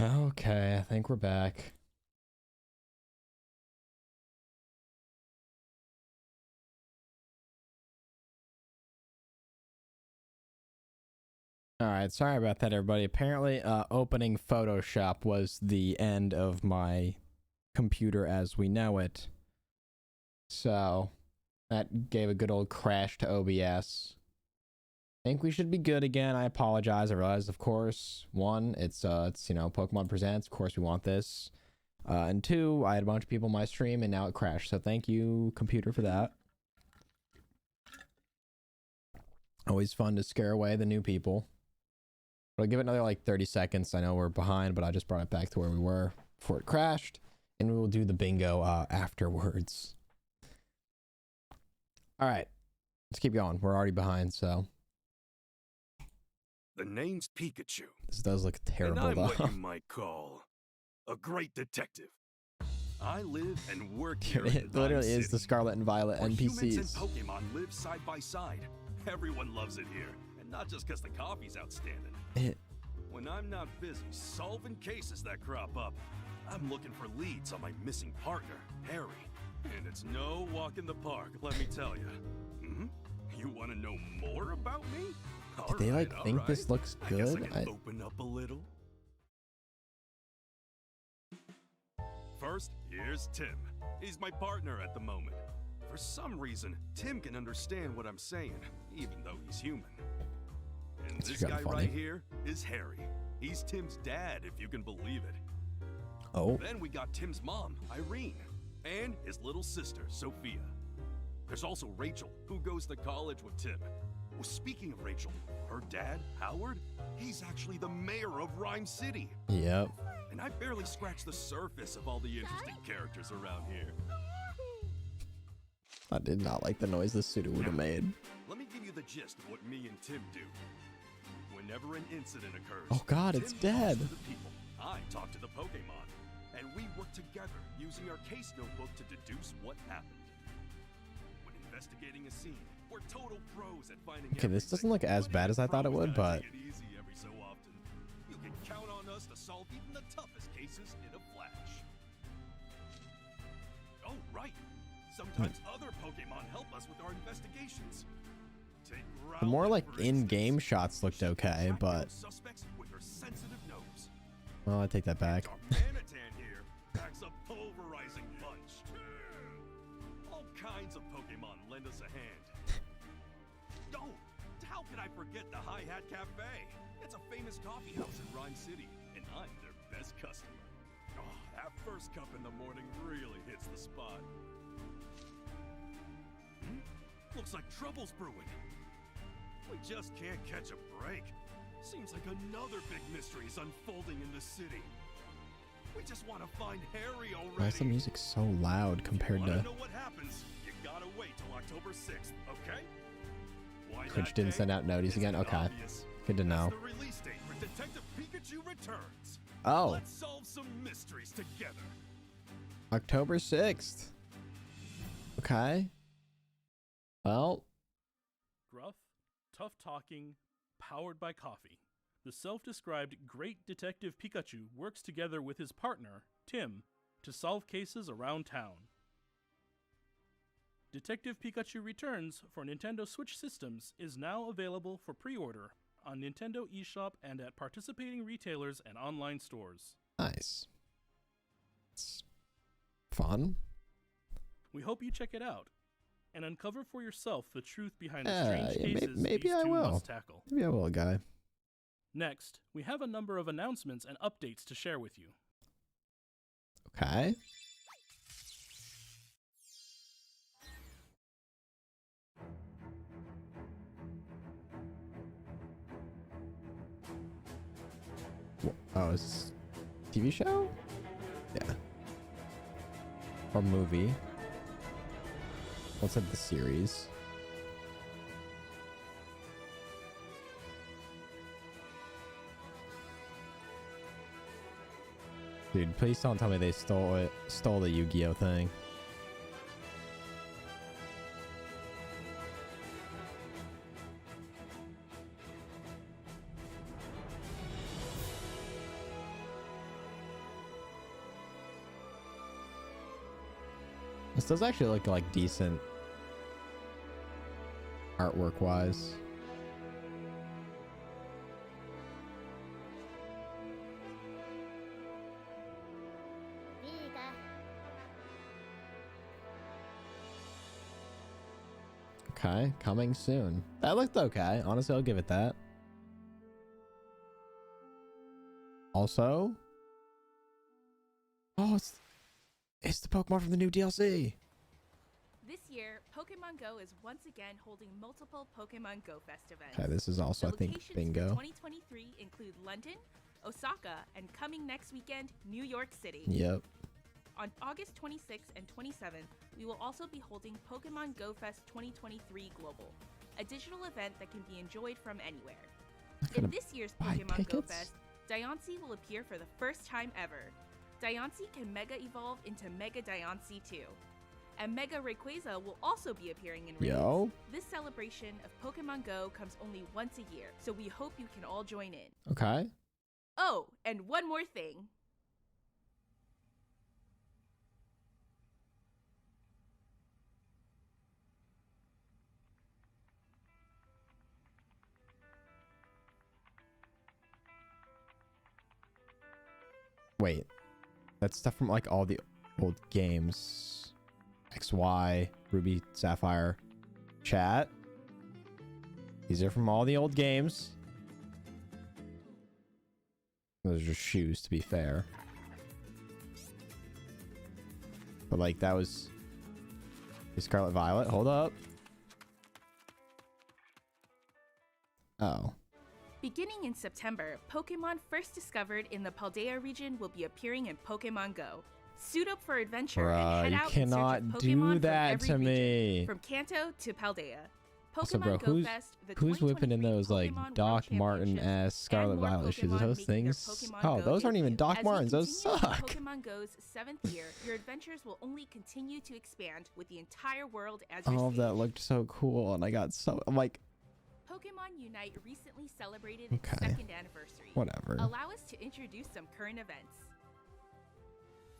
Okay, I think we're back. All right, sorry about that, everybody. Apparently, opening Photoshop was the end of my computer as we know it. So, that gave a good old crash to OBS. I think we should be good again. I apologize. I realize, of course, one, it's you know, Pokemon Presents. Of course, we want this. And two, I had a bunch of people in my stream and now it crashed. So thank you, computer, for that. Always fun to scare away the new people. But I'll give it another like 30 seconds. I know we're behind, but I just brought it back to where we were before it crashed. And we will do the bingo afterwards. All right, let's keep going. We're already behind, so. The name's Pikachu. This does look terrible, and I'm though. what you might call a great detective. I live and work here. It literally is the Scarlet and Violet where NPCs. Humans and Pokemon live side by side. Everyone loves it here, and not just because the coffee's outstanding. When I'm not busy solving cases that crop up, I'm looking for leads on my missing partner, Harry. And it's no walk in the park, let me tell you. You want to know more about me? Did they like think this looks good? I guess I can open up a little. First, here's Tim. He's my partner at the moment. For some reason, Tim can understand what I'm saying, even though he's human. And this guy right here is Harry. He's Tim's dad, if you can believe it. Oh. Then we got Tim's mom, Irene, and his little sister, Sophia. There's also Rachel, who goes to college with Tim. Well, speaking of Rachel, her dad, Howard, he's actually the mayor of Rhyme City. Yep. And I barely scratched the surface of all the interesting characters around here. I did not like the noise this suit would have made. Let me give you the gist of what me and Tim do. Whenever an incident occurs, oh god, it's dead. The people. I talk to the Pokemon, and we work together using our case notebook to deduce what happened. When investigating a scene, we're total pros at finding. Okay, this doesn't look as bad as I thought it would, but easy every so often. You can count on us to solve even the toughest cases in a flash. Oh, right. Sometimes other Pokemon help us with our investigations. the more like in-game shots looked okay, but well, I take that back. Here packs a pulverizing punch. All kinds of Pokemon lend us a hand. Oh, how could I forget the Hi-Hat Cafe? It's a famous coffee house in Rhyme City, and I'm their best customer. Oh, that first cup in the morning really hits the spot. Looks like trouble's brewing. We just can't catch a break. Seems like another big mystery is unfolding in the city. We just want to find Harry already. Why is the music so loud compared to... know what happens? You gotta wait till October 6th, okay? Twitch didn't send out notice again? Okay. Good to know. The release date for Detective Pikachu Returns. Oh. Let's solve some mysteries together. October 6th. Okay. Well. Gruff, tough-talking, powered by coffee. The self-described Great Detective Pikachu works together with his partner, Tim, to solve cases around town. Detective Pikachu Returns for Nintendo Switch systems is now available for pre-order on Nintendo eShop and at participating retailers and online stores. Nice. It's fun. We hope you check it out and uncover for yourself the truth behind the strange cases maybe these I two will. must tackle. Maybe I will, guy. Next, we have a number of announcements and updates to share with you. Okay. Oh, is this a TV show? Yeah. Or movie. What's up the series? Dude, please don't tell me they stole the Yu-Gi-Oh thing. This does actually look like decent artwork wise. Okay, coming soon. That looked okay. Honestly, I'll give it that. Also, oh, it's the Pokemon from the new DLC. This year, Pokemon Go is once again holding multiple Pokemon Go Fest events. Okay, this is also, The I think, locations bingo. for 2023 include London, Osaka, and coming next weekend, New York City. Yep. On August 26th and 27th, we will also be holding Pokemon Go Fest 2023 Global, a digital event that can be enjoyed from anywhere. In this year's buy Pokemon Go tickets? Fest, Diancie will appear for the first time ever. Diancie can Mega Evolve into Mega Diancie 2. And Mega Rayquaza will also be appearing in raids. Yo. This celebration of Pokemon Go comes only once a year, so we hope you can all join in. Okay. Oh, and one more thing. Wait, that's stuff from like all the old games. XY, Ruby, Sapphire, chat. These are from all the old games. Those are just shoes, to be fair. But like that was Scarlet Violet. Hold up. Oh. Beginning in September, Pokemon first discovered in the Paldea region will be appearing in Pokemon Go. Suit up for adventure Bruh, and head you out in cannot search of do Pokemon from that every to region, me. from Kanto to Paldea. Pokemon Also, bro, Go Fest, the who's whipping in 2023 those like Pokemon World Doc Martin Championships, ass Scarlet and more Violet shoes? Pokemon Those making their things. Pokemon Oh, Go those aren't even debut. Doc As we Martens. Those continue in suck. Pokemon Go's 7th year, your adventures will only continue to expand with the entire world as your All of that stage. looked so cool, and I got so I'm like, Pokemon Unite recently celebrated Okay. its 2nd anniversary. whatever. Allow us to introduce some current events.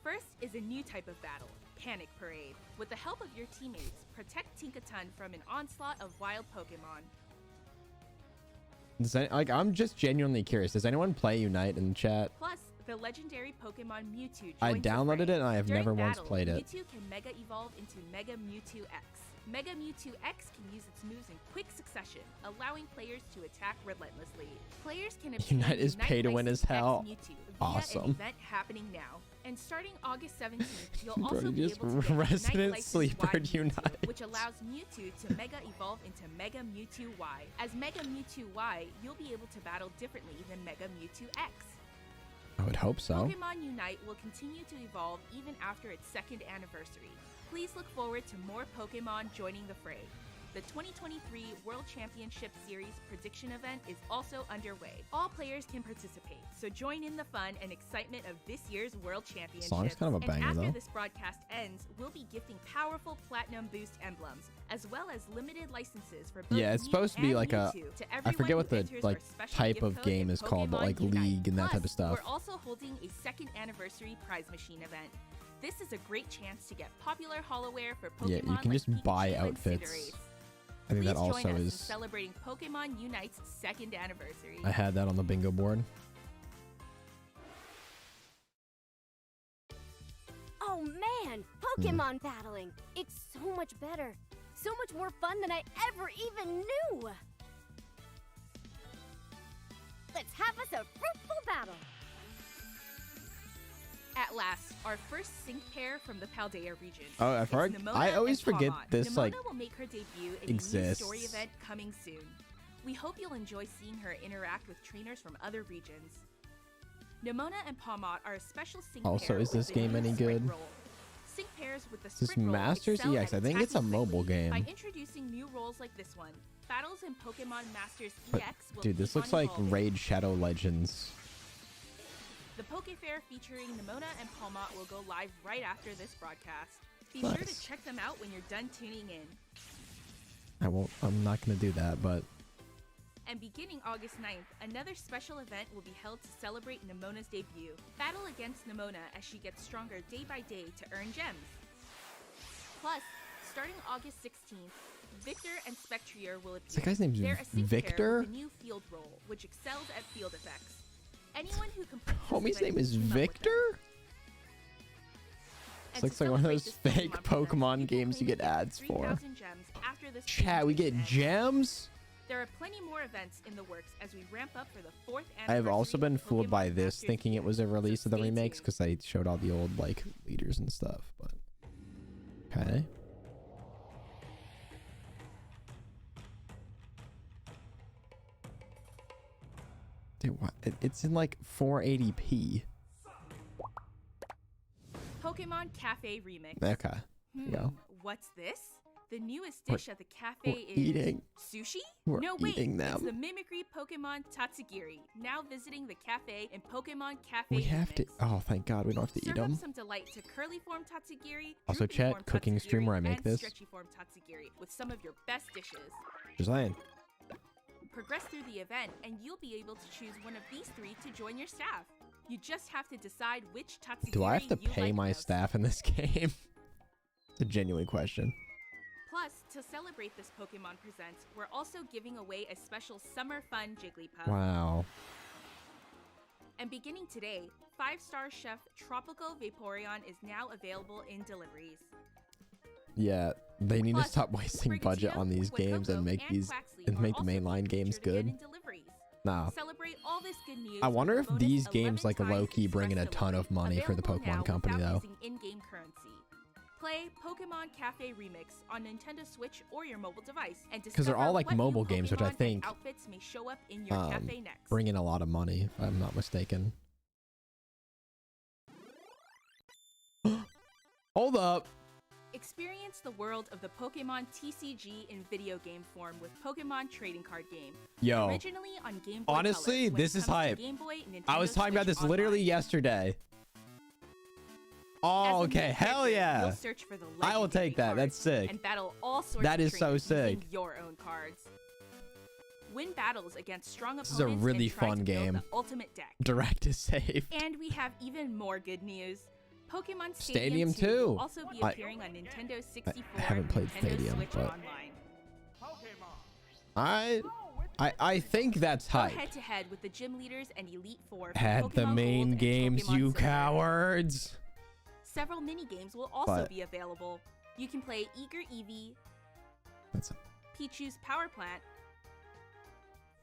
First is a new type of battle, Panic Parade. With the help of your teammates, protect Tinkaton from an onslaught of wild Pokemon. I'm just genuinely curious. Does anyone play Unite in the chat? Plus, the legendary Pokemon Mewtwo I joins the downloaded fray. it and I have During never once battle, played it. Mewtwo can Mega Evolve into Mega Mewtwo X. Mega Mewtwo X can use its moves in quick succession, allowing players to attack relentlessly. Players can obtain Unite is pay to win License as hell. X Mewtwo via Awesome. an event happening now. And starting August 17th, you'll Bro, also you be just able to get resident Unite License sleeper Y Mewtwo, Unite. which allows Mewtwo to Mega Evolve into Mega Mewtwo Y. As Mega Mewtwo Y, you'll be able to battle differently than Mega Mewtwo X. I would hope so. Pokemon Unite will continue to evolve even after its 2nd anniversary. Please look forward to more Pokemon joining the fray. The 2023 World Championship Series prediction event is also underway. All players can participate, so join in the fun and excitement of this year's World Championship. Song's kind of a banger, and after though. this broadcast ends, we'll be gifting powerful Platinum Boost emblems, as well as limited licenses for both Yeah, it's Mew supposed to be and like a- Mewtwo to I everyone forget what who the enters like our special type gift of code game in is called, but Pokemon like Unite. League and that type of Plus, stuff. We're also holding a 2nd anniversary prize machine event. This is a great chance to get popular holoware for Pokemon Yeah, you can like just Pikachu buy and outfits. Cinderace. I think Please that also join us in is. celebrating Pokemon Unite's 2nd anniversary. I had that on the bingo board. Oh man, Pokemon battling! It's so much better. So much more fun than I ever even knew! Let's have us a fruitful battle! At last, our first sync pair from the Paldea region. Oh, I've It's heard. Nimona I always and forget Palmot. this Nimona like will make her debut in a exists. new story event coming soon. We hope you'll enjoy seeing her interact with trainers from other regions. Nimona and Palmot are a special sync Also, pair is this with the game new any sprint good? role. Sync pairs with the this sprint role Masters excel EX? at I think it's a attacking mobile quickly. game. By introducing new roles like this one, battles in Pokemon Masters But, EX will dude, this keep looks on like evolving. Raid Shadow Legends. The Poke Fair featuring Nimona and Palmot will go live right after this broadcast. Be sure Nice. to check them out when you're done tuning in. I won't. I'm not gonna do that, but And beginning August 9th, another special event will be held to celebrate Nimona's debut. Battle against Nimona as she gets stronger day by day to earn gems. Plus, starting August 16th, Victor and Spectrier will appear. That guy's name's They're a sync pair Victor? with a new field role, which excels at field effects. Anyone who completes this Homie's event name is can team up with them. Victor? And Looks to like one of celebrate those this fake presents, Pokemon people games you can get ads receive for. 3,000 gems after this Chat, we get presentation event. gems? There are plenty more events in the works as we ramp up for the 4th I have also anniversary been of fooled by Pokemon this, Masters thinking it was a Year, release so of the stay remakes tuned. because they showed all the old like leaders and stuff. But okay, dude, what? It's in like 480p. Pokemon Cafe Remix. Okay, there you go. What's this? The newest We're- dish at the cafe we're is eating. sushi? We're No, wait, eating it's them. the mimicry Pokemon Tatsugiri, now visiting the cafe in Pokemon Cafe We have to. Remix. Oh, thank God, we don't have to eat Serve up them. some delight to curly form Tatsugiri, Also, droopy chat, form cooking stream where I Tatsugiri, make and this. stretchy form Tatsugiri with some of your best dishes. Just saying. Progress through the event, and you'll be able to choose one of these 3 to join your staff. You just have to decide which Tatsugiri Do I have to you pay like my most. staff in this game? It's a genuine question. Plus, to celebrate this Pokemon Presents, we're also giving away a special Summer Fun Jigglypuff. Wow. And beginning today, 5-star chef Tropical Vaporeon is now available in deliveries. Yeah, they need to Plus, stop wasting budget Sprigatito, on these games and Wacoco, make these Quaxley and are make the also mainline being games featured again good. in deliveries. Nah. Celebrate all this good news I with wonder a if bonus these 11 games like times low-key bring in a express ton of delivery, money for the available Pokemon now company without though. using in-game currency. Play Pokemon Cafe Remix on Nintendo Switch or your mobile device and Because they're all discover like what new mobile games, which I Pokemon and think outfits may show up in your cafe next. bring in a lot of money, if I'm not mistaken. Hold up. Experience the world of the Pokemon TCG in video game form with Pokemon Trading Card Game. Yo, Originally on Game Boy honestly, Color, when this it is comes to hype. Game Boy, I was Nintendo talking about Switch this literally Online. yesterday. Oh, As a okay. new Hell character, yeah. You'll search for the I will legendary take that. cards That's sick. And battle all sorts That of is so trainers using sick. your own cards. Win battles against strong This opponents is a really and try fun to build game. the ultimate deck. Direct to save. And we have even more good news. Pokemon Stadium Stadium 2 2. will also be appearing on Nintendo 64 I haven't played and Nintendo Stadium, Switch but- Online. I think that's Go hype. head to head with the gym leaders and Elite Four. from Had the Pokemon main Gold and games, Pokemon you Silver. cowards. Several mini games will also But- be available. You can play Eager Eevee, That's Pichu's Power Plant,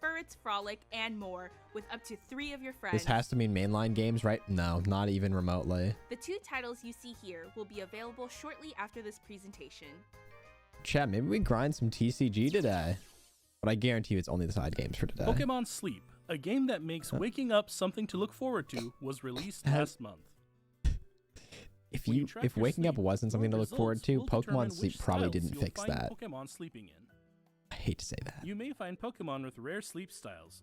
Furret's Frolic, and more, with up to 3 of your friends. This has to mean mainline games, right? No, not even remotely. The 2 titles you see here will be available shortly after this presentation. Chat, maybe we grind some TCG today. But I guarantee you it's only the side games for today. Pokemon Sleep, a game that makes waking up something to look forward to, was released Has- last month. If track your waking up sleep, wasn't something to your look forward results to, will determine Pokemon Sleep which probably styles didn't you'll fix find that. Pokemon sleeping in. I hate to say that. You may find Pokemon with rare sleep styles.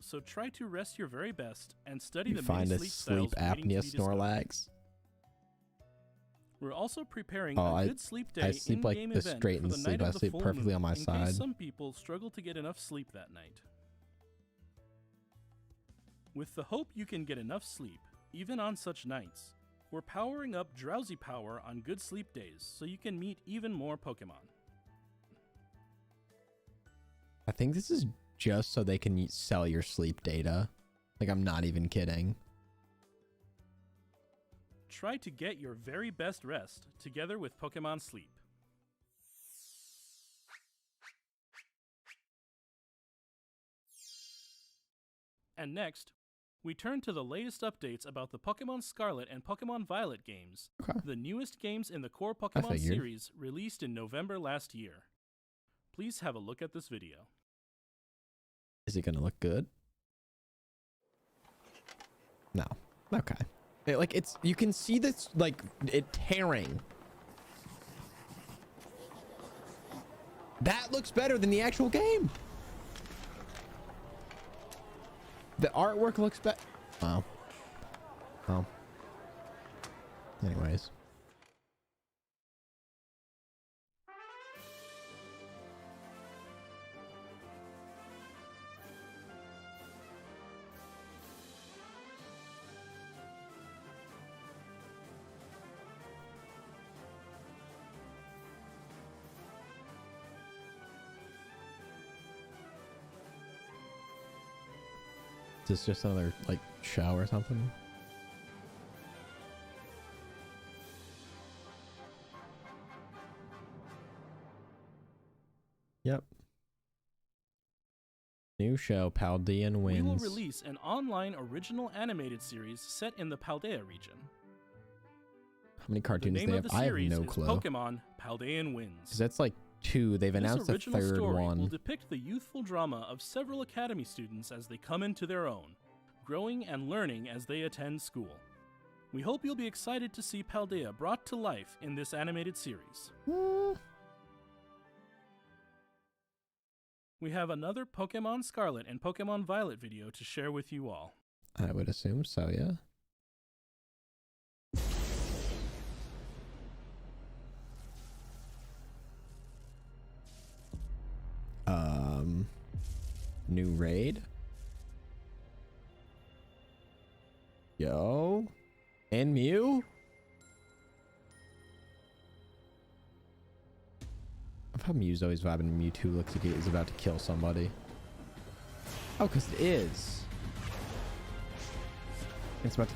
So try to rest your very best and study You the find many a sleep sleep styles waiting to apnea be discovered. Snorlax. We're also preparing Oh, a good sleep day I sleep like in-game this event straight for in the sleep. night I of the sleep full perfectly moon, on my in case side. some people struggle to get enough sleep that night. With the hope you can get enough sleep, even on such nights, we're powering up Drowsy Power on good sleep days so you can meet even more Pokemon. I think this is just so they can sell your sleep data. Like, I'm not even kidding. Try to get your very best rest together with Pokemon Sleep. And next, we turn to the latest updates about the Pokemon Scarlet and Pokemon Violet games, Okay. the newest games in the core Pokemon figured. series released in November last year. Please have a look at this video. Is it gonna look good? No. Okay. It's you can see this it tearing. That looks better than the actual game. The artwork looks better. Oh. Oh. Anyways. this just another like show or something? Yep. New show, Paldean wins. We will release an online original animated series set in the Paldea region. How many The cartoons name they of have? the I have series no is clue. Pokemon Paldean Wins. Because that's like 2. They've announced the This original third story will one. depict the youthful drama of several academy students as they come into their own, growing and learning as they attend school. We hope you'll be excited to see Paldea brought to life in this animated series. We have another Pokemon Scarlet and Pokemon Violet video to share with you all. I would assume so, yeah. New raid. Yo. And Mew? I love how Mew's always vibing and Mewtwo looks like he's about to kill somebody. Oh, because it is. It's about to...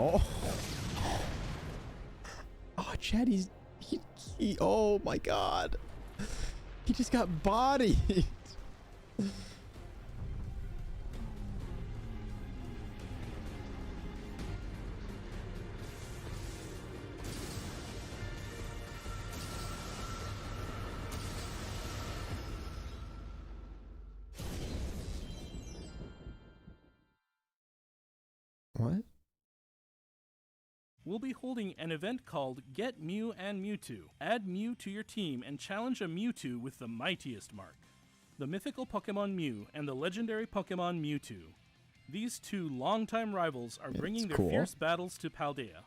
Oh. Oh, Chad, oh my God. He just got bodied. What? We'll be holding an event called Get Mew and Mewtwo. Add Mew to your team and challenge a Mewtwo with the mightiest mark. The mythical Pokemon Mew and the legendary Pokemon Mewtwo. These two longtime rivals are bringing their cool. fierce battles to Paldea.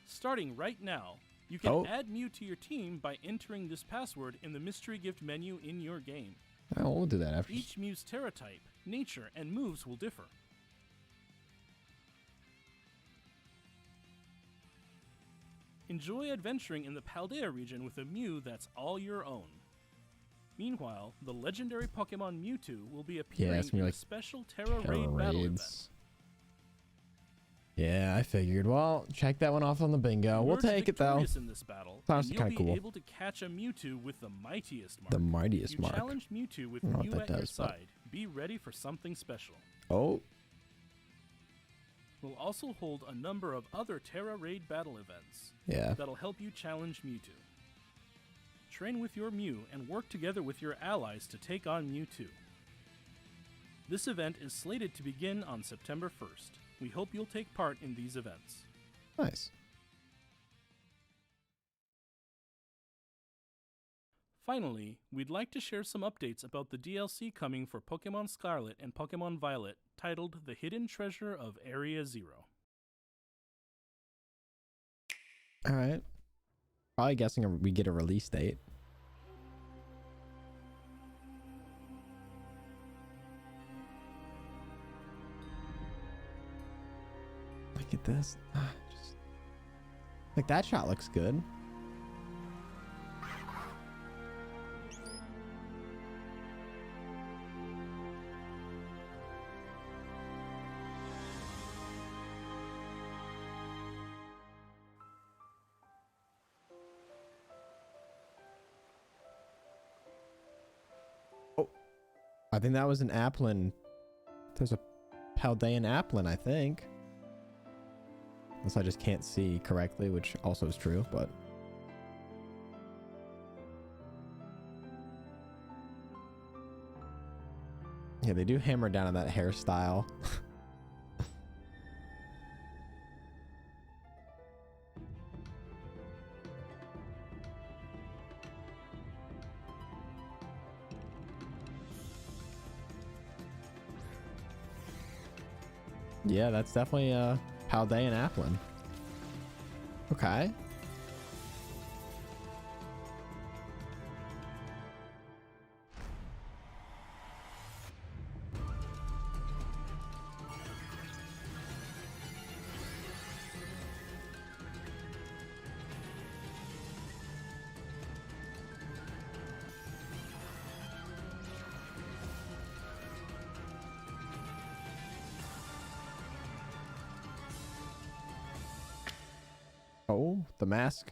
Starting right now, you can add Mew to your team by entering this password in the mystery gift menu in your game. Oh, we'll do that after. Each Mew's Terra type, nature, and moves will differ. Enjoy adventuring in the Paldea region with a Mew that's all your own. Meanwhile, the legendary Pokemon Mewtwo will be appearing it's gonna be in like a special Terra Raid battle event. Yeah, I figured. Well, check that one off on the bingo. We'll Emerge take it though. victorious in this battle, Sounds and kinda you'll be cool. able to catch a Mewtwo with the mightiest mark. The mightiest you mark. challenge Mewtwo with I don't know what Mew that at your does, but- side. Be ready for something special. Oh, We'll also hold a number of other Terra Raid battle events yeah. that'll help you challenge Mewtwo. Train with your Mew and work together with your allies to take on Mewtwo. This event is slated to begin on September 1st. We hope you'll take part in these events. Nice. Finally, we'd like to share some updates about the DLC coming for Pokemon Scarlet and Pokemon Violet, titled The Hidden Treasure of Area Zero. All right. Probably guessing we get a release date. Look at this. Just like that shot looks good. I think that was an Applin. There's a Paldean Applin, I think. Unless I just can't see correctly, which also is true, but... yeah, they do hammer down on that hairstyle. Yeah, that's definitely Paldean Applin. Okay. The mask?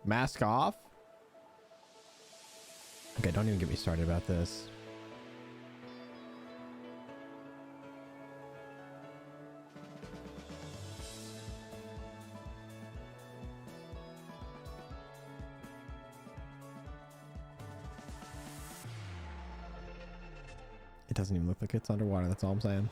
Mask off? Okay, don't even get me started about this. It doesn't even look like it's underwater, that's all I'm saying.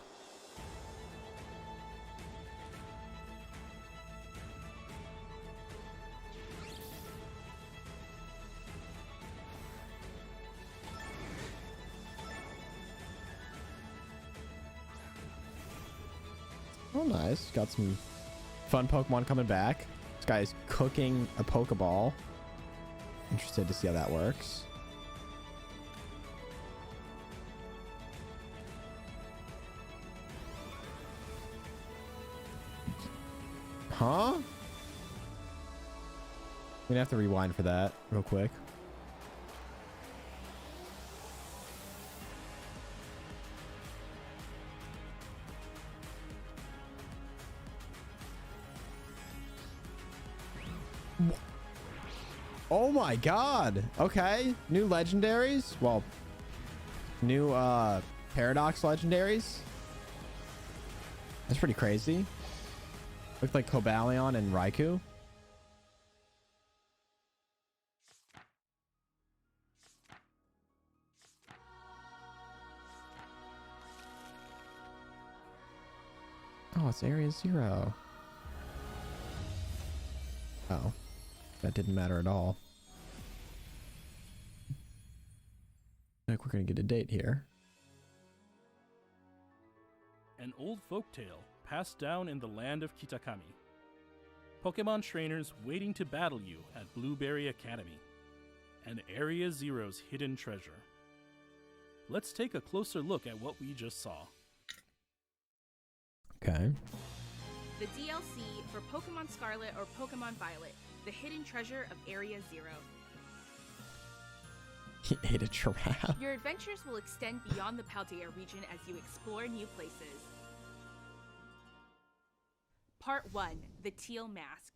Oh, nice. Got some fun Pokemon coming back. This guy's cooking a Pokeball. Interested to see how that works. Huh? I'm gonna have to rewind for that real quick. Oh my god. Okay. New legendaries. Well, new Paradox legendaries. That's pretty crazy. Looked like Cobalion and Raikou. Oh, it's Area 0. Oh. That didn't matter at all. Like we're gonna get a date here. An old folktale passed down in the land of Kitakami. Pokemon trainers waiting to battle you at Blueberry Academy. And Area Zero's hidden treasure. Let's take a closer look at what we just saw. Okay. The DLC for Pokemon Scarlet or Pokemon Violet, the hidden treasure of Area 0. He ate a giraffe. Your adventures will extend beyond the Paldea region as you explore new places. Part 1, the Teal Mask.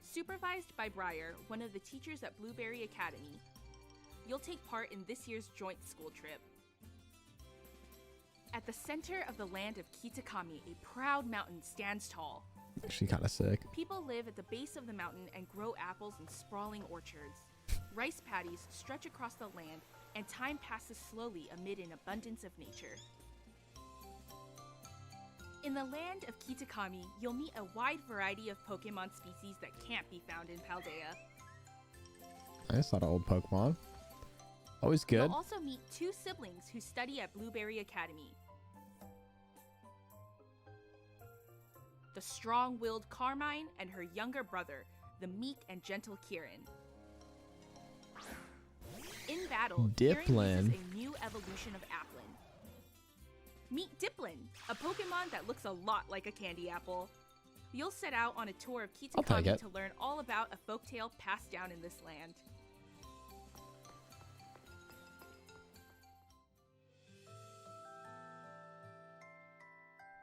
Supervised by Briar, one of the teachers at Blueberry Academy, you'll take part in this year's joint school trip. At the center of the land of Kitakami, a proud mountain stands tall. Actually kind of sick. People live at the base of the mountain and grow apples in sprawling orchards. Rice paddies stretch across the land, and time passes slowly amid an abundance of nature. In the land of Kitakami, you'll meet a wide variety of Pokemon species that can't be found in Paldea. Nice, a lot of old Pokemon. Always good. You'll also meet two siblings who study at Blueberry Academy. The strong-willed Carmine and her younger brother, the meek and gentle Kieran. In battle, Kieran Diplin. uses a new evolution of Applin. Meet Diplin, a Pokemon that looks a lot like a candy apple. You'll set out on a tour of I'll take Kitakami it. to learn all about a folktale passed down in this land.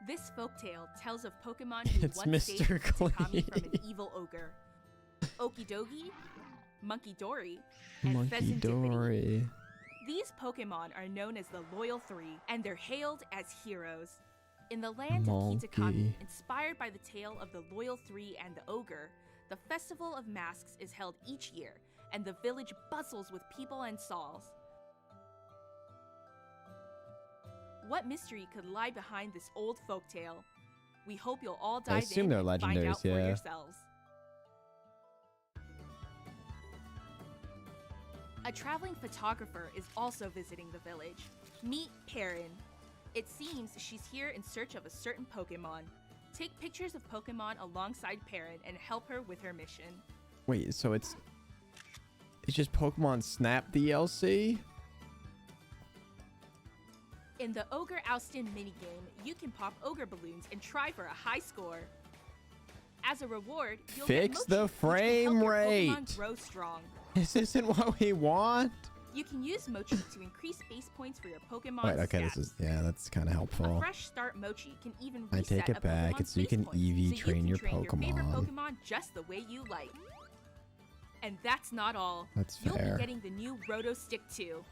This folktale tells of Pokemon who It's once saved Mr. Kitakami from an Clean. evil ogre. Okidogi, Monkey Dory, and Monkey Pheasant Dippity. Dory. These Pokemon are known as the Loyal Three, and they're hailed as heroes. In the land of Kitakami, Monkey. inspired by the tale of the Loyal Three and the Ogre, the Festival of Masks is held each year, and the village bustles with people and stalls. What mystery could lie behind this old folktale? We hope you'll all dive assume in they're and find legendaries, out for yeah. yourselves. A traveling photographer is also visiting the village. Meet Perrin. It seems she's here in search of a certain Pokemon. Take pictures of Pokemon alongside Perrin and help her with her mission. Wait, so it's just Pokemon Snap DLC? In the Ogre Oustin minigame, you can pop Ogre balloons and try for a high score. As a reward, you'll Fix get the mochi, which can help frame your rate. Pokemon grow strong. This isn't what we want. You can use Mochi to increase base points for your Pokemon Wait, okay, stats. that's kind of A helpful. fresh start Mochi can even I reset take it a back. Pokemon's It's so you base can points, EV so train your favorite Pokemon. Pokemon just the way you like. And that's not all. That's You'll fair. be getting the new Roto Stick too.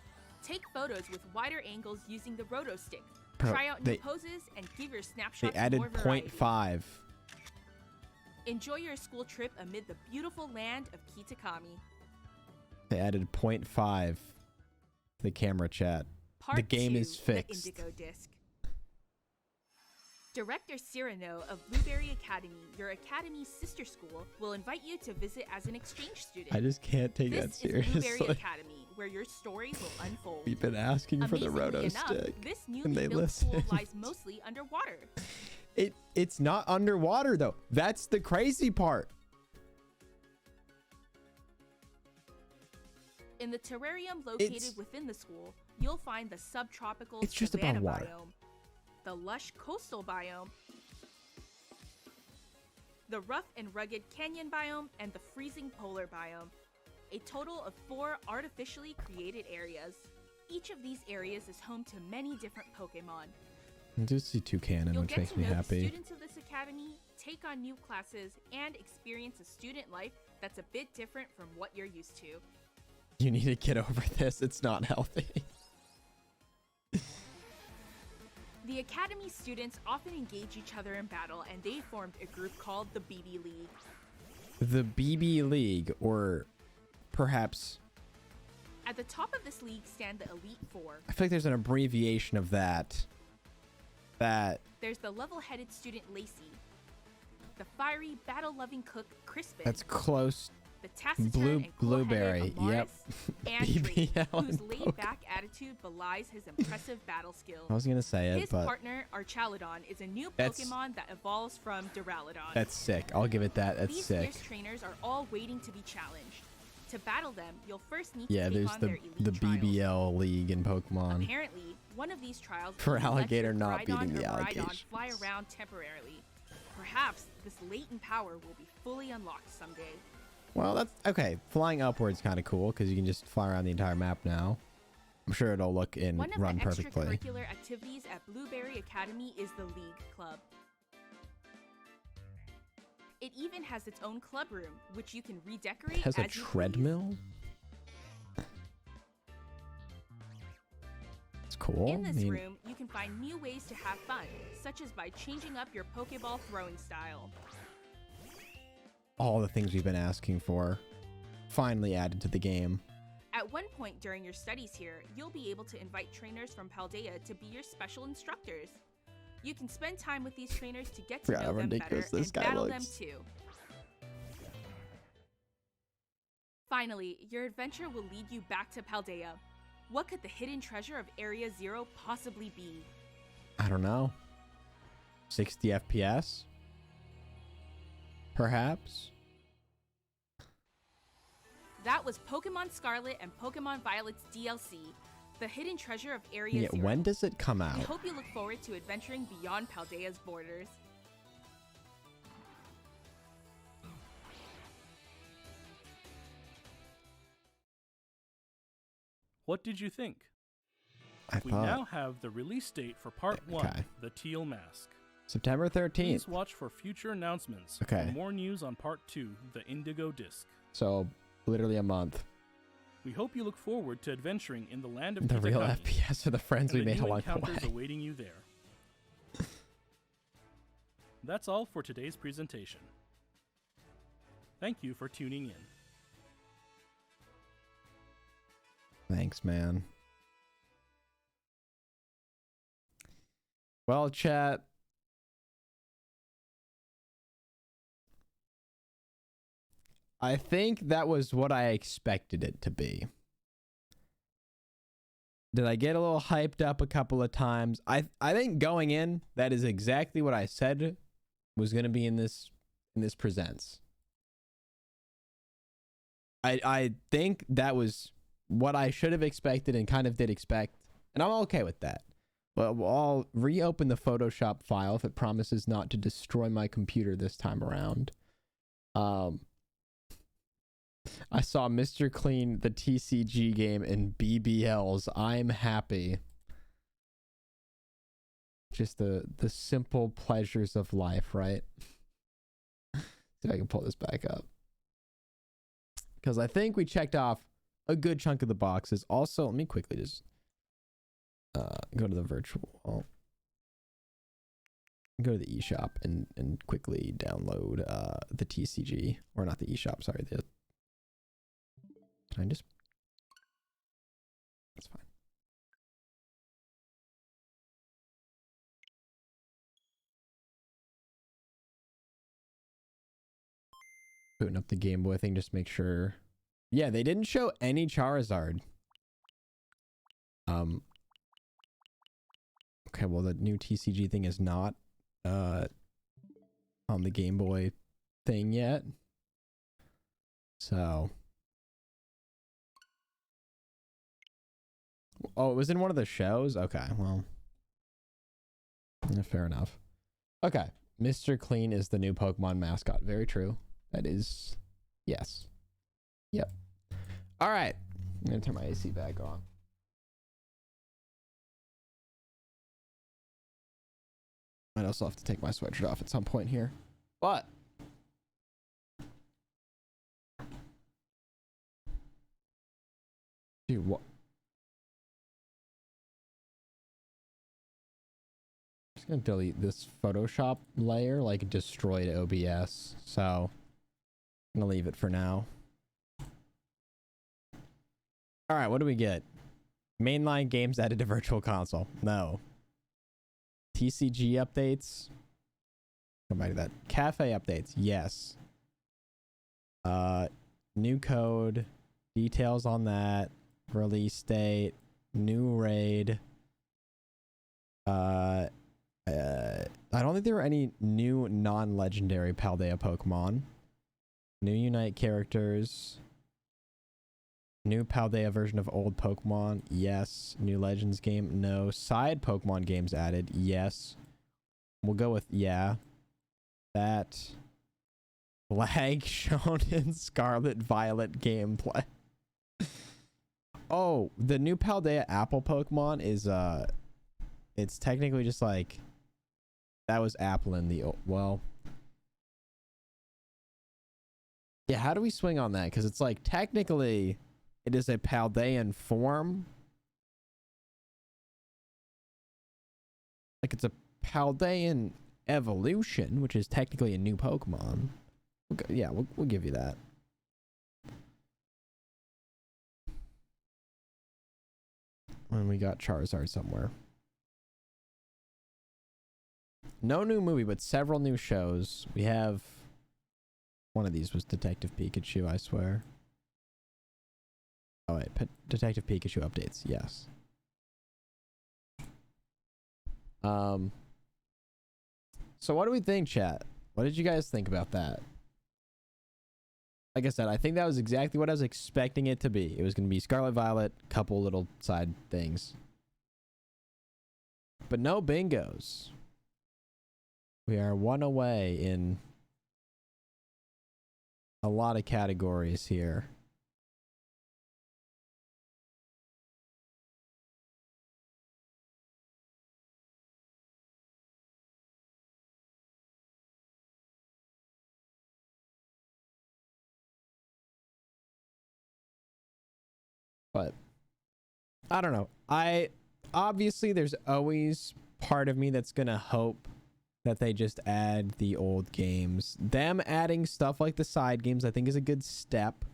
Take photos with wider angles using the Roto Stick. Bro, Try out new poses and give your They snapshots added more variety. 0.5. Enjoy your school trip amid the beautiful land of Kitakami. They added 0.5 to the camera chat. Part The game 2, is fixed. The Indigo Disc. Director Cyrano of Blueberry Academy, your academy's sister school, will invite you to visit as an exchange student. I just can't take that This is Blueberry seriously. Academy, where your stories will unfold. We've been asking for the Amazingly Roto enough, Stick. this and newly they built school listened. lies mostly underwater. It's not underwater though. That's the crazy part. In the terrarium located It's- within the school, you'll find the subtropical It's just savanna about water. biome, the lush coastal biome, the rough and rugged canyon biome, and the freezing polar biome. A total of 4 artificially created areas. Each of these areas is home to many different Pokemon. I do see Toucanon, You'll which get makes to me know the happy. students of this academy, take on new classes, and experience a student life that's a bit different from what you're used to. You need to get over this. It's not healthy. The Academy students often engage each other in battle, and they formed a group called the BB League. The BB League, or perhaps At the top of this league stand the Elite Four. I feel like there's an abbreviation of that. There's the level-headed student Lacey, the fiery, battle-loving cook Crispin, That's close. the taciturn and Blueberry. cool-headed Yep. Amaris, and Drake, BBL whose and laid-back attitude belies his impressive battle skill. I was gonna say it, His but partner, Archaludon, is a new That's- Pokemon that evolves from Duraludon. that's sick. I'll give it that. That's These sick. fierce trainers are all waiting to be challenged. To battle them, you'll first need Yeah, to take there's on the their elite trials. BBL League in Pokemon. Apparently, one of these trials For will let Alligator your not Groudon beating the or Miraidon alligator. fly around temporarily. Perhaps this latent power will be fully unlocked someday. Well, that's okay. Flying upwards kind of cool because you can just fly around the entire map now. I'm sure it'll look and One of run the perfectly. extracurricular activities at Blueberry Academy is the League Club. It even has its own club room, which you can redecorate It has a as you please. treadmill. It's cool. In this I mean, room, you can find new ways to have fun, such as by changing up your Pokeball throwing style. all the things we've been asking for finally added to the game. At one point during your studies here, you'll be able to invite trainers from Paldea to be your special instructors. You can spend time with these trainers to get to Forgot know how them better ridiculous this and guy battle looks. them too. Finally, your adventure will lead you back to Paldea. What could the hidden treasure of Area Zero possibly be? I don't know. 60 FPS? Perhaps? That was Pokemon Scarlet and Pokemon Violet's DLC, the hidden treasure of Area Yeah, Zero. when does it come We out? hope you look forward to adventuring beyond Paldea's borders. What did you think? I We thought now have the release date for Part 1, Okay. The Teal Mask. September 13th. Please watch for future announcements Okay. for more news on Part 2, The Indigo Disc. So literally a month. We hope you look forward to adventuring in the land of The real Kitakami FPS are the friends and we the made new along the encounters way. awaiting you there. That's all for today's presentation. Thank you for tuning in. Thanks, man. Well, chat. I think that was what I expected it to be. Did I get a little hyped up a couple of times? I think going in, that is exactly what I said was going to be in this presents. I think that was what I should have expected and kind of did expect, and I'm okay with that. But I'll reopen the Photoshop file if it promises not to destroy my computer this time around. I saw Mr. Clean, the TCG game, in BBLs. I'm happy. Just the simple pleasures of life, right? See if I can pull this back up. Because I think we checked off a good chunk of the boxes. Also, let me quickly just go to the virtual. Go to the eShop and quickly download the TCG. Or not the eShop, sorry. Can I just... That's fine. Booting up the Game Boy thing, just make sure. Yeah, they didn't show any Charizard. Okay, well, the new TCG thing is not on the Game Boy thing yet. So. Oh, it was in one of the shows? Okay, well. Yeah, fair enough. Okay. Mr. Clean is the new Pokemon mascot. Very true. That is, yes. Yep. All right. I'm going to turn my AC back on. I'd also have to take my sweatshirt off at some point here. But. Dude, what? I'm just going to delete this Photoshop layer, like destroyed OBS. So. I'm gonna leave it for now. All right, what do we get? Mainline games added to Virtual Console. No. TCG updates. Come back to that. Cafe updates. Yes. New code. Details on that. Release date. New raid. I don't think there were any new non-legendary Paldea Pokemon. New Unite characters. New Paldea version of old Pokemon. Yes. New Legends game. No. Side Pokemon games added. Yes. We'll go with yeah. That. Lag shown in Scarlet Violet gameplay. Oh, the new Paldea Apple Pokemon is it's technically just like that was Apple in the old, well. Yeah, how do we swing on that? Because it's like technically it is a Paldean form. Like it's a Paldean evolution, which is technically a new Pokemon. Okay, yeah, we'll give you that. And we got Charizard somewhere. No new movie, but several new shows. We have... One of these was Detective Pikachu, I swear. Oh wait, Detective Pikachu updates, yes. So what do we think, chat? What did you guys think about that? Like I said, I think that was exactly what I was expecting it to be. It was going to be Scarlet Violet, couple little side things. But no bingos. We are one away in a lot of categories here. But I don't know. Obviously there's always part of me that's gonna hope that they just add the old games. Them adding stuff like the side games I think is a good step.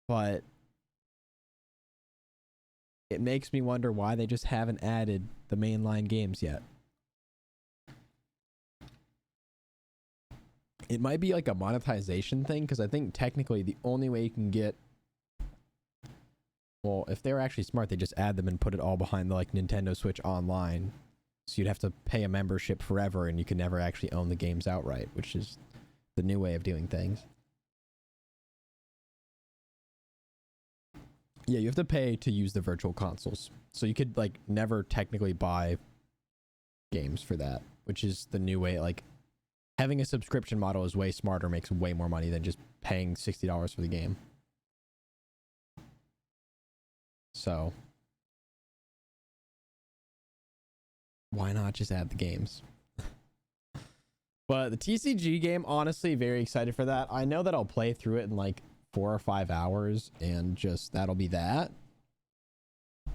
But it makes me wonder why they just haven't added the mainline games yet. It might be like a monetization thing, because I think technically the only way you can get... Well, if they were actually smart, they just add them and put it all behind the like Nintendo Switch Online. So you'd have to pay a membership forever and you could never actually own the games outright, which is the new way of doing things. Yeah, you have to pay to use the virtual consoles. So you could like never technically buy games for that, which is the new way. Like Having a subscription model is way smarter, makes way more money than just paying $60 for the game. So why not just add the games? But the TCG game, honestly, very excited for that. I know that I'll play through it in like 4 or 5 hours and just that'll be that.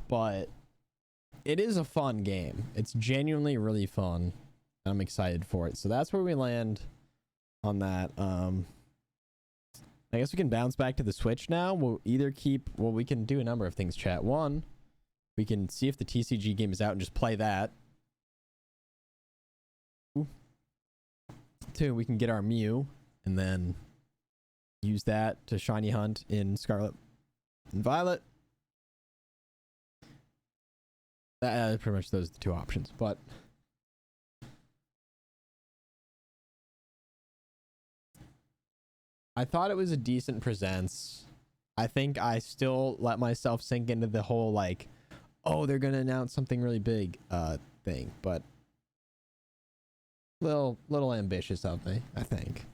But it is a fun game. It's genuinely really fun. I'm excited for it. So that's where we land on that. I guess we can bounce back to the Switch now. We'll either keep, well, we can do a number of things, chat. One, we can see if the TCG game is out and just play that. Ooh. 2, we can get our Mew and then use that to shiny hunt in Scarlet and Violet. Pretty much those are the 2 options, but I thought it was a decent presents. I think I still let myself sink into the whole like, oh, they're gonna announce something really big thing, but little ambitious of me, I think.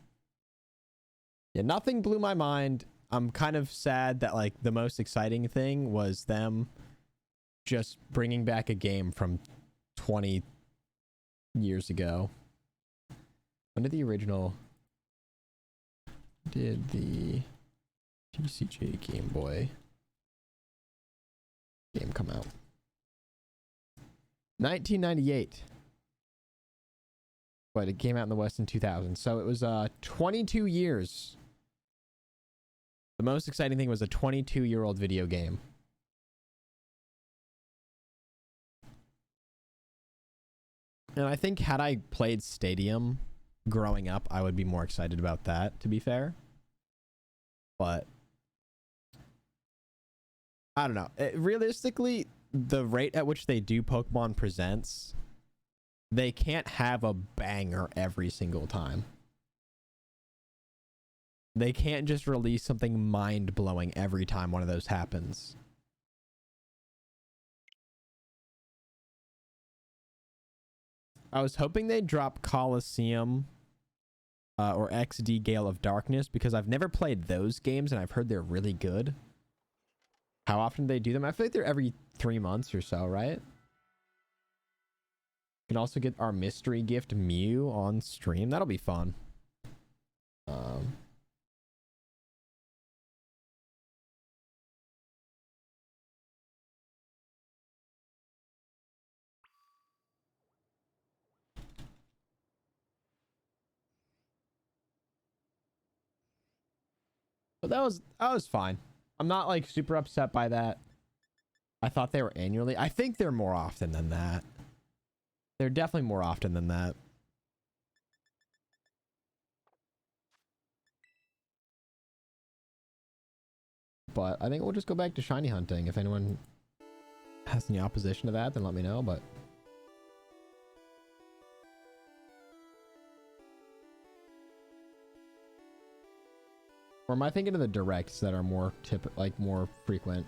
Yeah, nothing blew my mind. I'm kind of sad that like the most exciting thing was them just bringing back a game from 20 years ago. When did the TCG Game Boy game come out? 1998. But it came out in the West in 2000. So it was 22 years. The most exciting thing was a 22-year-old video game. And I think had I played Stadium growing up, I would be more excited about that, to be fair. But I don't know. Realistically, the rate at which they do Pokemon Presents, they can't have a banger every single time. They can't just release something mind-blowing every time one of those happens. I was hoping they'd drop Coliseum or XD Gale of Darkness because I've never played those games and I've heard they're really good. How often do they do them? I feel like they're every 3 months or so, right? We can also get our mystery gift Mew on stream. That'll be fun. But that was fine. I'm not like super upset by that. I thought they were annually. I think they're more often than that. They're definitely more often than that. But I think we'll just go back to shiny hunting. If anyone has any opposition to that, then let me know. But or am I thinking of the directs that are more more frequent?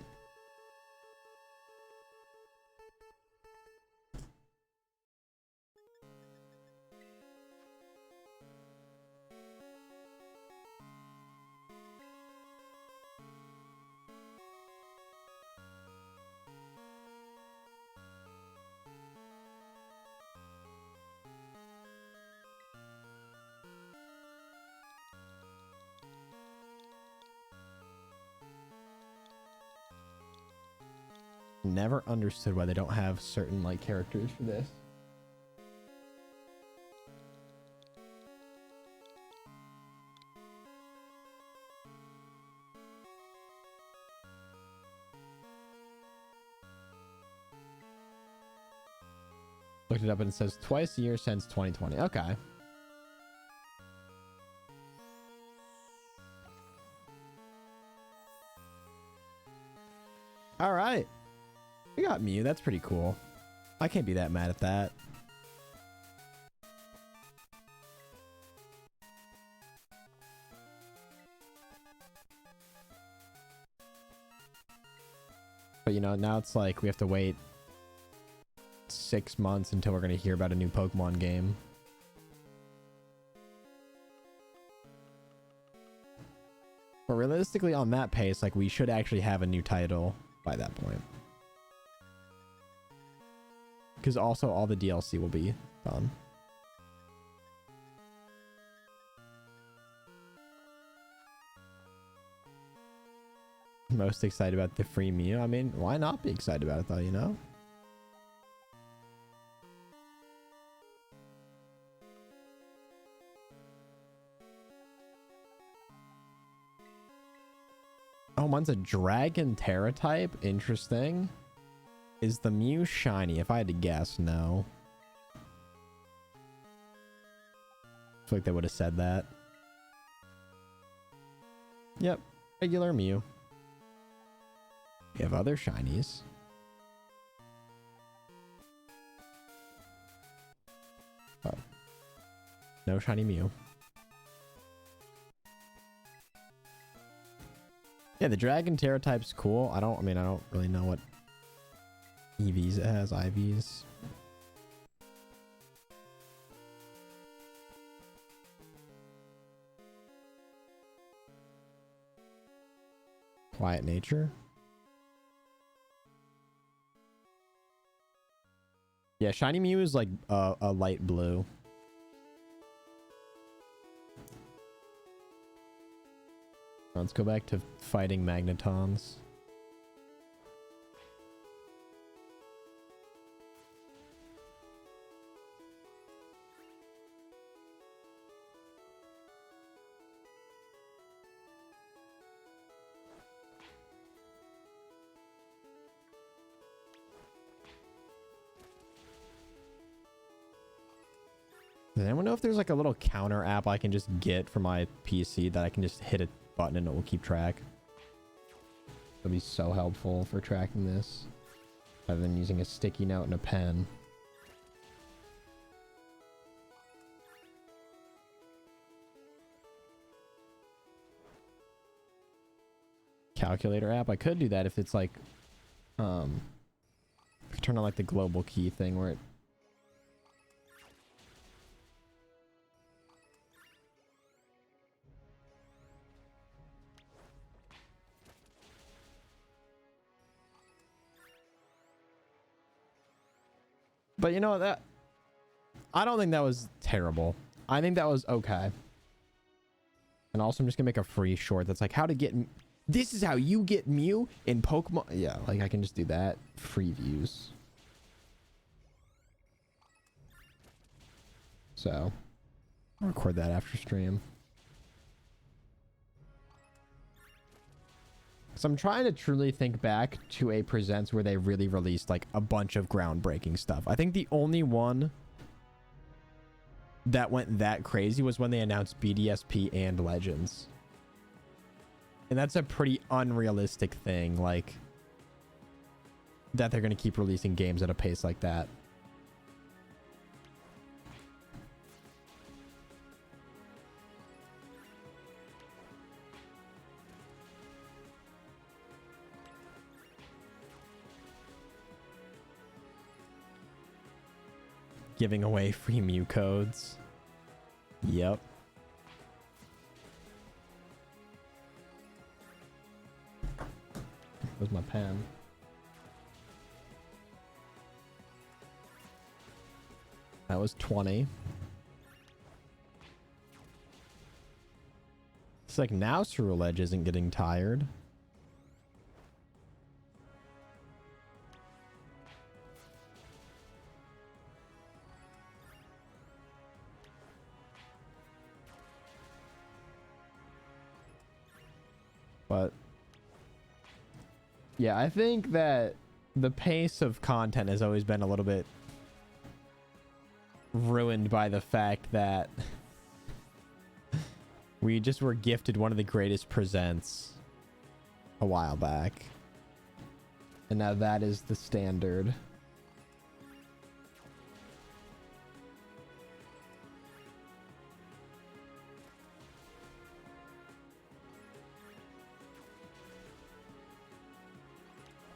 Never understood why they don't have certain like characters for this. Looked it up and it says twice a year since 2020. Okay. All right. We got Mew. That's pretty cool. I can't be that mad at that. But you know, now it's like we have to wait 6 months until we're going to hear about a new Pokemon game. realistically on that pace, like we should actually have a new title by that point. Because also all the DLC will be done. Most excited about the free Mew. I mean, why not be excited about it though, you know? Oh, mine's a Dragon Terra type. Interesting. Is the Mew shiny? If I had to guess, no. I feel like they would have said that. Yep, regular Mew. We have other shinies. Oh. No shiny Mew. Yeah, the Dragon Terra type's cool. I don't really know what EVs it has, IVs. Quiet nature. Yeah, shiny Mew is like a light blue. Let's go back to fighting Magnetons. Does anyone know if there's like a little counter app I can just get for my PC that I can just hit a button and it will keep track? That'd be so helpful for tracking this, rather than using a sticky note and a pen. Calculator app. I could do that if it's like, turn on like the global key thing where it. But you know that, I don't think that was terrible. I think that was okay. And also I'm just gonna make a free short that's like how to get, this is how you get Mew in Pokemon. Yeah, like I can just do that. Free views. So I'll record that after stream. So I'm trying to truly think back to a Presents where they really released like a bunch of groundbreaking stuff. I think the only one that went that crazy was when they announced BDSP and Legends. And that's a pretty unrealistic thing, like that they're going to keep releasing games at a pace like that. Giving away free Mew codes. Yep. Where's my pen? That was 20. It's like now Ceruledge isn't getting tired. But yeah, I think that the pace of content has always been a little bit ruined by the fact that we just were gifted one of the greatest presents a while back. And now that is the standard.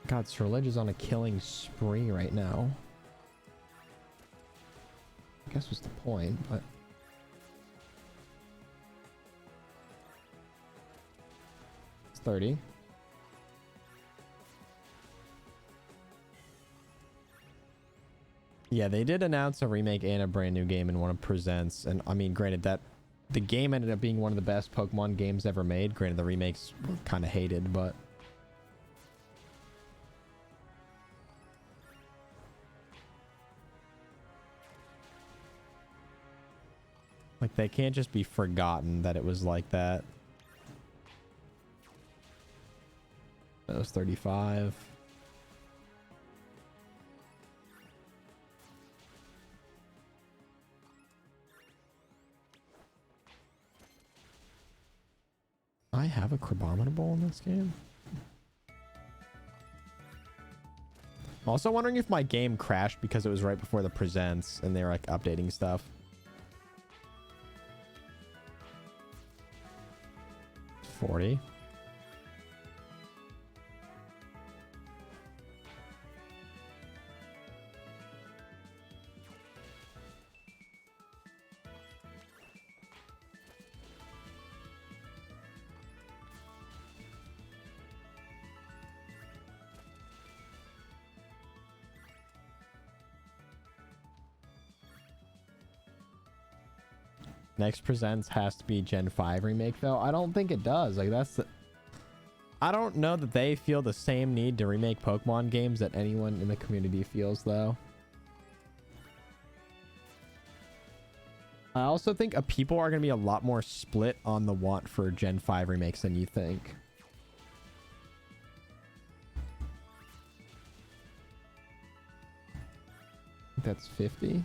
God, Ceruledge is on a killing spree right now. I guess was the point, but... 30. Yeah, they did announce a remake and a brand new game in one of Presents. And I mean, granted that the game ended up being one of the best Pokemon games ever made. Granted, the remakes were kind of hated, but... like, they can't just be forgotten that it was like that. That was 35. I have a Crabominable in this game. I'm also wondering if my game crashed because it was right before the Presents and they were like updating stuff. $40. Next Presents has to be Gen 5 remake though. I don't think it does. Like that's the... I don't know that they feel the same need to remake Pokemon games that anyone in the community feels though. I also think people are going to be a lot more split on the want for Gen 5 remakes than you think. That's 50.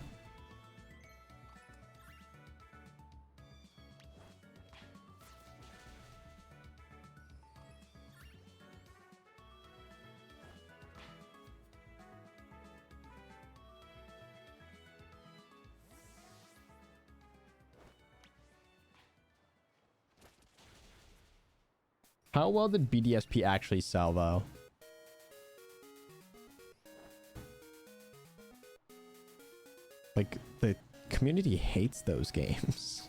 How well did BDSP actually sell, though? Like, the community hates those games.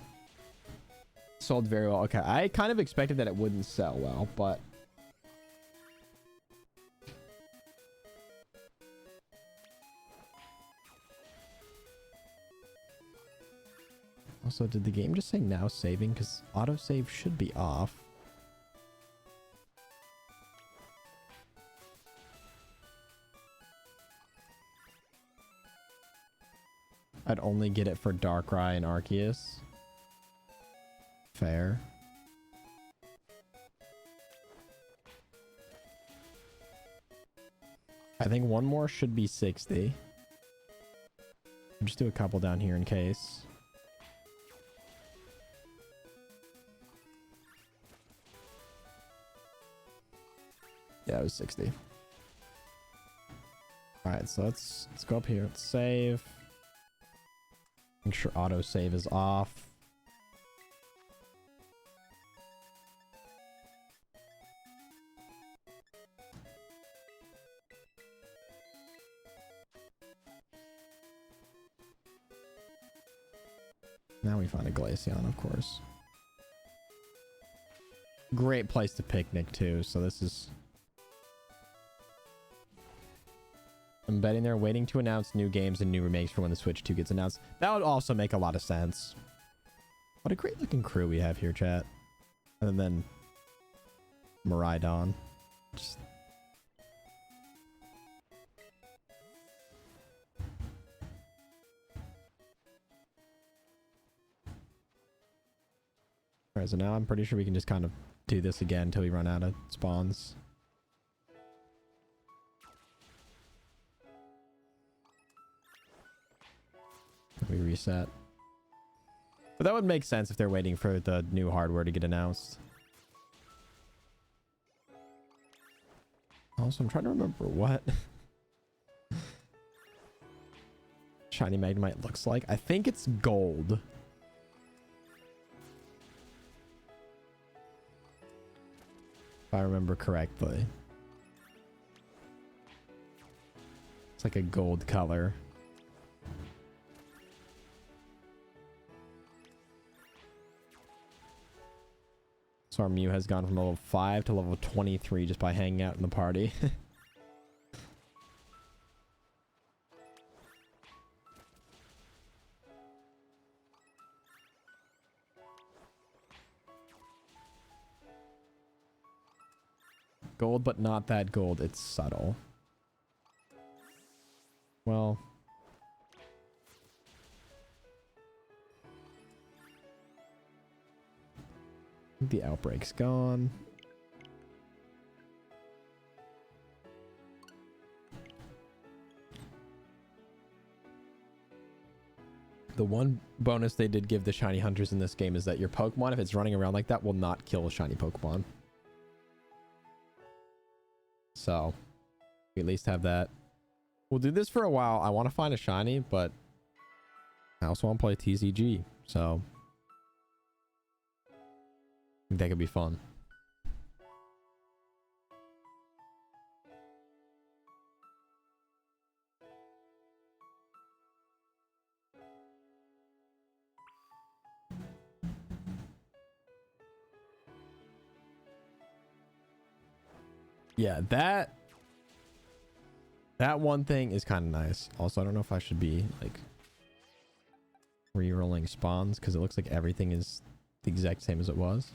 Sold very well. Okay, I kind of expected that it wouldn't sell well, but... also, did the game just say now saving? Because autosave should be off. I'd only get it for Darkrai and Arceus. Fair. I think one more should be 60. I'll just do a couple down here in case. Yeah, it was 60. Alright, so let's go up here. Let's save. Make sure autosave is off. Now we find a Glaceon, of course. Great place to picnic, too, so this is... I'm betting they're waiting to announce new games and new remakes for when the Switch 2 gets announced. That would also make a lot of sense. What a great looking crew we have here, chat. And then Miraidon. Just... Alright, so now I'm pretty sure we can just kind of do this again until we run out of spawns. We reset. But that would make sense if they're waiting for the new hardware to get announced. Also, I'm trying to remember what Shiny Magnemite looks like. I think it's gold. If I remember correctly. It's like a gold color. So our Mew has gone from level 5 to level 23 just by hanging out in the party. Gold, but not that gold. It's subtle. Well... the outbreak's gone. The one bonus they did give the shiny hunters in this game is that your Pokemon, if it's running around like that, will not kill a shiny Pokemon. So, we at least have that. We'll do this for a while. I want to find a shiny, but I also want to play TCG, so I think that could be fun. Yeah, that one thing is kind of nice. Also, I don't know if I should be like re-rolling spawns because it looks like everything is the exact same as it was.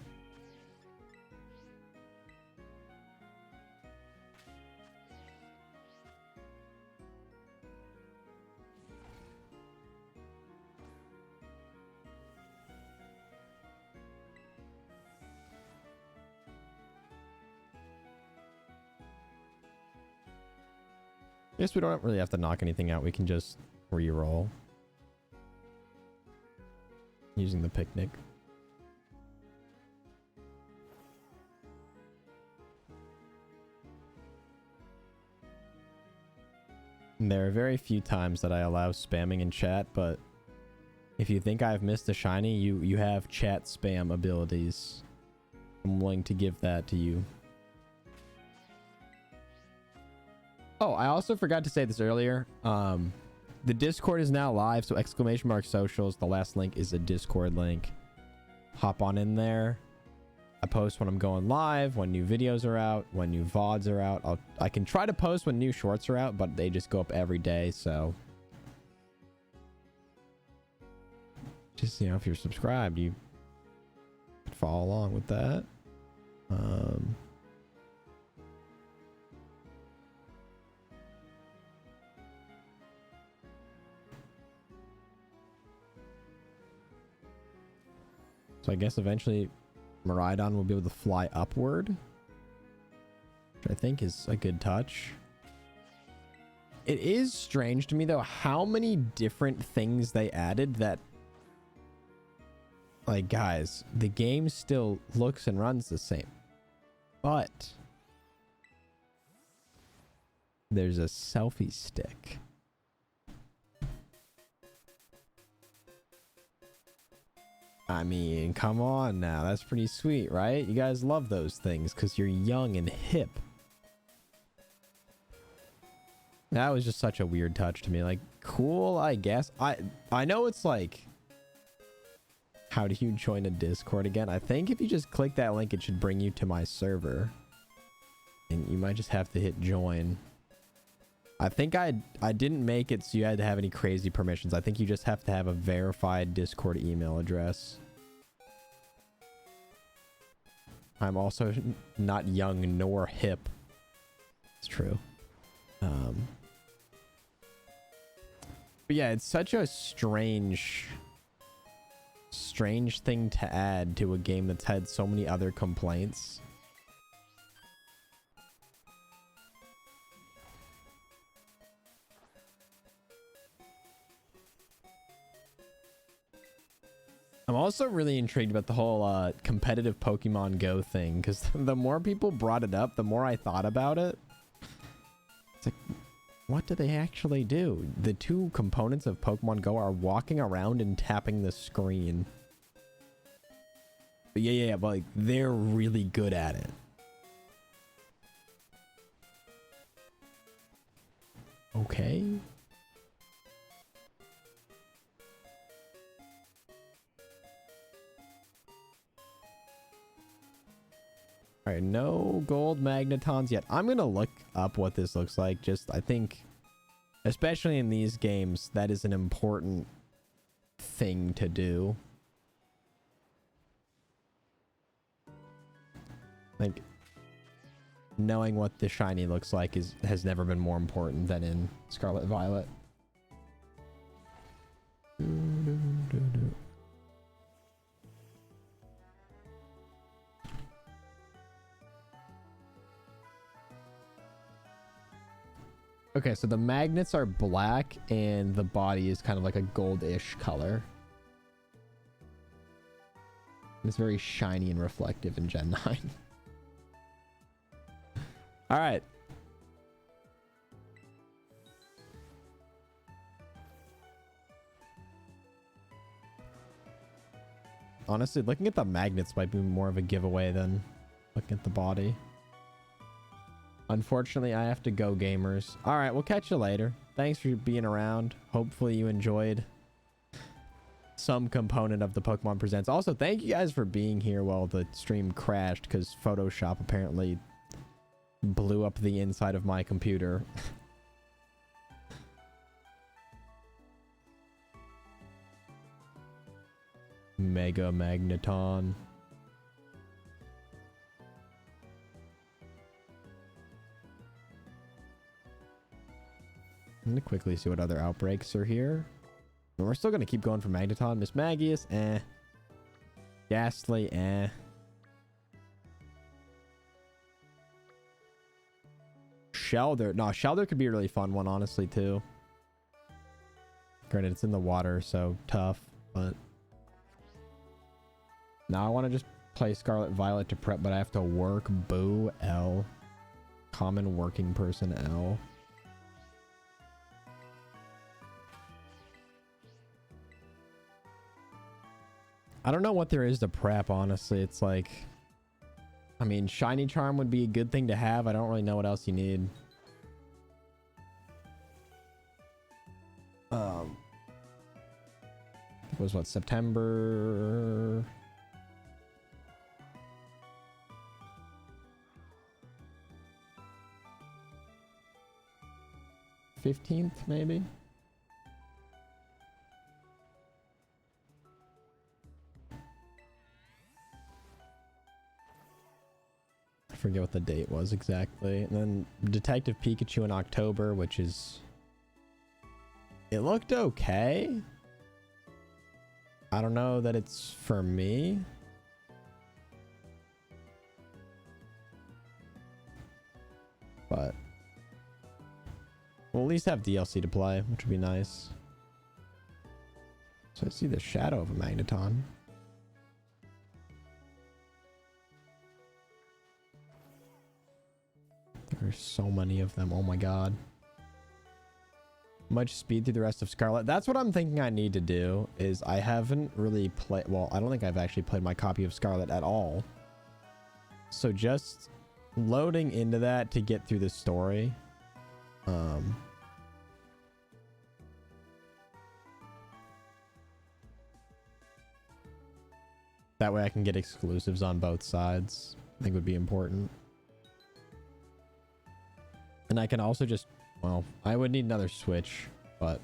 I guess we don't really have to knock anything out. We can just re-roll using the picnic. And there are very few times that I allow spamming in chat, but if you think I've missed a shiny, you have chat spam abilities. I'm willing to give that to you. Oh, I also forgot to say this earlier. The Discord is now live, so !socials. The last link is a Discord link. Hop on in there. I post when I'm going live, when new videos are out, when new VODs are out. I can try to post when new shorts are out, but they just go up every day, so just, you know, if you're subscribed, you can follow along with that. So I guess eventually Miraidon will be able to fly upward, which I think is a good touch. It is strange to me though how many different things they added that, like, guys, the game still looks and runs the same, but there's a selfie stick. I mean, come on now. That's pretty sweet, right? You guys love those things because you're young and hip. That was just such a weird touch to me. Like, cool, I guess. I know it's like, how do you join a Discord again? I think if you just click that link, it should bring you to my server. And you might just have to hit join. I think I didn't make it so you had to have any crazy permissions. I think you just have to have a verified Discord email address. I'm also not young nor hip. It's true. But yeah, it's such a strange thing to add to a game that's had so many other complaints. I'm also really intrigued about the whole competitive Pokemon Go thing, because the more people brought it up, the more I thought about it. It's like, what do they actually do? The two components of Pokemon Go are walking around and tapping the screen. But yeah, but like, they're really good at it. Okay. Alright, no gold magnetons yet. I'm gonna look up what this looks like. Just, I think, especially in these games, that is an important thing to do. Like, knowing what the shiny looks like has never been more important than in Scarlet Violet. Okay, so the magnets are black and the body is kind of like a goldish color. It's very shiny and reflective in Gen 9. All right. Honestly, looking at the magnets might be more of a giveaway than looking at the body. Unfortunately, I have to go, gamers. All right, we'll catch you later. Thanks for being around. Hopefully you enjoyed some component of the Pokemon Presents. Also, thank you guys for being here while the stream crashed because Photoshop apparently blew up the inside of my computer. Mega Magneton. I'm gonna quickly see what other outbreaks are here. And we're still gonna keep going for Magneton. Miss Magius, eh. Ghastly, eh. Shelder. No, Shelder could be a really fun one, honestly, too. Granted, it's in the water, so tough, but... Now I want to just play Scarlet Violet to prep, but I have to work. Boo, L. Common working person, L. I don't know what there is to prep, honestly. It's like... I mean, Shiny Charm would be a good thing to have. I don't really know what else you need. It was what, September... 15th, maybe? I forget what the date was exactly. And then Detective Pikachu in October, which is... It looked okay. I don't know that it's for me. But... we'll at least have DLC to play, which would be nice. So I see the shadow of a Magneton. There's so many of them. Oh my god. Much speed through the rest of Scarlet. That's what I'm thinking I need to do. Is I haven't really played... well, I don't think I've actually played my copy of Scarlet at all. So just loading into that to get through the story. That way I can get exclusives on both sides. I think would be important. And I can also just, well, I would need another Switch, but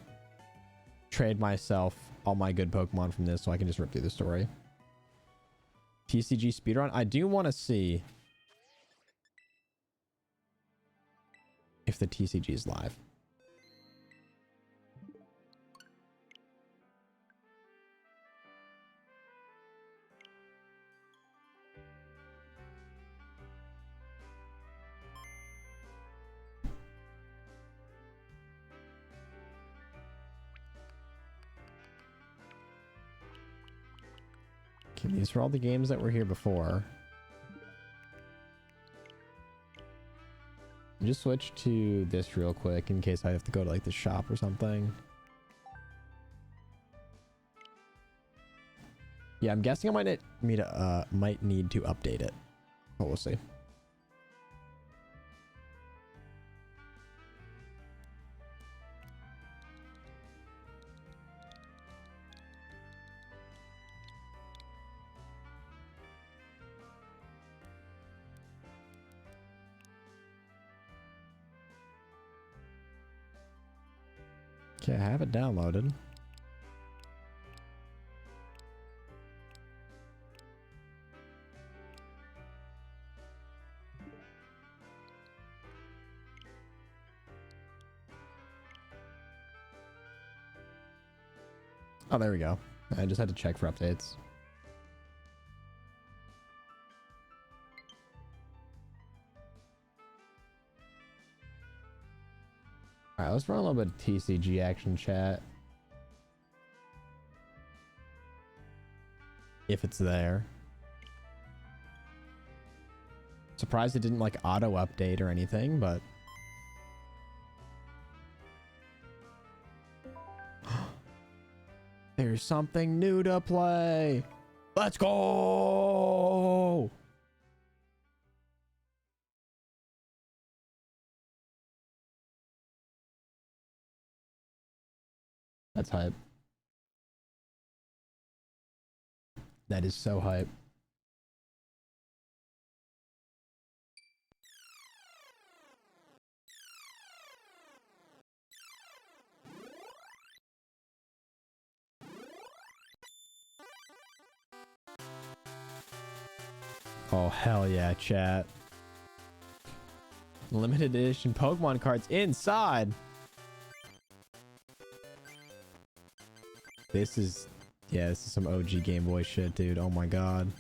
trade myself all my good Pokemon from this so I can just rip through the story. TCG speedrun? I do want to see if the TCG is live. Okay, these are all the games that were here before. Just switch to this real quick in case I have to go to like the shop or something. Yeah, I'm guessing I might need to update it, but we'll see. Okay, I have it downloaded. Oh, there we go. I just had to check for updates. Alright, let's run a little bit of TCG action chat. If it's there. Surprised it didn't like auto update or anything, but there's something new to play. Let's go. That's hype. That is so hype. Oh, hell yeah, chat. Limited edition Pokemon cards inside. This is some OG Game Boy shit, dude. Oh my god.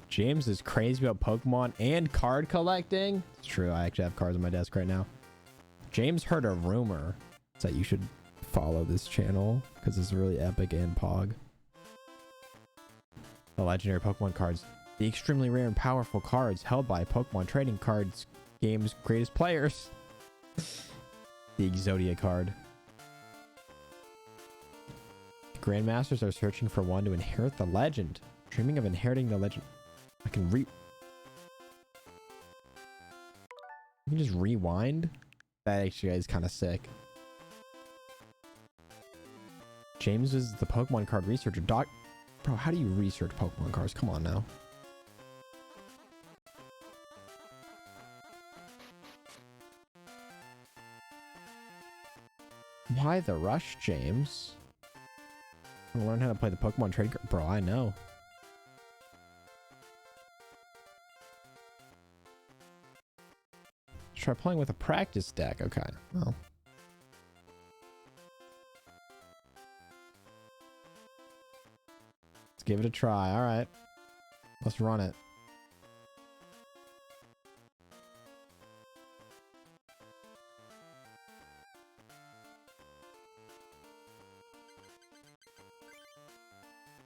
James is crazy about Pokemon and card collecting. It's true, I actually have cards on my desk right now. James heard a rumor that you should follow this channel because it's really epic and pog. The legendary Pokemon cards. The extremely rare and powerful cards held by Pokemon trading cards game's greatest players. The Exodia card. Grandmasters are searching for one to inherit the legend. Dreaming of inheriting the legend. I can You can just rewind? That actually is kind of sick. James is the Pokemon card researcher. Bro, how do you research Pokemon cards? Come on now. Why the rush, James? I learn how to play the Pokemon trading card. Bro, I know. Try playing with a practice deck. Okay. Well. Let's give it a try. All right. Let's run it.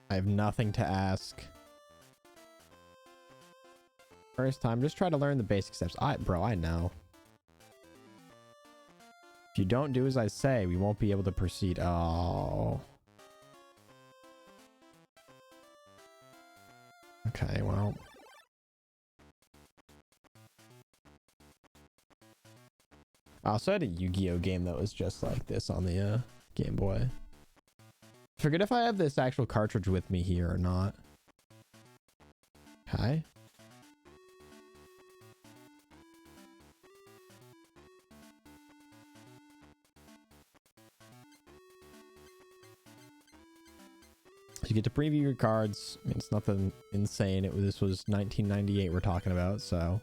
I have nothing to ask. First time, just try to learn the basic steps. Bro, I know. If you don't do as I say, we won't be able to proceed. Oh. Okay, well. I also had a Yu-Gi-Oh game that was just like this on the Game Boy. Forget if I have this actual cartridge with me here or not. Okay. You get to preview your cards. I mean, it's nothing insane. This was 1998 we're talking about, so.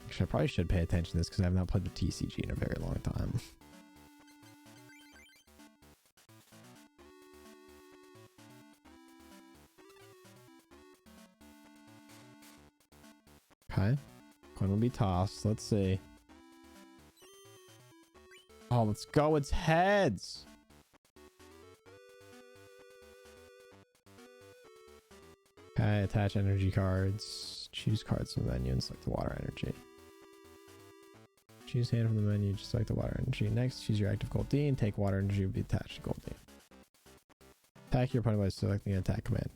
Actually, I probably should pay attention to this because I have not played the TCG in a very long time. Okay. Coin will be tossed. Let's see. Oh, let's go. It's heads. Okay, attach energy cards. Choose cards from the menu and select the water energy. Choose hand from the menu, just select the water energy. Next, choose your active Gold D and take water energy will be attached to Gold D. Attack your opponent by selecting an attack command.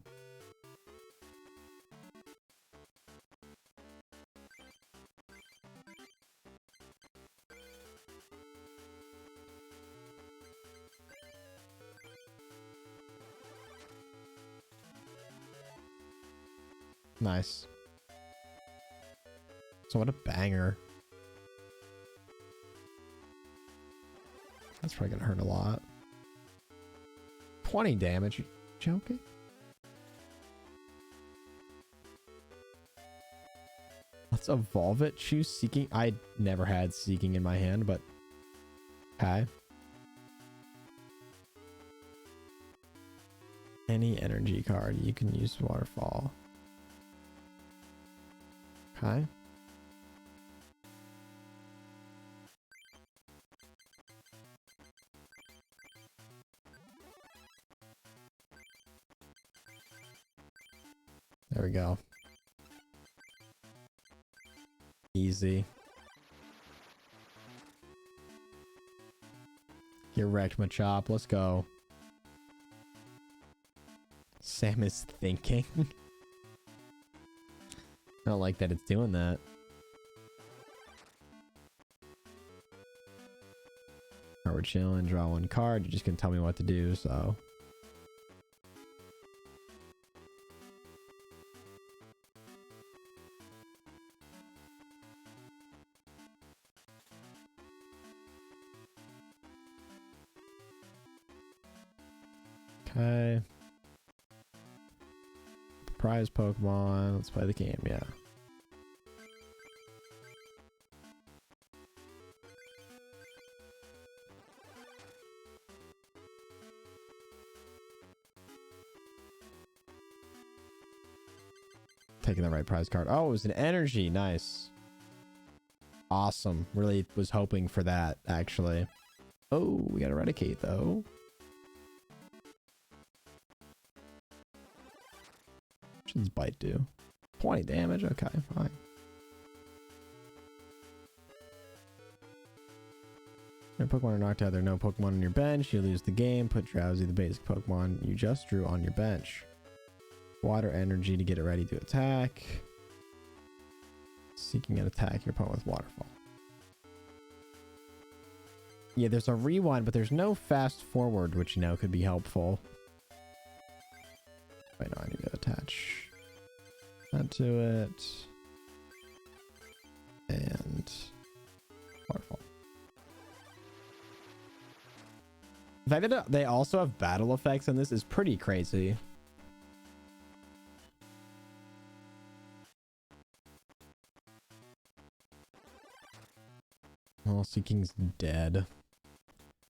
Nice. So what a banger. That's probably gonna hurt a lot. 20 damage. You joking? Let's evolve it. Choose Seeking. I never had Seeking in my hand, but okay. Any energy card. You can use Waterfall. Okay. There we go. Easy. Get wrecked, Machop. Let's go. Sam is thinking. I don't like that it's doing that. Alright, we're chilling. Draw one card. You're just gonna tell me what to do, so. Okay. Prize Pokemon. Let's play the game, yeah. Taking the right prize card. Oh, it was an energy. Nice. Awesome. Really was hoping for that, actually. Oh, we got Eradicate, though. What does Bite do? 20 damage? Okay, fine. Your Pokemon are knocked out. There are no Pokemon on your bench. You lose the game. Put Drowsy, the basic Pokemon you just drew, on your bench. Water energy to get it ready to attack. Seeking an attack your opponent with Waterfall. Yeah, there's a rewind, but there's no fast forward, which, you know, could be helpful. Wait, no, I need to attach that to it. And Waterfall. The fact that they also have battle effects in this is pretty crazy. Well, Seeking's dead.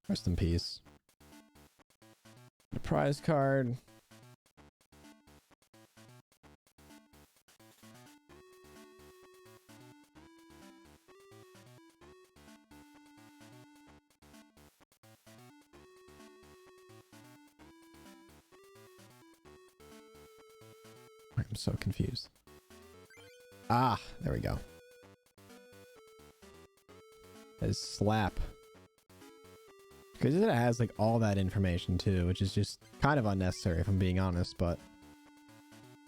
Rest in peace. The prize card. I'm so confused. Ah, there we go. Is Slap. Because it has like all that information too, which is just kind of unnecessary if I'm being honest, but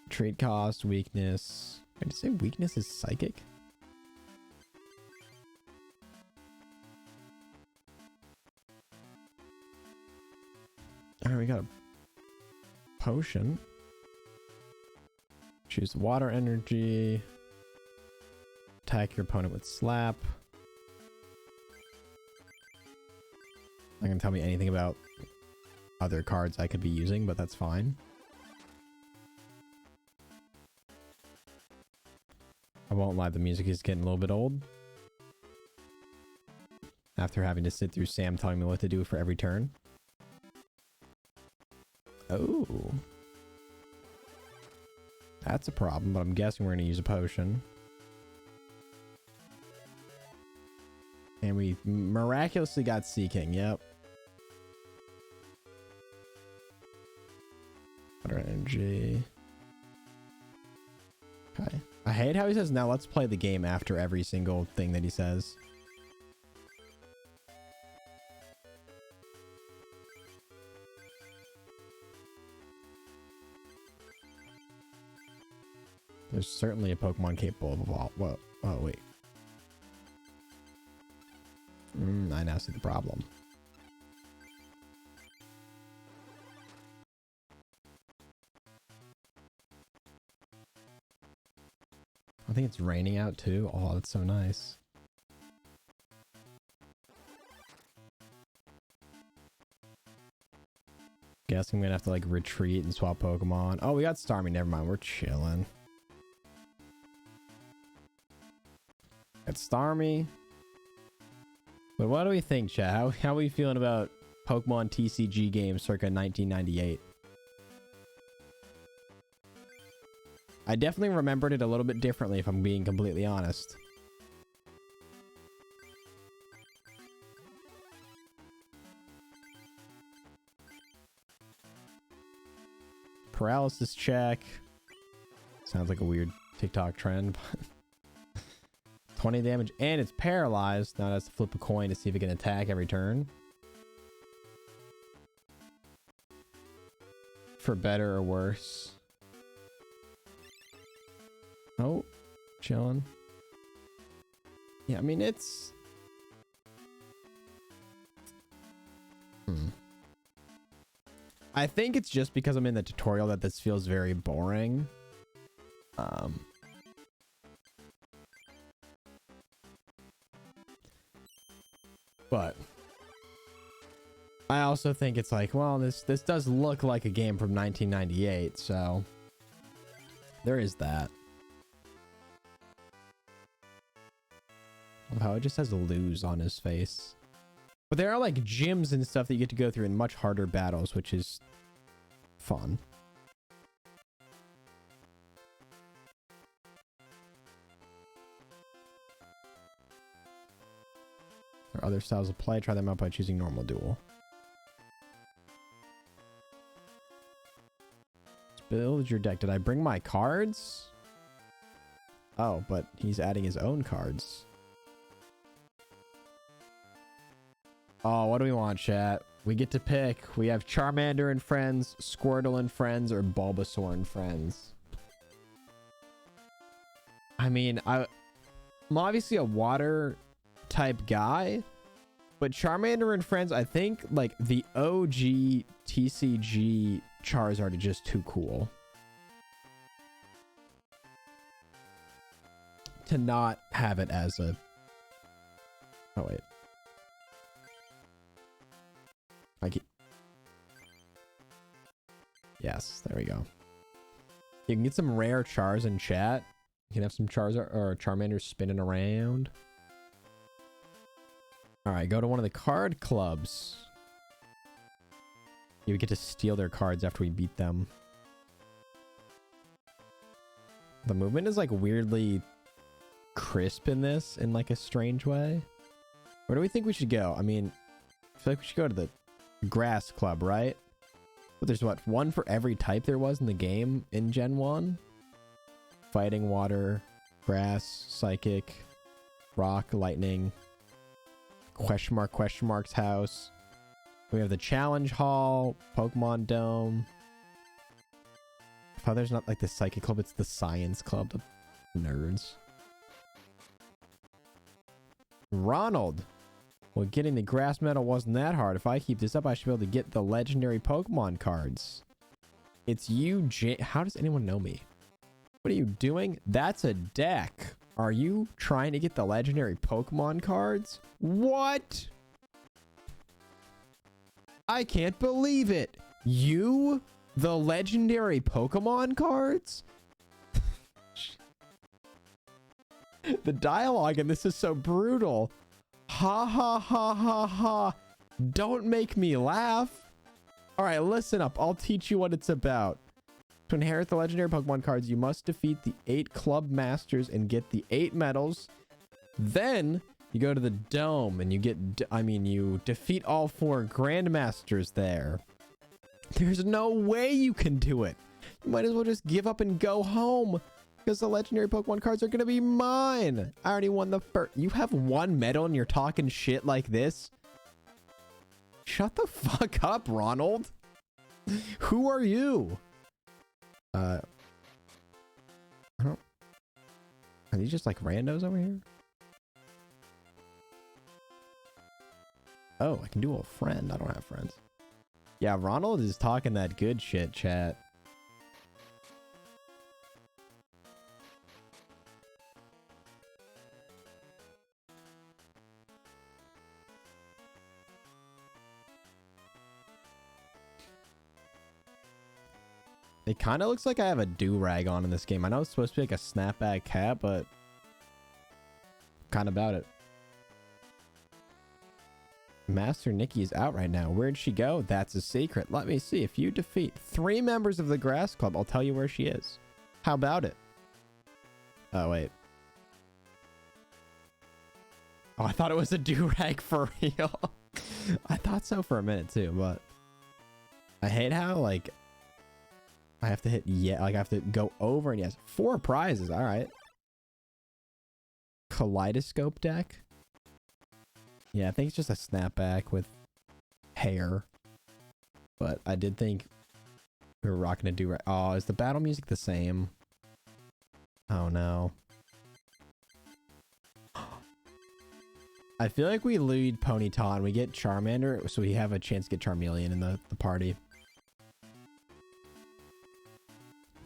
trait cost, weakness. Did you say weakness is psychic? Alright, we got a potion. Choose water energy. Attack your opponent with Slap. Not gonna tell me anything about other cards I could be using, but that's fine. I won't lie, the music is getting a little bit old. After having to sit through Sam telling me what to do for every turn. Oh. That's a problem, but I'm guessing we're gonna use a potion. And we miraculously got Seeking, yep. Water energy. Okay. I hate how he says, now let's play the game after every single thing that he says. There's certainly a Pokemon capable of evolve. Whoa. Oh, wait. I now see the problem. think it's raining out too. Oh, that's so nice. Guessing I'm gonna have to like retreat and swap Pokemon. Oh, we got Starmie. Never mind. We're chilling. It's Starmie. But what do we think, chat? How are we feeling about Pokemon TCG games circa 1998? I definitely remembered it a little bit differently, if I'm being completely honest. Paralysis check. Sounds like a weird TikTok trend. 20 damage, and it's paralyzed. Now it has to flip a coin to see if it can attack every turn. For better or worse. Oh, chilling. Yeah, I mean, it's... I think it's just because I'm in the tutorial that this feels very boring. But I also think it's like, well, this does look like a game from 1998, so there is that. Love how it just has a lose on his face. But there are like gyms and stuff that you get to go through in much harder battles, which is fun. There are other styles of play. Try them out by choosing normal duel. Build your deck. Did I bring my cards? Oh, but he's adding his own cards. Oh, what do we want, chat? We get to pick. We have Charmander and friends, Squirtle and friends, or Bulbasaur and friends. I mean, I'm obviously a water type guy, but Charmander and friends, I think like the OG TCG Charizard are just too cool to not have it as a... Oh, wait. Yes, there we go. You can get some rare Chars in chat. You can have some Charizard or Charmander spinning around. Alright, go to one of the card clubs. You get to steal their cards after we beat them. The movement is like weirdly crisp in this in like a strange way. Where do we think we should go? I mean, I feel like we should go to the grass club, right? But there's what, one for every type there was in the game in Gen 1? Fighting, water, grass, psychic, rock, lightning, question mark's house. We have the challenge hall, Pokemon Dome. If there's not like the psychic club, it's the science club. The nerds. Ronald. Well, getting the grass medal wasn't that hard. If I keep this up, I should be able to get the legendary Pokemon cards. It's you, how does anyone know me? What are you doing? That's a deck. Are you trying to get the legendary Pokemon cards? What? I can't believe it. You? The legendary Pokemon cards? The dialogue in this is so brutal. Ha ha ha ha ha. Don't make me laugh. Alright, listen up. I'll teach you what it's about. To inherit the legendary Pokemon cards, you must defeat the 8 club masters and get the 8 medals. Then you go to the dome and you get, you defeat all 4 grandmasters there. There's no way you can do it. You might as well just give up and go home. Because the legendary Pokemon cards are going to be mine. I already won the first. You have 1 medal and you're talking shit like this? Shut the fuck up, Ronald. Who are you? I don't... Are these just like randos over here? Oh, I can do a friend. I don't have friends. Yeah, Ronald is talking that good shit, chat. It kind of looks like I have a do-rag on in this game. I know it's supposed to be like a snapback cap, but kind of about it. Master Nikki is out right now. Where'd she go? That's a secret. Let me see. If you defeat 3 members of the Grass Club, I'll tell you where she is. How about it? Oh, wait. Oh, I thought it was a do-rag for real. I thought so for a minute too, but I hate how like I have to hit I have to go over, and yes, 4 prizes. All right. Kaleidoscope deck. Yeah, I think it's just a snapback with hair. But I did think we were rocking a do-rag. Oh, is the battle music the same? Oh no. I feel like we lead Ponyta and we get Charmander, so we have a chance to get Charmeleon in the party.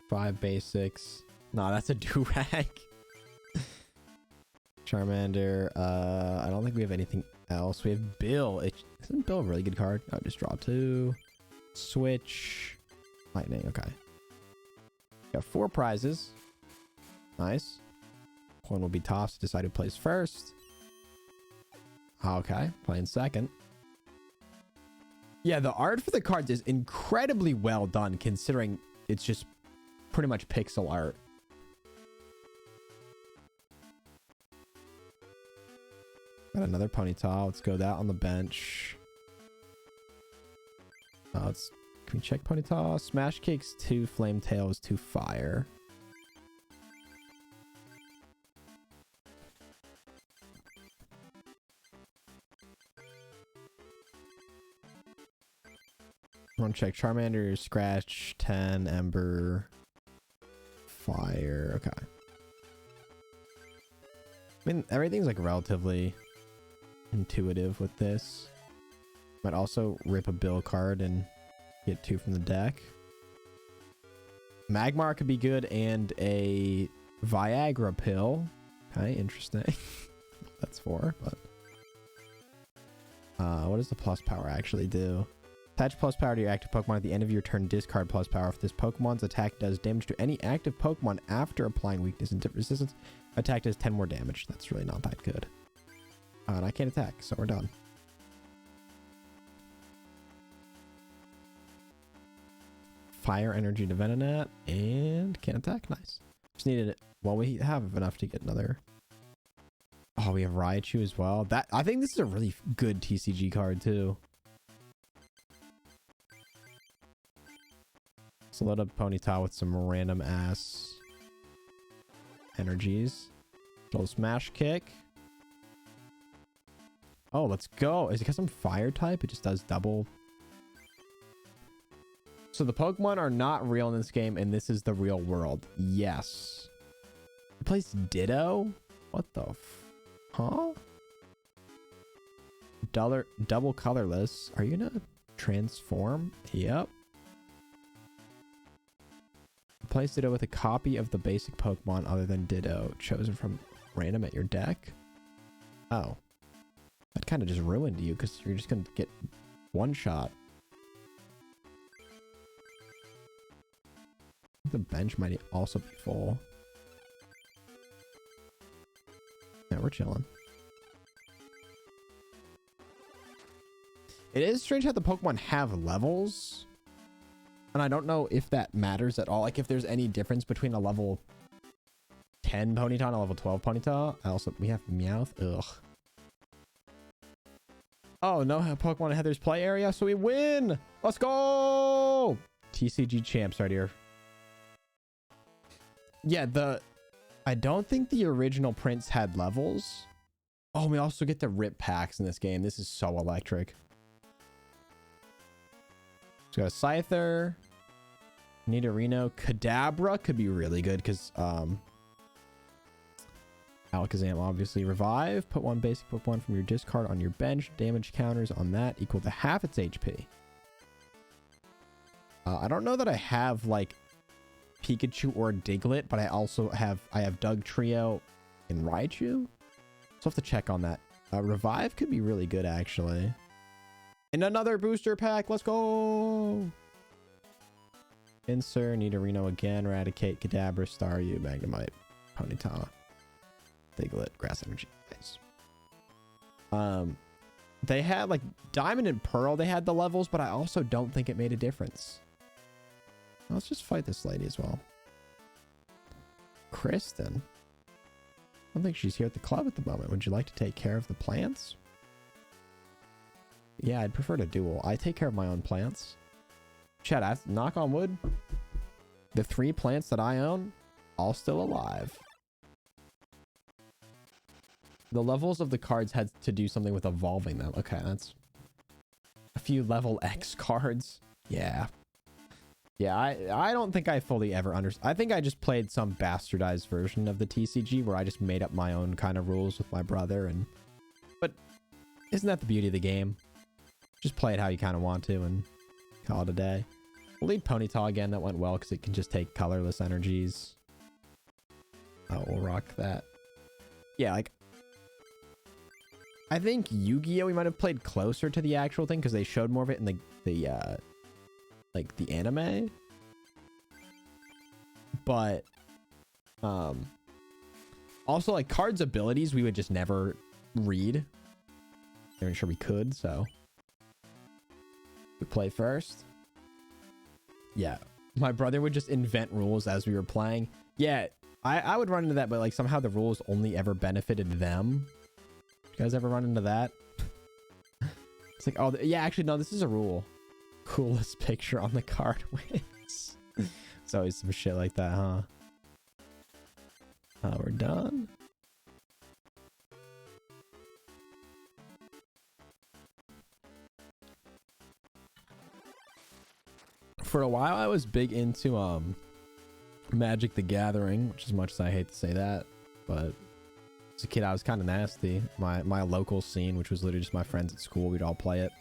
5 basics. Nah, that's a do-rag. Charmander. I don't think we have anything else. We have Bill. Isn't Bill a really good card? Oh, just draw 2. Switch. Lightning. Okay. Got 4 prizes. Nice. One will be tossed to decide who plays first. Okay, playing second. Yeah, the art for the cards is incredibly well done, considering it's just pretty much pixel art. Got another Ponyta. Let's go that on the bench. Can we check Ponyta? Smash Kicks 2, Flame Tail is 2 fire. I want to check Charmander, Scratch, 10, Ember, Fire. Okay. I mean, everything's like relatively intuitive with this. Might also rip a Bill card and get 2 from the deck. Magmar could be good, and a Viagra pill. Okay, interesting. That's 4, but what does the plus power actually do? Attach plus power to your active Pokemon at the end of your turn. Discard plus power. If this Pokemon's attack does damage to any active Pokemon after applying weakness and resistance, attack does 10 more damage. That's really not that good. And I can't attack, so we're done. Fire Energy to Venonat, and can't attack. Nice. Just needed it. Well, we have enough to get another. Oh, we have Raichu as well. I think this is a really good TCG card too. So load up Ponyta with some random ass energies. Little Smash Kick. Oh, let's go. Is it because I'm fire type? It just does double. So the Pokemon are not real in this game, and this is the real world. Yes. It plays Ditto? What the huh? Double colorless. Are you gonna transform? Yep. Place Ditto with a copy of the basic Pokemon other than Ditto chosen from random at your deck. Oh. That kind of just ruined you because you're just going to get one shot. The bench might also be full. Yeah, we're chilling. It is strange how the Pokemon have levels. And I don't know if that matters at all. Like if there's any difference between a level 10 Ponyta and a level 12 Ponyta. We have Meowth. Ugh. Oh, no Pokemon Heather's play area, so we win. Let's go. TCG champs right here. Yeah, I don't think the original prints had levels. Oh, we also get the rip packs in this game. This is so electric. Let's go to Scyther. Nidorino. Kadabra could be really good because Alakazam obviously. Revive. Put 1 basic Pokemon from your discard on your bench. Damage counters on that equal to half its HP. I don't know that I have like Pikachu or Diglett, but I also have Doug Trio and Raichu. So I'll have to check on that. Revive could be really good actually. And another booster pack. Let's go. Pinsir, Nidorino again, Eradicate, Kadabra, Staryu, Magnemite, Ponyta, Diglett, Grass Energy. Nice. They had like Diamond and Pearl, they had the levels, but I also don't think it made a difference. Let's just fight this lady as well. Kristen. I don't think she's here at the club at the moment. Would you like to take care of the plants? Yeah, I'd prefer to duel. I take care of my own plants. Chat, I knock on wood. The 3 plants that I own, all still alive. The levels of the cards had to do something with evolving them. Okay, that's a few level X cards. Yeah. Yeah, I don't think I fully ever understood. I think I just played some bastardized version of the TCG where I just made up my own kind of rules with my brother. But isn't that the beauty of the game? Just play it how you kind of want to and call it a day. We'll lead Ponyta again. That went well because it can just take colorless energies. Oh, we'll rock that. Yeah, like I think Yu-Gi-Oh! We might have played closer to the actual thing because they showed more of it in the anime. But also like cards abilities we would just never read. I'm sure we could, so we play first. Yeah, my brother would just invent rules as we were playing. Yeah, I would run into that, but like somehow the rules only ever benefited them. You guys ever run into that? It's like, oh yeah, actually no, this is a rule. Coolest picture on the card wins. It's always some shit like that, huh? We're done. For a while I was big into Magic the Gathering, which as much as I hate to say that, but as a kid I was kind of nasty. My local scene, which was literally just my friends at school, we'd all play it.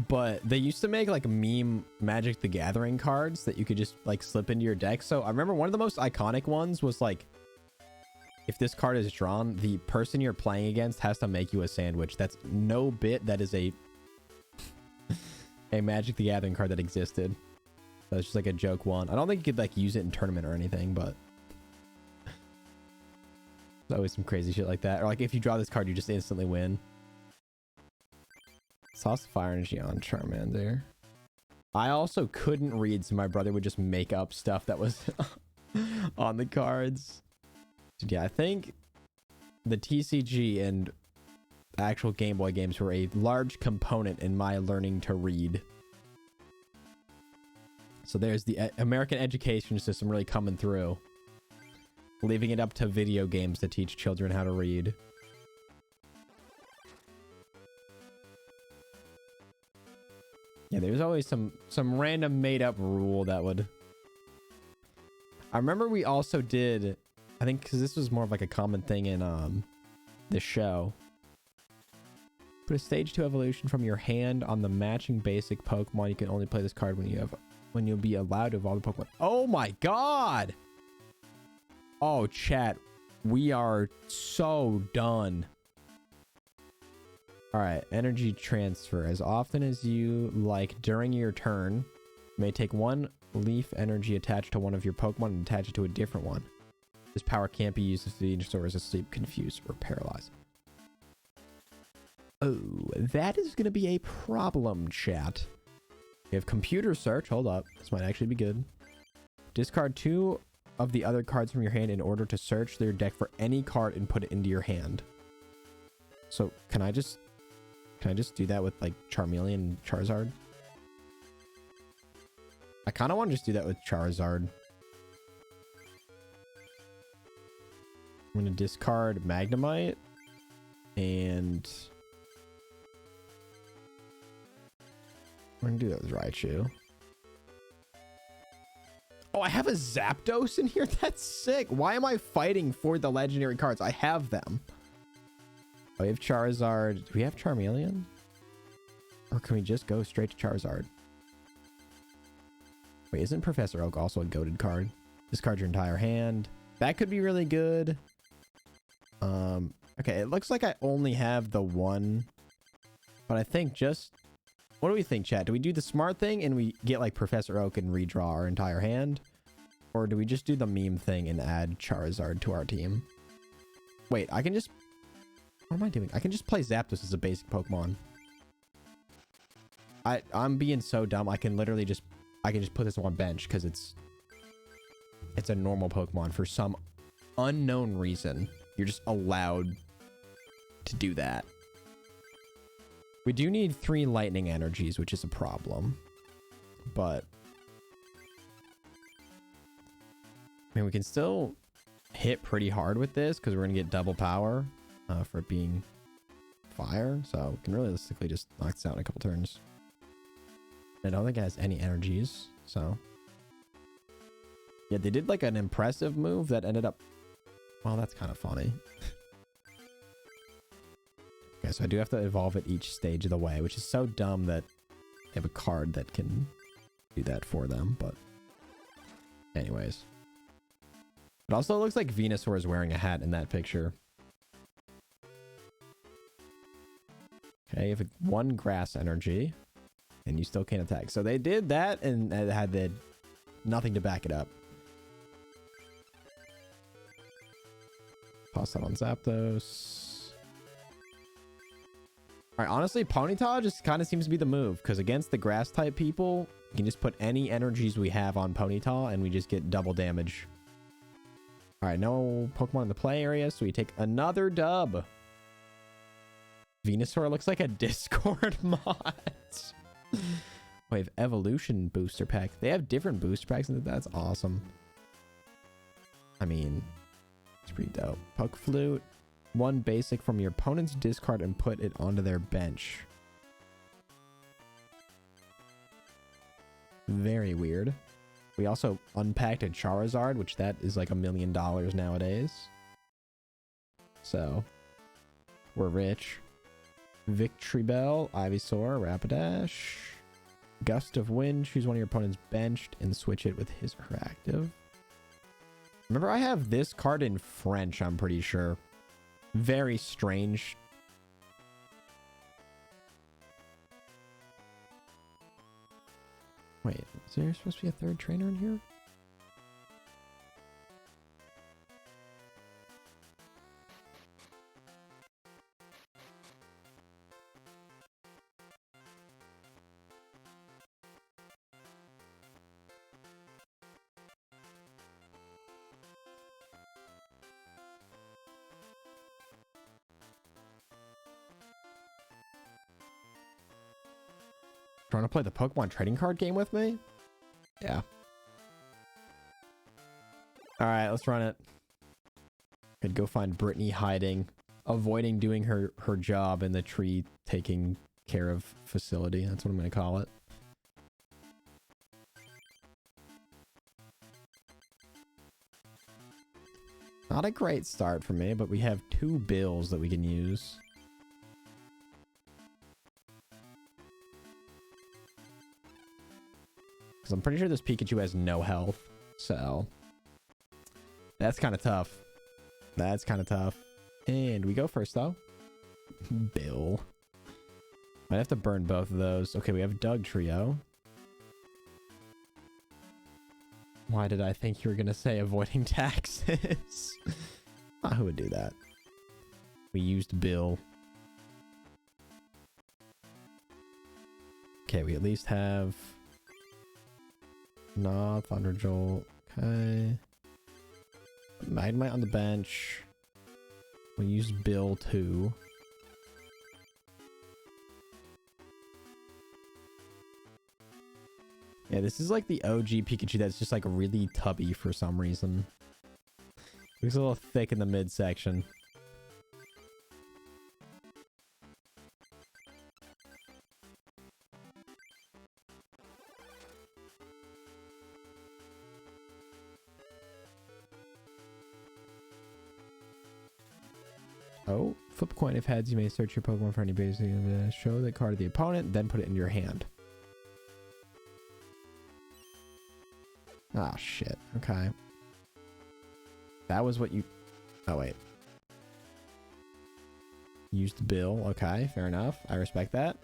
But they used to make like meme Magic the Gathering cards that you could just like slip into your deck. So I remember one of the most iconic ones was like, if this card is drawn, the person you're playing against has to make you a sandwich. That's no bit. That is a Magic the Gathering card that existed. That's just like a joke one. I don't think you could like use it in tournament or anything, but there's always some crazy shit like that. Or like if you draw this card, you just instantly win. Toss the fire energy on Charmander. I also couldn't read, so my brother would just make up stuff that was on the cards. So yeah, I think the TCG and actual Game Boy games were a large component in my learning to read. So there's the American education system really coming through, leaving it up to video games to teach children how to read. Yeah, there's always some random made up rule that would... I remember we also did, I think because this was more of like a common thing in this show. Put a stage 2 evolution from your hand on the matching basic Pokemon. You can only play this card when you'll be allowed to evolve the Pokemon. Oh my god! Oh chat, we are so done. Alright, energy transfer. As often as you like during your turn, you may take one leaf energy attached to one of your Pokemon and attach it to a different one. This power can't be used if the dinosaur is asleep, confused, or paralyzed. Oh, that is going to be a problem, chat. We have computer search. Hold up. This might actually be good. Discard 2 of the other cards from your hand in order to search their deck for any card and put it into your hand. So, can I just do that with like Charmeleon and Charizard? I kind of want to just do that with Charizard. I'm going to discard Magnemite and I'm going to do that with Raichu. Oh, I have a Zapdos in here? That's sick. Why am I fighting for the legendary cards? I have them. Oh, we have Charizard. Do we have Charmeleon? Or can we just go straight to Charizard? Wait, isn't Professor Oak also a goated card? Discard your entire hand. That could be really good. Okay, it looks like I only have the one But I think just... What do we think, chat? Do we do the smart thing and we get like Professor Oak and redraw our entire hand? Or do we just do the meme thing and add Charizard to our team? Wait, I can just... What am I doing? I can just play Zapdos as a basic Pokemon. I'm being so dumb. I can literally just... I can just put this on bench because it's a normal Pokemon for some unknown reason. You're just allowed to do that. We do need 3 lightning energies, which is a problem. But I mean, we can still hit pretty hard with this because we're going to get double power for it being fire. So we can realistically just knock this out in a couple turns. I don't think it has any energies, so... Yeah, they did like an impressive move that ended up... Well, that's kind of funny. Okay, so I do have to evolve at each stage of the way, which is so dumb that they have a card that can do that for them, but... Anyways. It also looks like Venusaur is wearing a hat in that picture. Okay, you have 1 grass energy. And you still can't attack. So they did that and had nothing to back it up. Toss that on Zapdos. Alright, honestly, Ponyta just kind of seems to be the move. Because against the grass type people, you can just put any energies we have on Ponyta and we just get double damage. Alright, no Pokemon in the play area, so we take another dub. Venusaur looks like a Discord mod. We have evolution booster pack. They have different booster packs, and that's awesome. I mean, it's pretty dope. Puck Flute, 1 basic from your opponent's discard and put it onto their bench. Very weird. We also unpacked a Charizard, which that is like $1 million nowadays. So we're rich. Victory Bell, Ivysaur, Rapidash, Gust of Wind. Choose one of your opponent's benched and switch it with his or her active. Remember, I have this card in French, I'm pretty sure. Very strange. Wait, is there supposed to be a 3rd trainer in here? Trying to play the Pokemon trading card game with me? Yeah. Alright, let's run it. Could go find Brittany hiding, avoiding doing her job in the tree taking care of facility. That's what I'm going to call it. Not a great start for me, but we have 2 bills that we can use. Because I'm pretty sure this Pikachu has no health. So that's kind of tough. That's kind of tough. And we go first, though. Bill. Might have to burn both of those. Okay, we have Doug Trio. Why did I think you were going to say avoiding taxes? Who would do that? We used Bill. Okay, we at least have... Nah, Thunder Jolt. Okay. Magnemite on the bench. We use Bill too. Yeah, this is like the OG Pikachu that's just like really tubby for some reason. Looks a little thick in the midsection. Oh, flip a coin. If heads, you may search your Pokemon for any basic. Show the card to the opponent, then put it in your hand. Ah, shit. Okay. That was what you... Oh, wait. Used bill. Okay, fair enough. I respect that.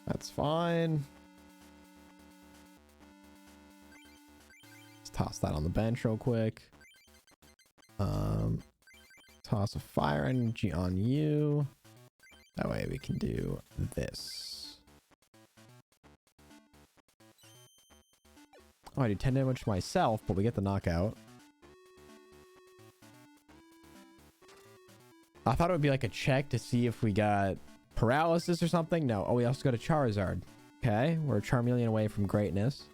That's fine. Let's toss that on the bench real quick. Toss a fire energy on you. That way we can do this. Oh, I do 10 damage to myself, but we get the knockout. I thought it would be like a check to see if we got paralysis or something. No. Oh, we also got a Charizard. Okay, we're a Charmeleon away from greatness.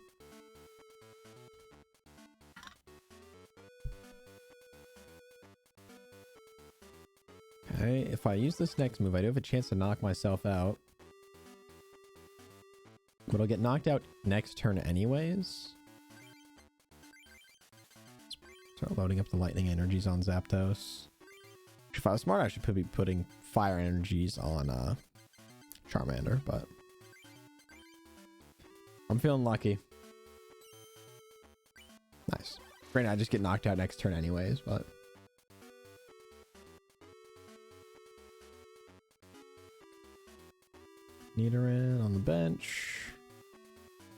Okay, if I use this next move, I do have a chance to knock myself out. But I'll get knocked out next turn anyways. Start loading up the lightning energies on Zapdos. If I was smart, I should be putting fire energies on Charmander, but I'm feeling lucky. Nice. Granted, I just get knocked out next turn anyways, but Nidoran on the bench.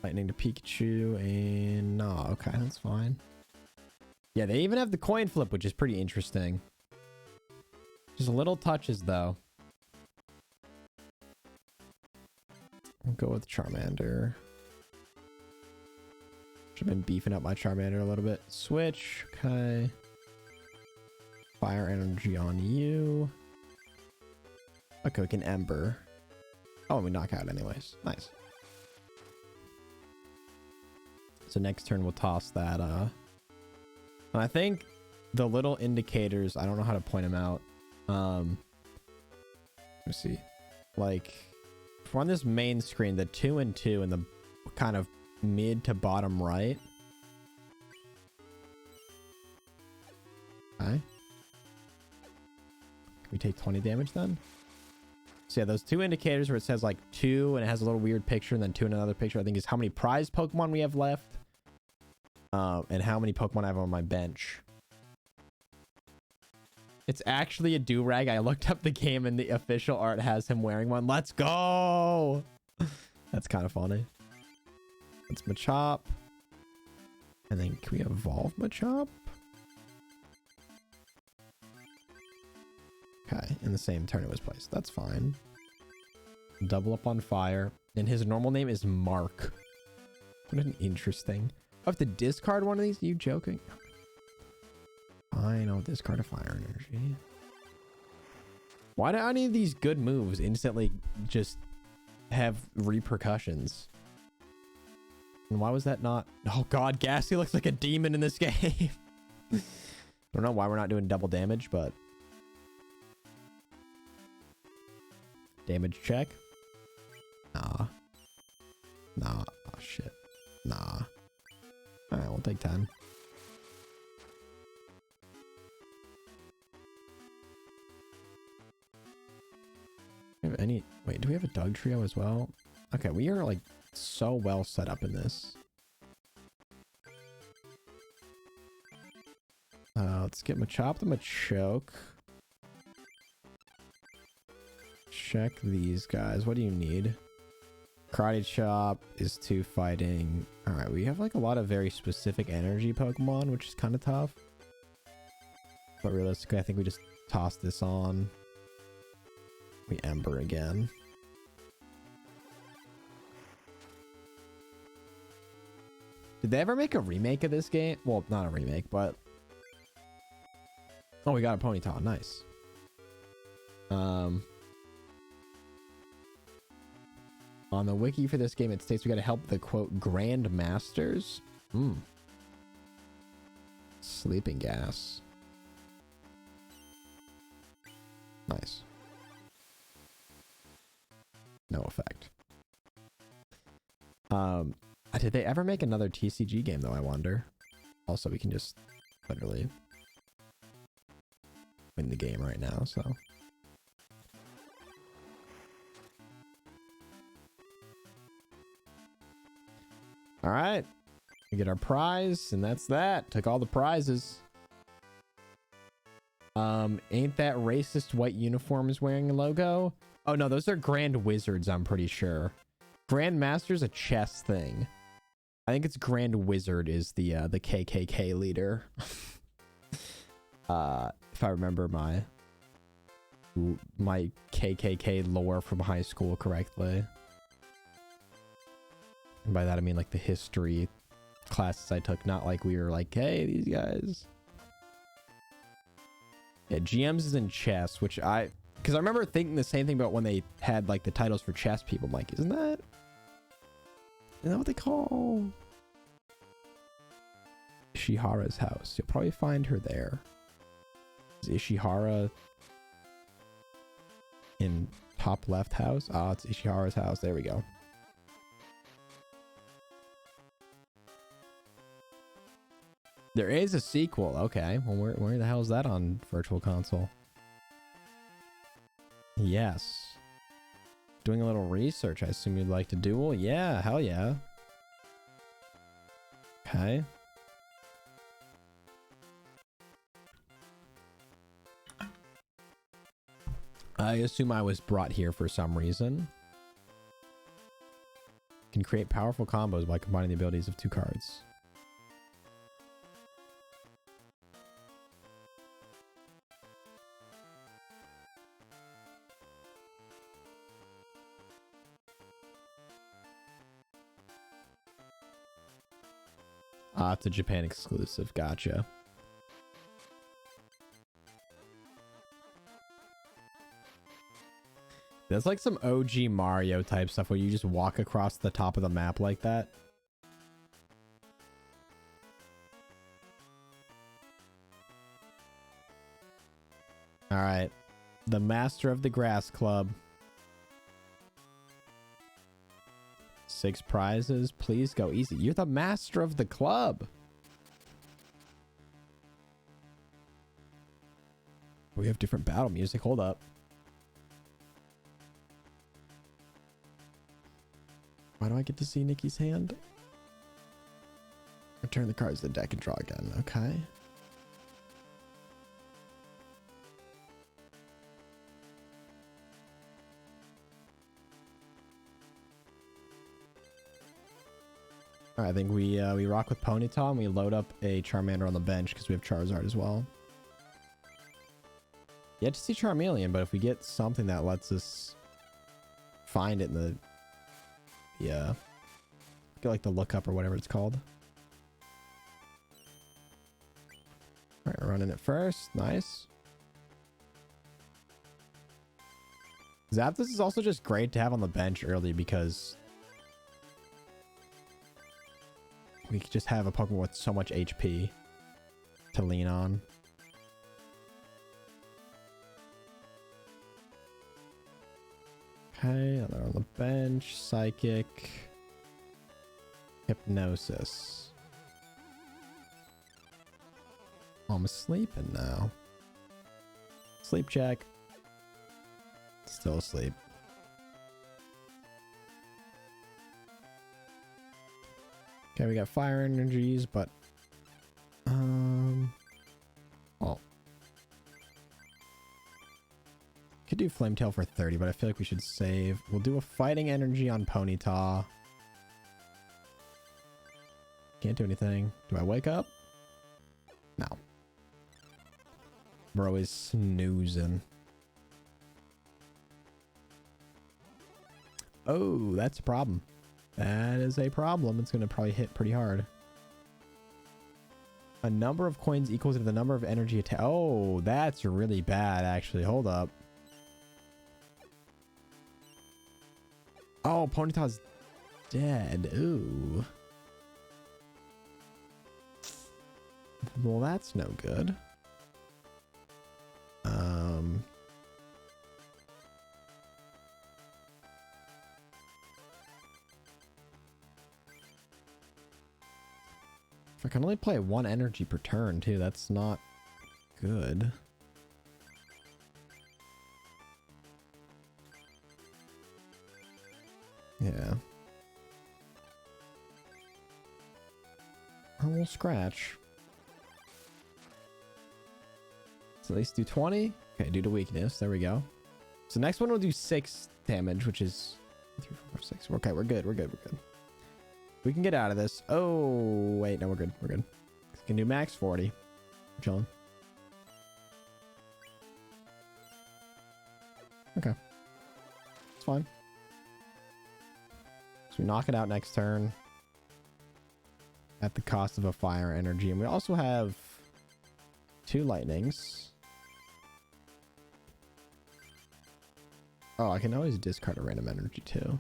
Lightning to Pikachu and nah, okay, that's fine. Yeah, they even have the coin flip, which is pretty interesting. Just little touches though. I'll go with Charmander. Should have been beefing up my Charmander a little bit. Switch, okay. Fire energy on you. Okay, we can Ember. Oh, and we knock out anyways. Nice. So next turn we'll toss that. And I think the little indicators, I don't know how to point them out. Let me see. Like, if we're on this main screen, the 2 and 2 in the kind of mid to bottom right. Okay. Can we take 20 damage then? So yeah, those two indicators where it says like 2 and it has a little weird picture and then 2 in another picture, I think is how many prize Pokemon we have left. And how many Pokemon I have on my bench. It's actually a do-rag. I looked up the game and the official art has him wearing one. Let's go! That's kind of funny. That's Machop. And then can we evolve Machop? Okay, in the same turn it was placed. That's fine. Double up on fire. And his normal name is Mark. What an interesting. I have to discard one of these? Are you joking? Fine, I'll discard a fire energy. Why do any of these good moves instantly just have repercussions? And why was that not... Oh god, Ghastly looks like a demon in this game. I don't know why we're not doing double damage, but... Damage check. Nah. Nah. Oh shit. Nah. Alright, we'll take 10. Do we have any... Wait, do we have a Doug trio as well? Okay, we are like so well set up in this. Let's get Machop the Machoke. Check these guys. What do you need? Karate Chop is 2 fighting. Alright, we have like a lot of very specific energy Pokemon, which is kind of tough. But realistically, I think we just toss this on. We Ember again. Did they ever make a remake of this game? Well, not a remake, but... Oh, we got a Ponyta. Nice. On the wiki for this game, it states we gotta help the, quote, Grandmasters. Sleeping gas. Nice. No effect. Did they ever make another TCG game, though, I wonder? Also, we can just literally win the game right now, so... All right. We get our prize, and that's that. Took all the prizes. Ain't that racist white uniforms wearing a logo? Oh no, those are Grand Wizards, I'm pretty sure. Grand Master's a chess thing. I think it's Grand Wizard is the KKK leader. If I remember my KKK lore from high school correctly. And by that I mean like the history classes I took, not like we were like, hey, these guys. Yeah, GMs is in chess, which because I remember thinking the same thing about when they had like the titles for chess people. I'm like, isn't that what they call Ishihara's house? You'll probably find her there. Is Ishihara in top left house? Ah, it's Ishihara's house. There we go. There is a sequel. Okay. Well, where the hell is that on Virtual Console? Yes. Doing a little research. I assume you'd like to do. Well, yeah. Hell yeah. Okay. I assume I was brought here for some reason. Can create powerful combos by combining the abilities of 2 cards. Ah, it's a Japan exclusive. Gotcha. That's like some OG Mario type stuff where you just walk across the top of the map like that. All right. The Master of the Grass Club. 6 prizes. Please go easy. You're the master of the club. We have different battle music. Hold up. Why do I get to see Nikki's hand? Return the cards to the deck and draw again. Okay. All right, I think we rock with Ponyta and we load up a Charmander on the bench because we have Charizard as well. Yet to see Charmeleon, but if we get something that lets us find it in the get like the lookup or whatever it's called. All right, running it first. Nice. Zapdos is also just great to have on the bench early because we could just have a Pokemon with so much HP to lean on. Okay, another on the bench. Psychic. Hypnosis. Oh, I'm sleeping now. Sleep check. Still asleep. Okay, we got fire energies, but well, could do Flame Tail for 30, but I feel like we should save. We'll do a fighting energy on Ponyta. Can't do anything. Do I wake up? No. Bro is snoozing. Oh, that's a problem. That is a problem. It's going to probably hit pretty hard. A number of coins equals to the number of energy attack. Oh, that's really bad, actually. Hold up. Oh, Ponyta's dead. Ooh. Well, that's no good. If I can only play 1 energy per turn, too, that's not good. Yeah. we'll scratch. So at least do 20. Okay, due to weakness. There we go. So next one will do 6 damage, which is 3, 4, 6. Okay, we're good. We're good. We're good. We can get out of this. Oh, wait. No, we're good. We're good. We can do max 40. We're chilling. Okay. It's fine. So we knock it out next turn at the cost of a fire energy. And we also have 2 lightnings. Oh, I can always discard a random energy too.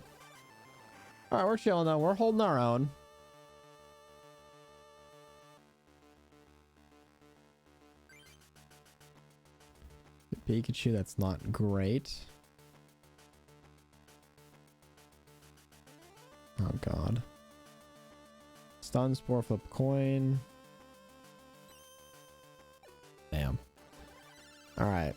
All right, we're chilling though. We're holding our own. Pikachu, that's not great. Oh god. Stun, Spore, flip a coin. Damn. Alright.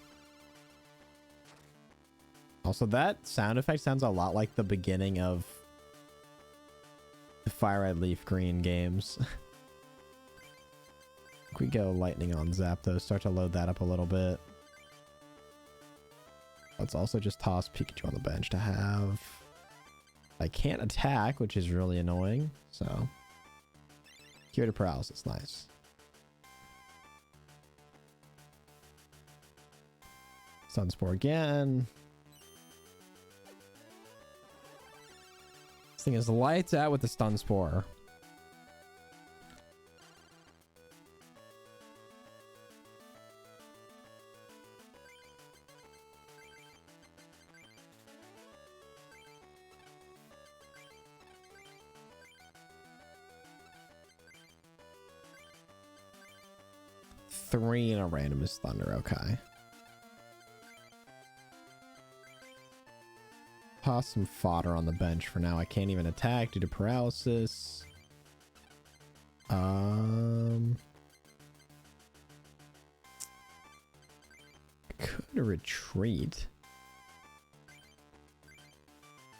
Also, that sound effect sounds a lot like the beginning of the Fire Red Leaf Green games. We go lightning on Zapdos, start to load that up a little bit. Let's also just toss Pikachu on the bench to have. I can't attack, which is really annoying. So, Cure to Paralysis, nice. Sunspore again. This thing is lights out with the Stun Spore. Three and a random is Thunder, okay. Toss some fodder on the bench for now. I can't even attack due to paralysis. Could retreat.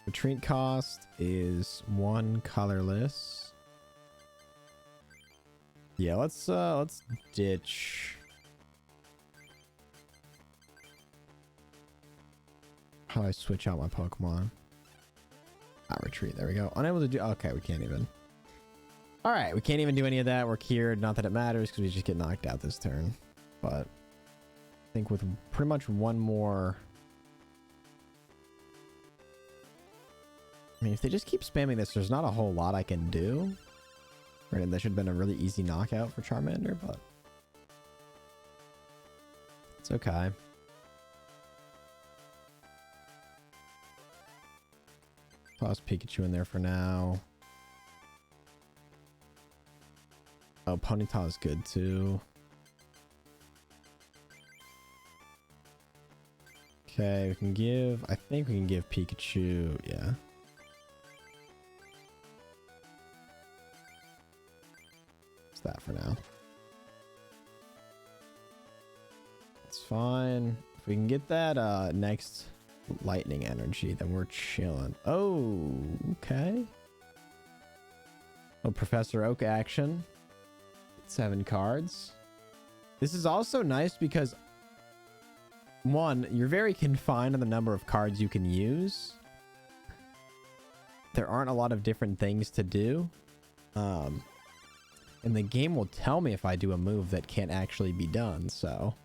Retreat cost is 1 colorless. Yeah, let's ditch. How do I switch out my Pokemon? Retreat. There we go. Unable to do. Okay, we can't even. All right, we can't even do any of that. We're cured. Not that it matters because we just get knocked out this turn. But I think with pretty much one more. I mean, if they just keep spamming this, there's not a whole lot I can do. Right, and that should have been a really easy knockout for Charmander, but it's okay. Toss Pikachu in there for now. Oh, Ponyta is good too. Okay, we can give. I think we can give Pikachu. Yeah. That for now. It's fine. If we can get that next lightning energy, then we're chilling. Oh, okay. Oh, Professor Oak action. 7 cards. This is also nice because one, you're very confined on the number of cards you can use. There aren't a lot of different things to do. And the game will tell me if I do a move that can't actually be done, so.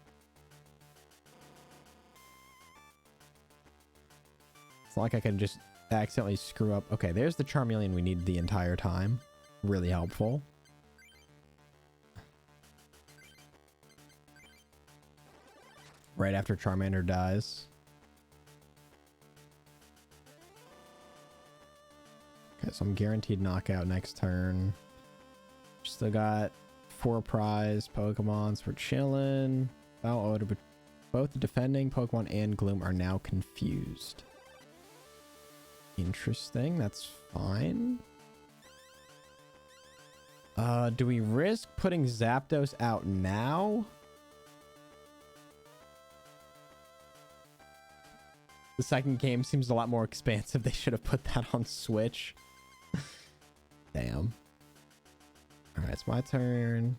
It's not like I can just accidentally screw up. Okay, there's the Charmeleon we needed the entire time. Really helpful. Right after Charmander dies. Okay, so I'm guaranteed knockout next turn. Still got 4 prize Pokemons for chilling. Both the defending Pokemon and Gloom are now confused. Interesting. That's fine. Do we risk putting Zapdos out now? The second game seems a lot more expansive. They should have put that on Switch. Damn. Alright, it's my turn.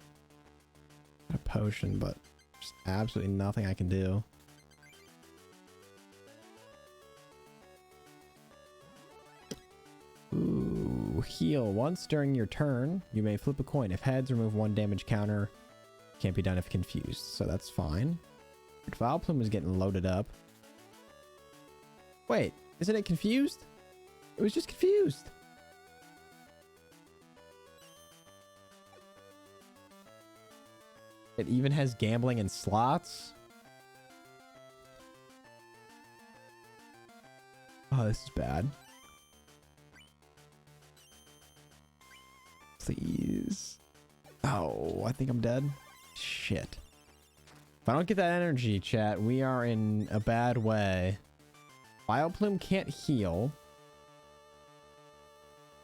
Got a potion, but just absolutely nothing I can do. Ooh, heal. Once during your turn, you may flip a coin. If heads, remove 1 damage counter. Can't be done if confused, so that's fine. Vileplume is getting loaded up. Wait, isn't it confused? It was just confused. It even has gambling in slots. Oh, this is bad. Please. Oh, I think I'm dead. Shit. If I don't get that energy, chat, we are in a bad way. Vileplume can't heal.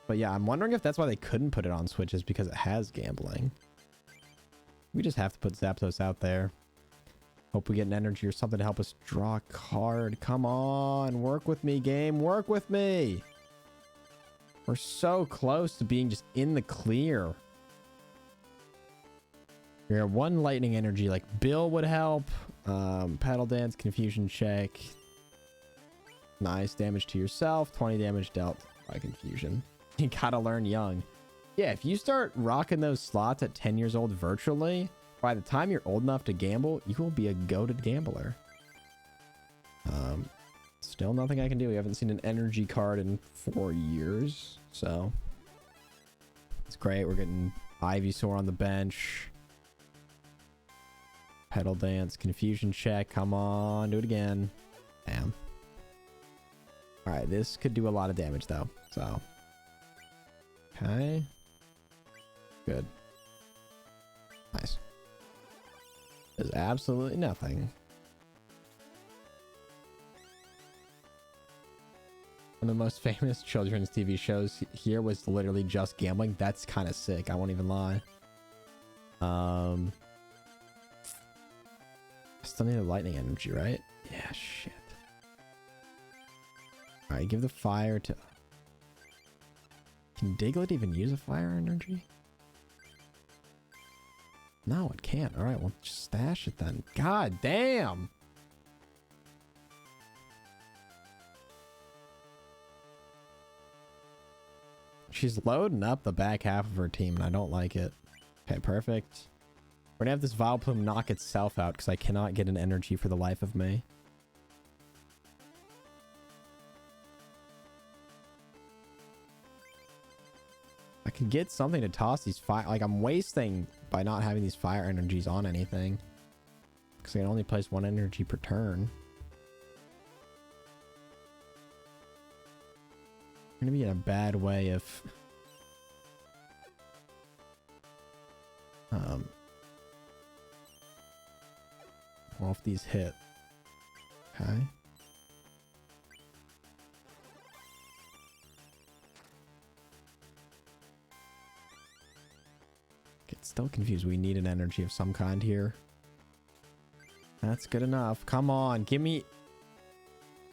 But yeah, I'm wondering if that's why they couldn't put it on switches, because it has gambling. We just have to put Zapdos out there. Hope we get an energy or something to help us draw a card. Come on, work with me, game. Work with me. We're so close to being just in the clear. We have 1 lightning energy, like Bill would help. Paddle Dance, Confusion Check. Nice damage to yourself. 20 damage dealt by Confusion. You gotta learn young. Yeah, if you start rocking those slots at 10 years old virtually, by the time you're old enough to gamble, you will be a goated gambler. Still nothing I can do. We haven't seen an energy card in 4 years, so it's great. We're getting Ivysaur on the bench. Pedal Dance, Confusion Check. Come on, do it again. Damn. All right, this could do a lot of damage though, so okay. Good. Nice. There's absolutely nothing. One of the most famous children's TV shows here was literally just gambling. That's kind of sick. I won't even lie. I still need a lightning energy, right? Yeah, shit. All right, give the fire to... Can Diglett even use a fire energy? No, it can't. All right, well, just stash it then. God damn. She's loading up the back half of her team, and I don't like it. Okay, perfect. We're gonna have this Vileplume knock itself out because I cannot get an energy for the life of me. I could get something to toss these fire... Like, I'm wasting by not having these fire energies on anything. Because I can only place 1 energy per turn. I'm gonna be in a bad way if... Well, if these hit. Okay. Get still confused. We need an energy of some kind here. That's good enough. Come on, give me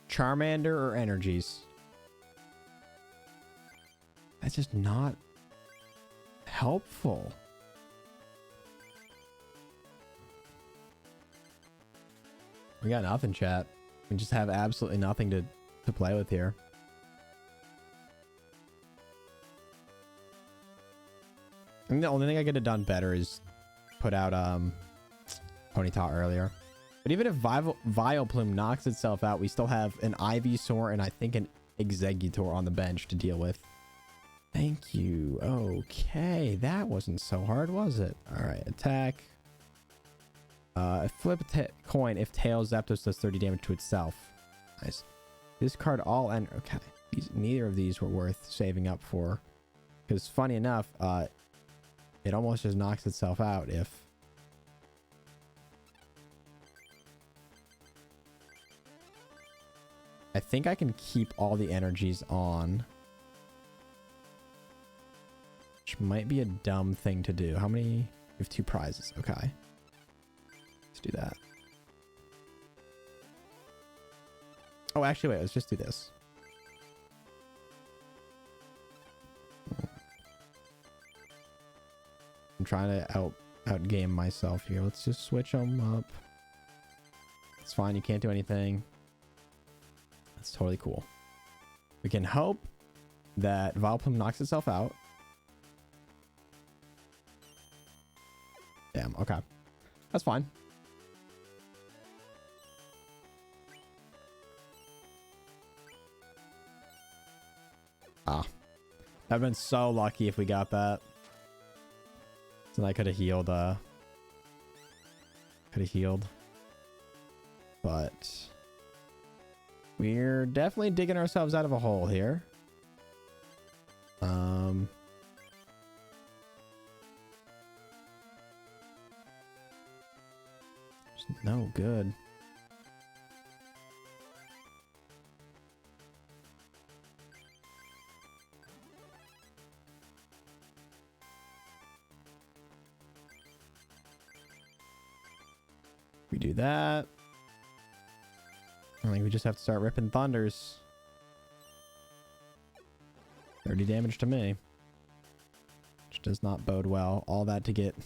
Charmander or energies. That's just not helpful. We got nothing, chat. We just have absolutely nothing to play with here. I think the only thing I could have done better is put out Ponyta earlier. But even if Vileplume knocks itself out, we still have an Ivysaur and I think an Exeggutor on the bench to deal with. Thank you. Okay, that wasn't so hard, was it? All right, attack. Flip a coin. If tails, Zapdos does 30 damage to itself. Nice. Discard all and okay. Neither of these were worth saving up for. Because funny enough, it almost just knocks itself out if... I think I can keep all the energies on. Which might be a dumb thing to do. How many? We have 2 prizes. Okay. Let's do that. Oh, actually, wait. Let's just do this. I'm trying to outgame myself here. Let's just switch them up. It's fine. You can't do anything. That's totally cool. We can hope that Vileplume knocks itself out. Damn. Okay. That's fine. Ah. I've been so lucky if we got that. So I could have healed, but we're definitely digging ourselves out of a hole here. It's no good. We do that. I think we just have to start ripping thunders. 30 damage to me. Which does not bode well. All that to get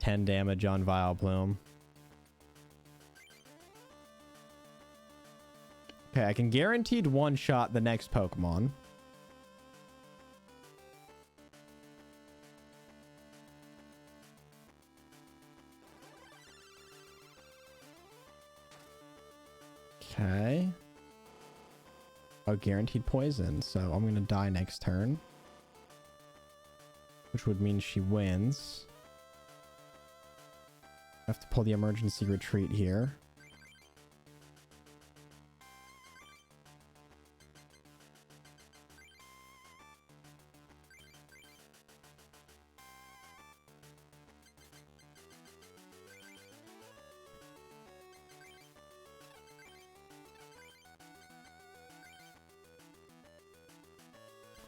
10 damage on Vileplume. Okay, I can guaranteed one-shot the next Pokemon. Okay. Oh, guaranteed poison. So I'm going to die next turn. Which would mean she wins. I have to pull the emergency retreat here.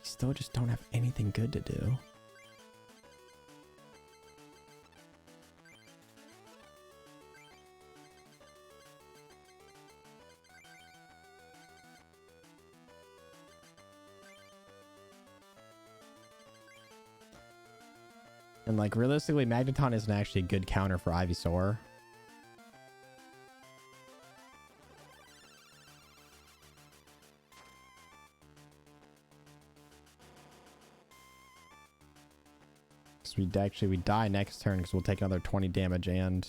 Still just don't have anything good to do. And like realistically, Magneton isn't actually a good counter for Ivysaur. We die next turn because we'll take another 20 damage and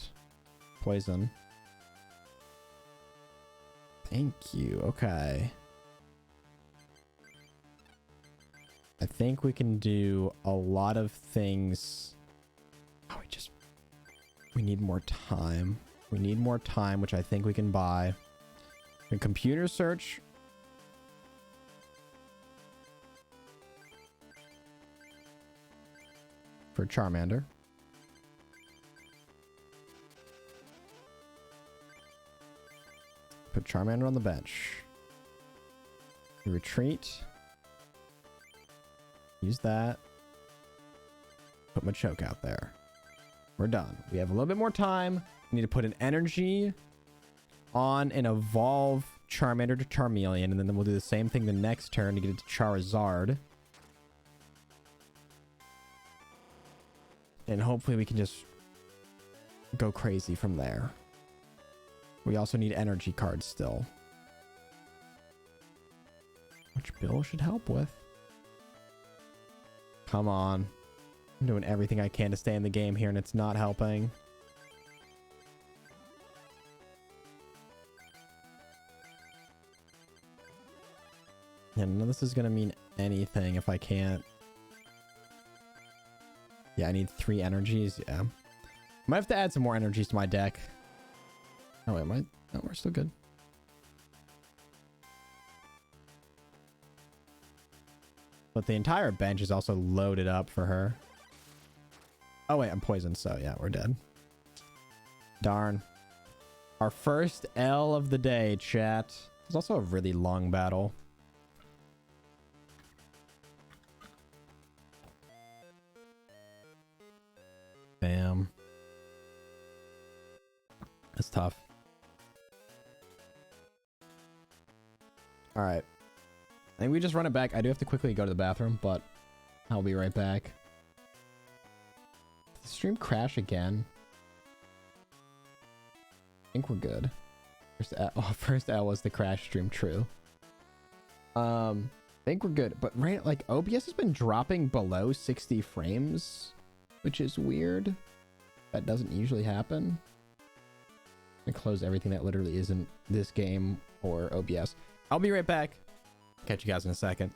poison. Thank you. Okay. I think we can do a lot of things. Oh, we need more time. We need more time, which I think we can buy. A computer search. For Charmander. Put Charmander on the bench. Retreat. Use that. Put Machoke out there. We're done. We have a little bit more time. We need to put an energy on and evolve Charmander to Charmeleon, and then we'll do the same thing the next turn to get it to Charizard. And hopefully we can just go crazy from there. We also need energy cards still. Which Bill should help with. Come on. I'm doing everything I can to stay in the game here and it's not helping. Yeah, none of this is going to mean anything if I can't. Yeah, I need 3 energies. Yeah. Might have to add some more energies to my deck. Oh, wait, no, we're still good. But the entire bench is also loaded up for her. Oh, wait, I'm poisoned, so yeah, we're dead. Darn. Our first L of the day, chat. It's also a really long battle. Bam. That's tough. All right. I think we just run it back. I do have to quickly go to the bathroom, but I'll be right back. the stream crash again? I think we're good. First L was the crash stream, true. I think we're good, but right, like OBS has been dropping below 60 frames, which is weird. That doesn't usually happen. I'm gonna close everything that literally isn't this game or OBS. I'll be right back. Catch you guys in a second.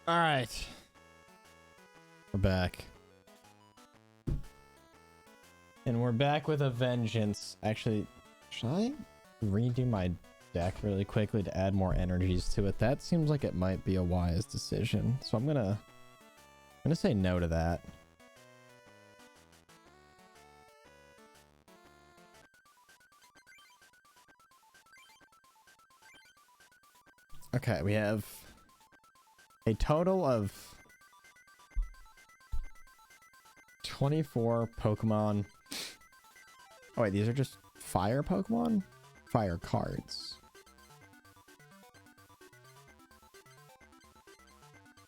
All right. We're back. And we're back with a vengeance. Actually, should I redo my deck really quickly to add more energies to it? That seems like it might be a wise decision. So I'm gonna say no to that. Okay, we have a total of 24 Pokemon. Oh wait, these are just fire Pokemon? Fire cards.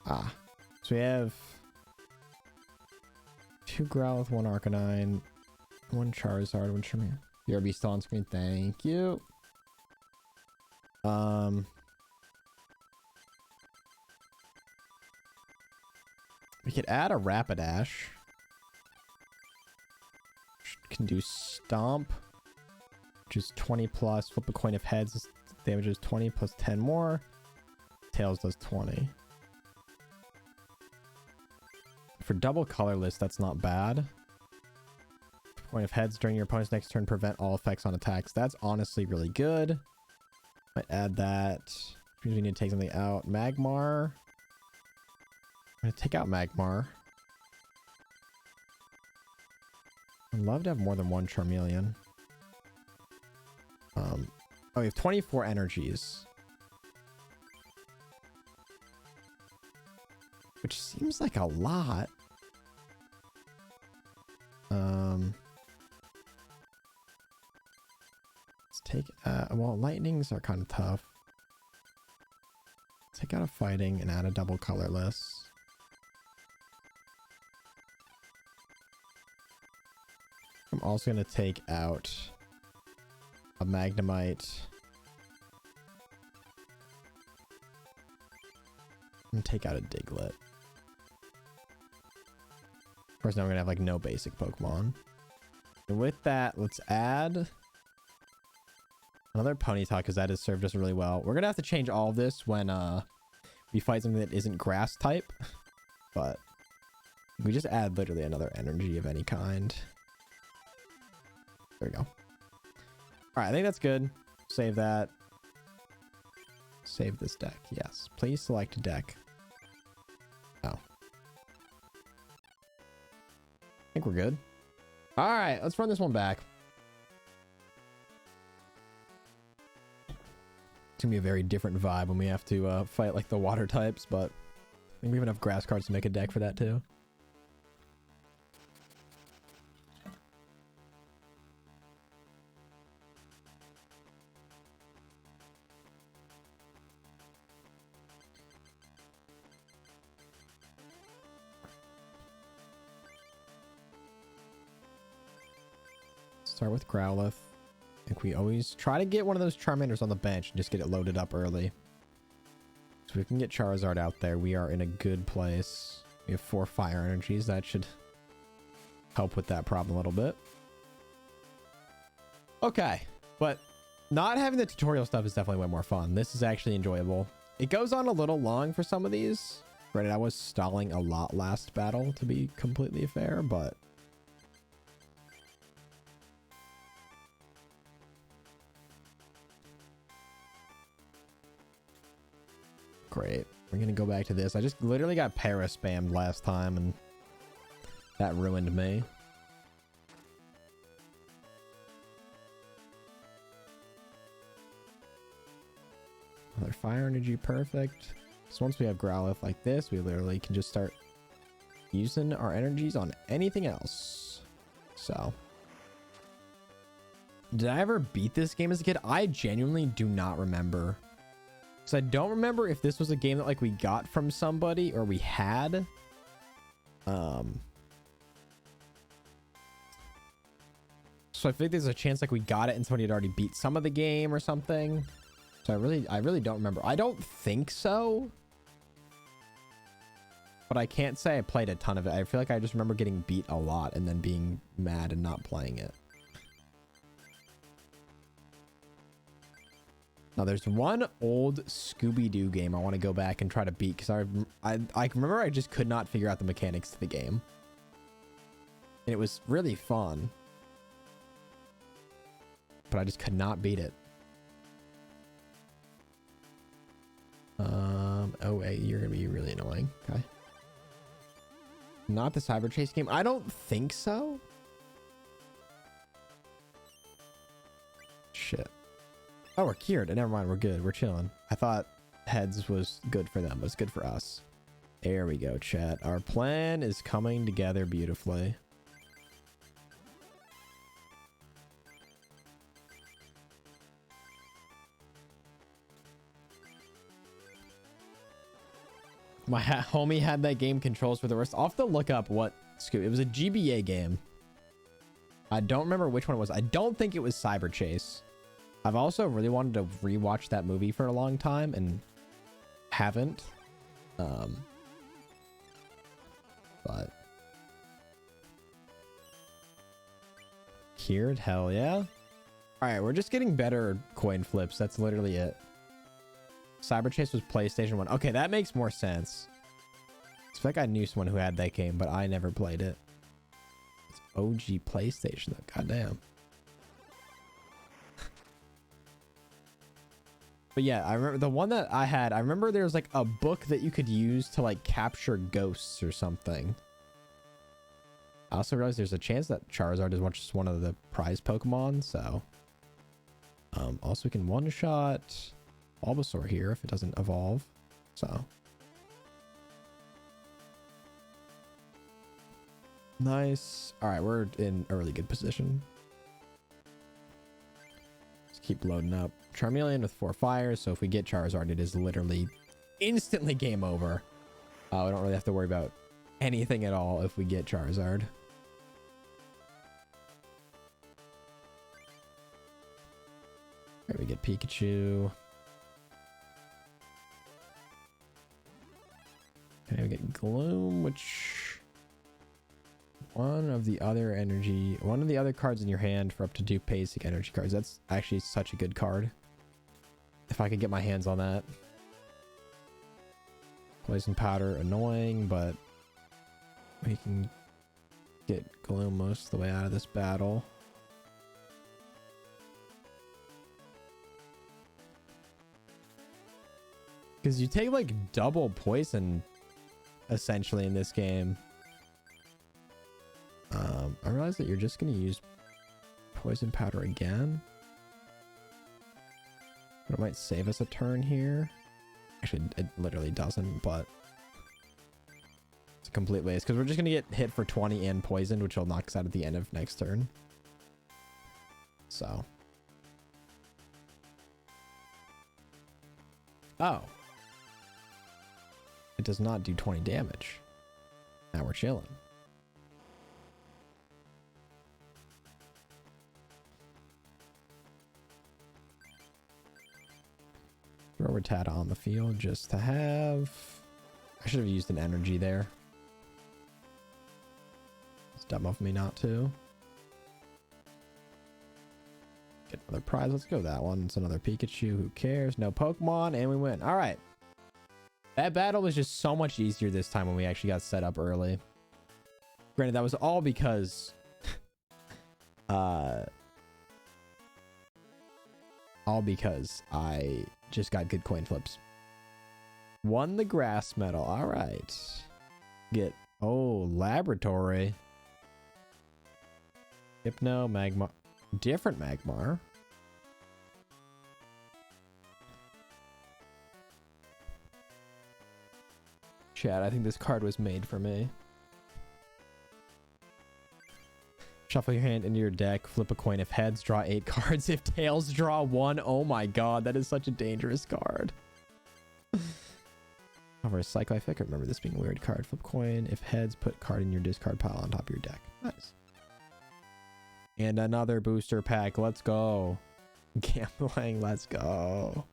Ah. So we have 2 Growlithe, 1 Arcanine, 1 Charizard, 1 Charmander. BRB still on screen, thank you. We could add a Rapidash. Can do Stomp, which is 20 plus. Flip a coin of heads, damage is 20 plus 10 more. Tails does 20. For double colorless, that's not bad. Coin of heads during your opponent's next turn, prevent all effects on attacks. That's honestly really good. Might add that. We need to take something out. Magmar. I'm gonna take out Magmar. I'd love to have more than 1 Charmeleon. Oh, we have 24 energies. Which seems like a lot. Let's take, well, lightnings are kind of tough. Take out a fighting and add a double colorless. I'm also going to take out a Magnemite. And take out a Diglett. Of course, now we're going to have like no basic Pokemon. And with that, let's add another Ponyta because that has served us really well. We're going to have to change all of this when we fight something that isn't grass type. But We just add literally another energy of any kind. There we go. All right, I think that's good. Save that. Save this deck. Yes. Please select deck. Oh. I think we're good. All right, let's run this one back. It's gonna be a very different vibe when we have to fight like the water types, but I think we have enough grass cards to make a deck for that too. Start with Growlithe. I think we always try to get one of those Charmanders on the bench and just get it loaded up early. So we can get Charizard out there. We are in a good place. We have 4 fire energies. That should help with that problem a little bit. Okay, but not having the tutorial stuff is definitely way more fun. This is actually enjoyable. It goes on a little long for some of these. Granted, I was stalling a lot last battle, to be completely fair, but great. We're gonna go back to this. I just literally got para spammed last time and that ruined me. Another fire energy, perfect. So once we have Growlithe like this, we literally can just start using our energies on anything else. So did I ever beat this game as a kid? I genuinely do not remember. So I don't remember if this was a game that like we got from somebody or we had. So I think there's a chance like we got it and somebody had already beat some of the game or something. So I really don't remember. I don't think so. But I can't say I played a ton of it. I feel like I just remember getting beat a lot and then being mad and not playing it. Now there's one old Scooby-Doo game I want to go back and try to beat because I remember I just could not figure out the mechanics to the game. And it was really fun. But I just could not beat it. Oh wait, you're gonna be really annoying. Okay. Not the Cyber Chase game? I don't think so. Shit. Oh, we're cured. Never mind, we're good. We're chilling. I thought heads was good for them, but it's good for us. There we go, chat. Our plan is coming together beautifully. My homie had that game controls for the worst. I'll have to look up what Scooby. It was a GBA game. I don't remember which one it was. I don't think it was Cyber Chase. I've also really wanted to rewatch that movie for a long time and haven't. But cured, hell yeah. All right, we're just getting better coin flips. That's literally it. Cyber Chase was PlayStation 1. Okay, that makes more sense. It's like I knew someone who had that game, but I never played it. It's OG PlayStation though. Goddamn. But yeah, I remember the one that I had. I remember there was like a book that you could use to like capture ghosts or something. I also realized there's a chance that Charizard is just one of the prize Pokemon. So, also we can one-shot Bulbasaur here if it doesn't evolve. So, nice. All right, we're in a really good position. Keep loading up. Charmeleon with 4 fires, so if we get Charizard, it is literally instantly game over. We don't really have to worry about anything at all if we get Charizard. Alright, we get Pikachu. Okay, we get Gloom, which one of the other cards in your hand for up to 2 basic energy cards. That's actually such a good card. If I could get my hands on that. Poison Powder, annoying, but we can get Gloom most of the way out of this battle. Because you take like double poison essentially in this game. I realize that you're just going to use poison powder again. But it might save us a turn here. Actually, it literally doesn't, but it's a complete waste because we're just going to get hit for 20 and poisoned, which will knock us out at the end of next turn. So. Oh. It does not do 20 damage. Now we're chilling. Throw Rattata on the field just to have. I should have used an energy there. It's dumb of me not to. Get another prize. Let's go that one. It's another Pikachu. Who cares? No Pokemon. And we win. All right. That battle was just so much easier this time when we actually got set up early. Granted, that was all because I just got good coin flips. Won the grass medal. All right. Get laboratory. Hypno, Magmar. Different Magmar. Chat, I think this card was made for me. Shuffle your hand into your deck, flip a coin. If heads, draw 8 cards. If tails, draw 1. Oh my god, that is such a dangerous card. However, recycle. I think I remember this being a weird card. Flip coin. If heads, put card in your discard pile on top of your deck. Nice. And another booster pack. Let's go. Gambling. Let's go.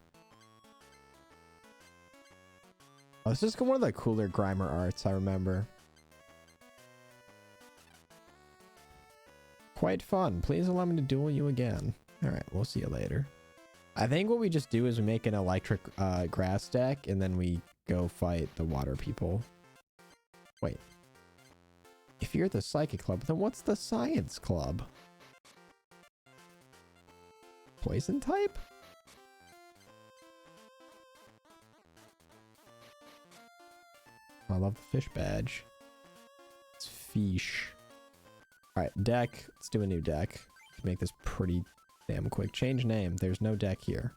Oh, this is one of the cooler Grimer arts, I remember. Quite fun. Please allow me to duel you again. All right, we'll see you later. I think what we just do is we make an electric grass deck and then we go fight the water people. Wait. If you're the psychic club, then what's the science club? Poison type? I love the fish badge. It's fish. Alright, deck. Let's do a new deck. Make this pretty damn quick. Change name. There's no deck here.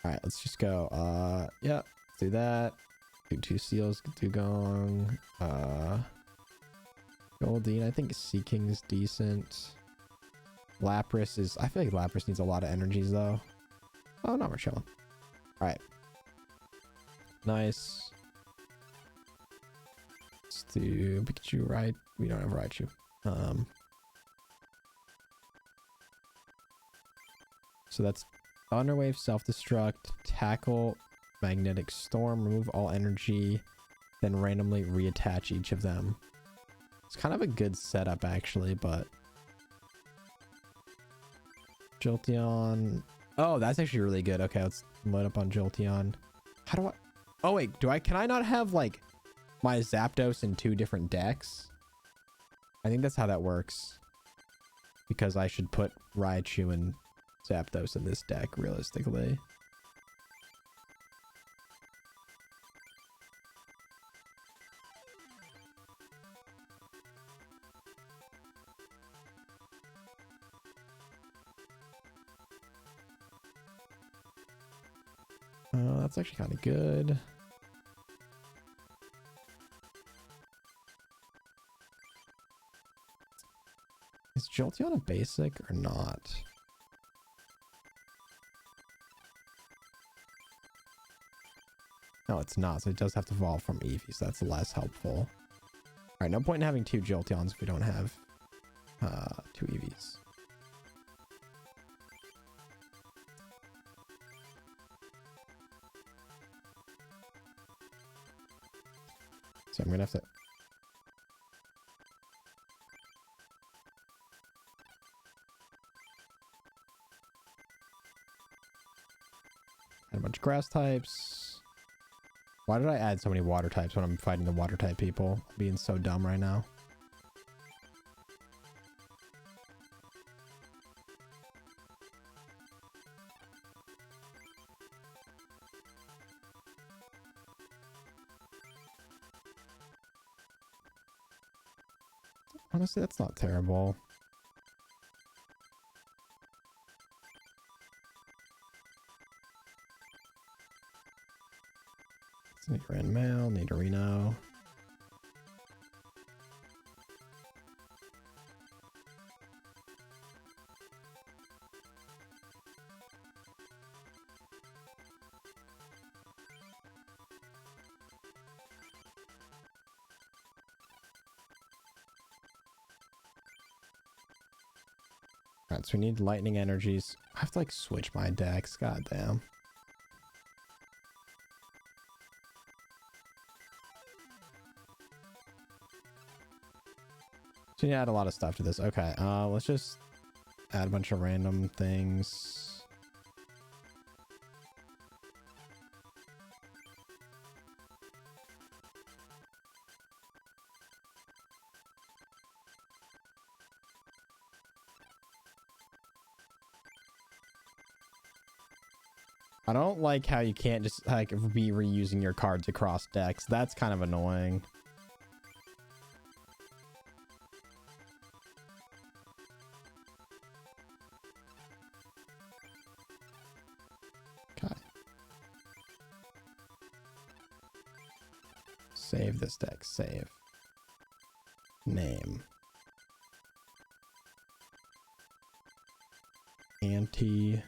Alright, let's just go. Yeah, let's do that. Do 2 seals, Dugong. Goldeen. I think Sea King's decent. Lapras is... I feel like Lapras needs a lot of energies, though. Oh, no, we're chilling. Alright. Nice. Let's do Pikachu, right? We don't have Raichu. So that's Thunderwave, Self-Destruct, Tackle, Magnetic Storm, remove all energy, then randomly reattach each of them. It's kind of a good setup, actually, but... Jolteon... Oh, that's actually really good. Okay, let's load up on Jolteon. How do I... Oh, wait, can I not have, like, my Zapdos in 2 different decks? I think that's how that works. Because I should put Raichu and Zapdos in this deck, realistically. That's actually kind of good. Is Jolteon a basic or not? No, it's not. So it does have to evolve from Eevee, so that's less helpful. Alright, no point in having 2 Jolteons if we don't have 2 Eevees. So I'm gonna have to... Add a bunch of grass types. Why did I add so many water types when I'm fighting the water type people? I'm being so dumb right now. Honestly, that's not terrible. Need a Grand Mail, need a Reno. Alright, so we need lightning energies. I have to like switch my decks, goddamn. So you add a lot of stuff to this. Okay, let's just add a bunch of random things. I don't like how you can't just like be reusing your cards across decks. That's kind of annoying. Okay. Save this deck. Save. Name. Anti.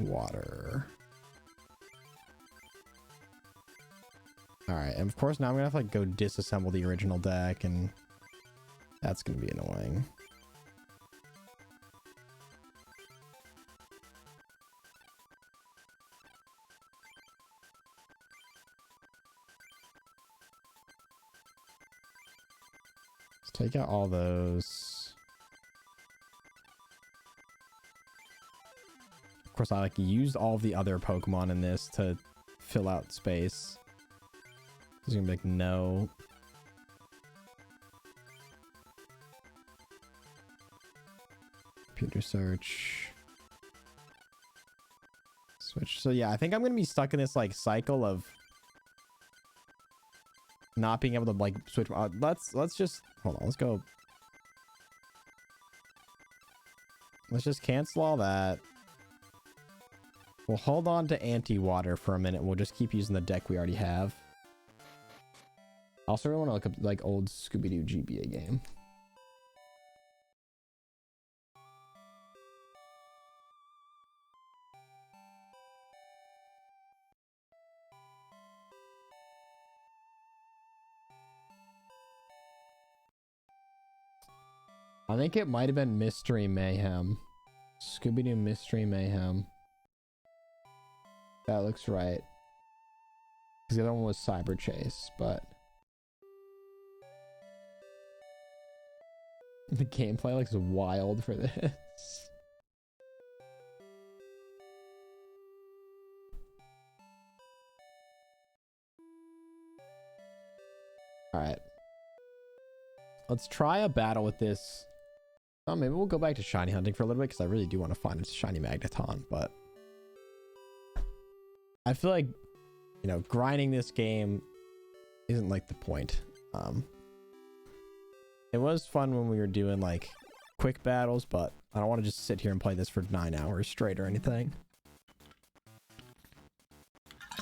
Water. Alright, and of course now I'm gonna have to like go disassemble the original deck, and that's gonna be annoying. Let's take out all those. Of course, I like used all of the other Pokemon in this to fill out space. He's gonna be like, no. Computer search. Switch. So yeah, I think I'm gonna be stuck in this like cycle of not being able to like switch. Let's just hold on. Let's go. Let's just cancel all that. We'll hold on to anti-water for a minute. We'll just keep using the deck we already have. Also, I want to look up like old Scooby-Doo GBA game. I think it might have been Mystery Mayhem. Scooby-Doo Mystery Mayhem. That looks right. Because the other one was Cyber Chase, but the gameplay looks wild for this. Alright. Let's try a battle with this. Oh, maybe we'll go back to shiny hunting for a little bit, because I really do want to find a shiny Magneton, but I feel like, you know, grinding this game isn't like the point. It was fun when we were doing like quick battles, but I don't want to just sit here and play this for 9 hours straight or anything. I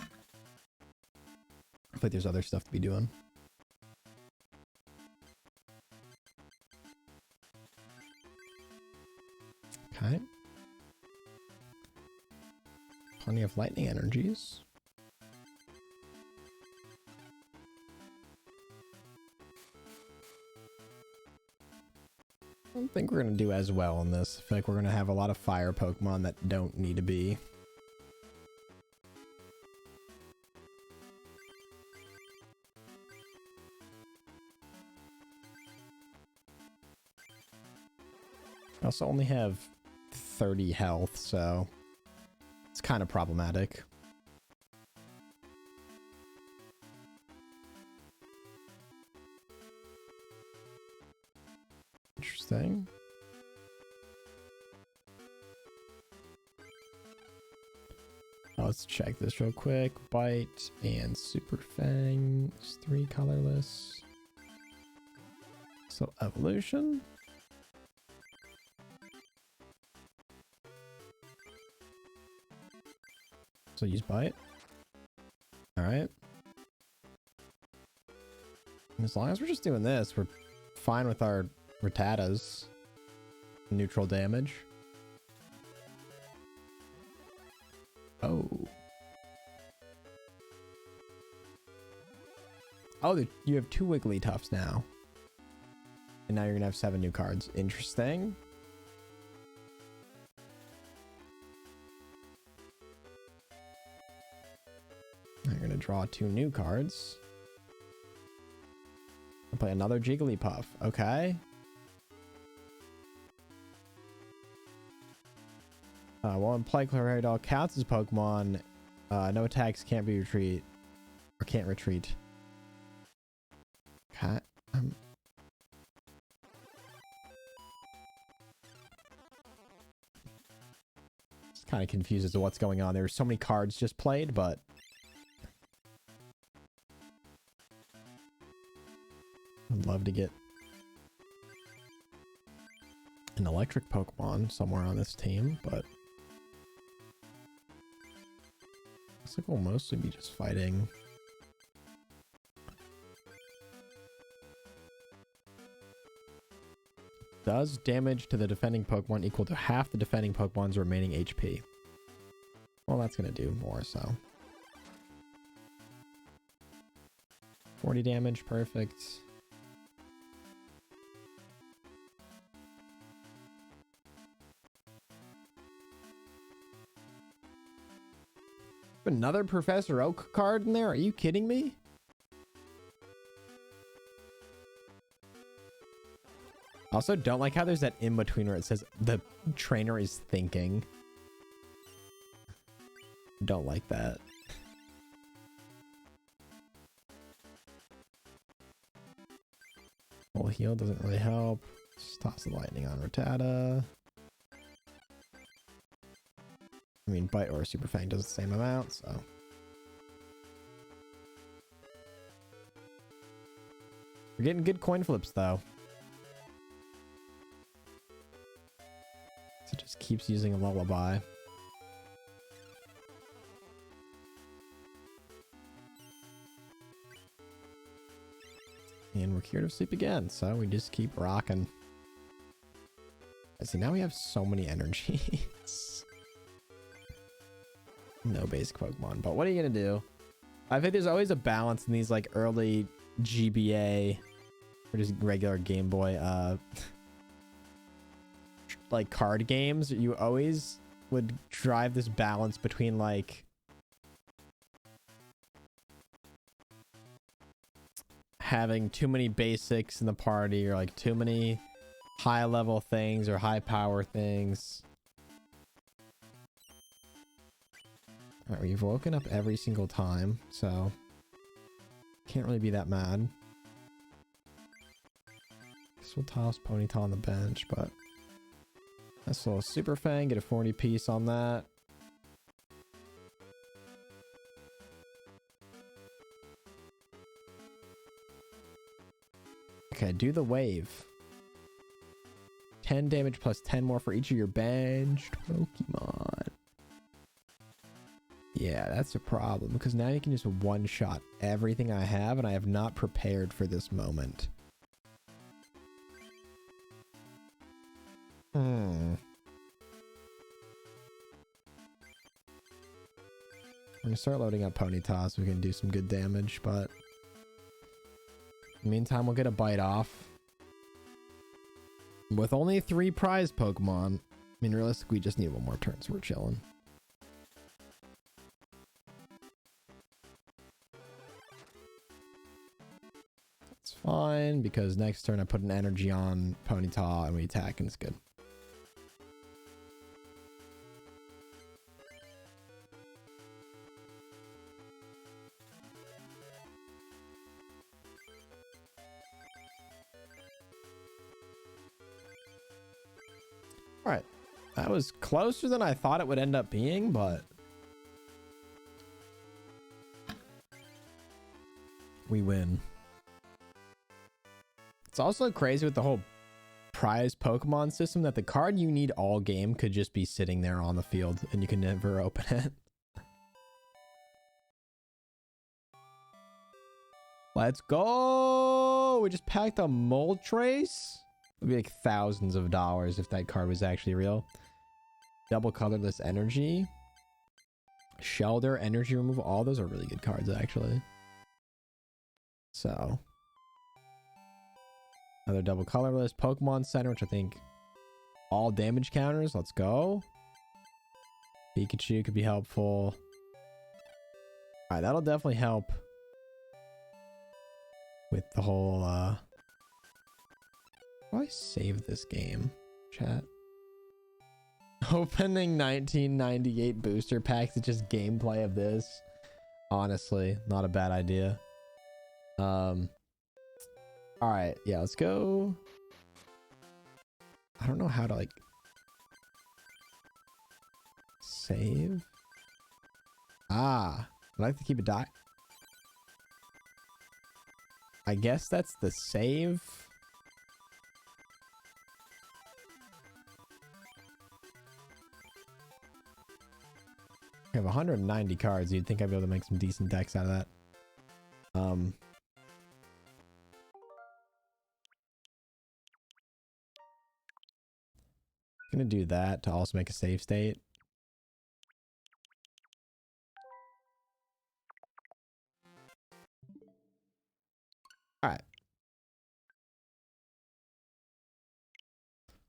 feel like there's other stuff to be doing. Okay. Plenty of lightning energies. I don't think we're going to do as well in this. I feel like we're going to have a lot of fire Pokemon that don't need to be. I also only have 30 health, so it's kind of problematic. Interesting. Let's check this real quick. Bite and Super Fang is 3 colorless. So evolution. So use Bite. Alright. As long as we're just doing this, we're fine with our Rattatas. Neutral damage. Oh. Oh, you have 2 Wigglytuffs now. And now you're going to have 7 new cards. Interesting. Now you're going to draw 2 new cards. I'll play another Jigglypuff. Okay. While in play, Claridol counts as Pokemon. No attacks can't be retreat. Or can't retreat. Okay. Just kind of confused as to what's going on. There's so many cards just played, but I'd love to get an electric Pokemon somewhere on this team, but looks like we'll mostly be just fighting. Does damage to the defending Pokemon equal to half the defending Pokemon's remaining HP? Well, that's going to do more, so. 40 damage, perfect. Another Professor Oak card in there? Are you kidding me? Also, don't like how there's that in between where it says the trainer is thinking. Don't like that. Full heal doesn't really help. Just toss the lightning on Rattata. I mean, Bite or Super Fang does the same amount, so. We're getting good coin flips, though. So it just keeps using a Lullaby. And we're cured of sleep again, so we just keep rocking. I see, now we have so many energies. No basic Pokemon, but what are you gonna do? I think there's always a balance in these like early GBA or just regular Game Boy like card games. You always would drive this balance between like having too many basics in the party or like too many high level things or high power things. Alright, we've woken up every single time, so can't really be that mad. Guess we'll toss Ponyta on the bench, but that's a little Super Fang, get a 40 piece on that. Okay, do the wave. 10 damage plus 10 more for each of your benched Pokemon. Yeah, that's a problem, because now you can just one-shot everything I have, and I have not prepared for this moment. I'm gonna start loading up Ponyta so we can do some good damage, but in the meantime, we'll get a Bite off. With only 3 prize Pokemon, I mean, realistically, we just need one more turn, so we're chilling. It's fine, because next turn I put an energy on Ponyta and we attack and it's good. All right. That was closer than I thought it would end up being, but we win. It's also crazy with the whole prize Pokemon system that the card you need all game could just be sitting there on the field and you can never open it. Let's go. We just packed a Moltres. It'd be like thousands of dollars if that card was actually real. Double colorless energy. Shelter, energy removal. All those are really good cards actually. So another double colorless Pokemon Center, which I think all damage counters. Let's go. Pikachu could be helpful. All right, that'll definitely help with the whole how do I save this game, chat? Opening 1998 booster packs. It's just gameplay of this. Honestly, not a bad idea. All right, yeah, let's go. I don't know how to like save. Ah, I like to keep it die. I guess that's the save. I have 190 cards. You'd think I'd be able to make some decent decks out of that. Gonna do that to also make a save state. All right.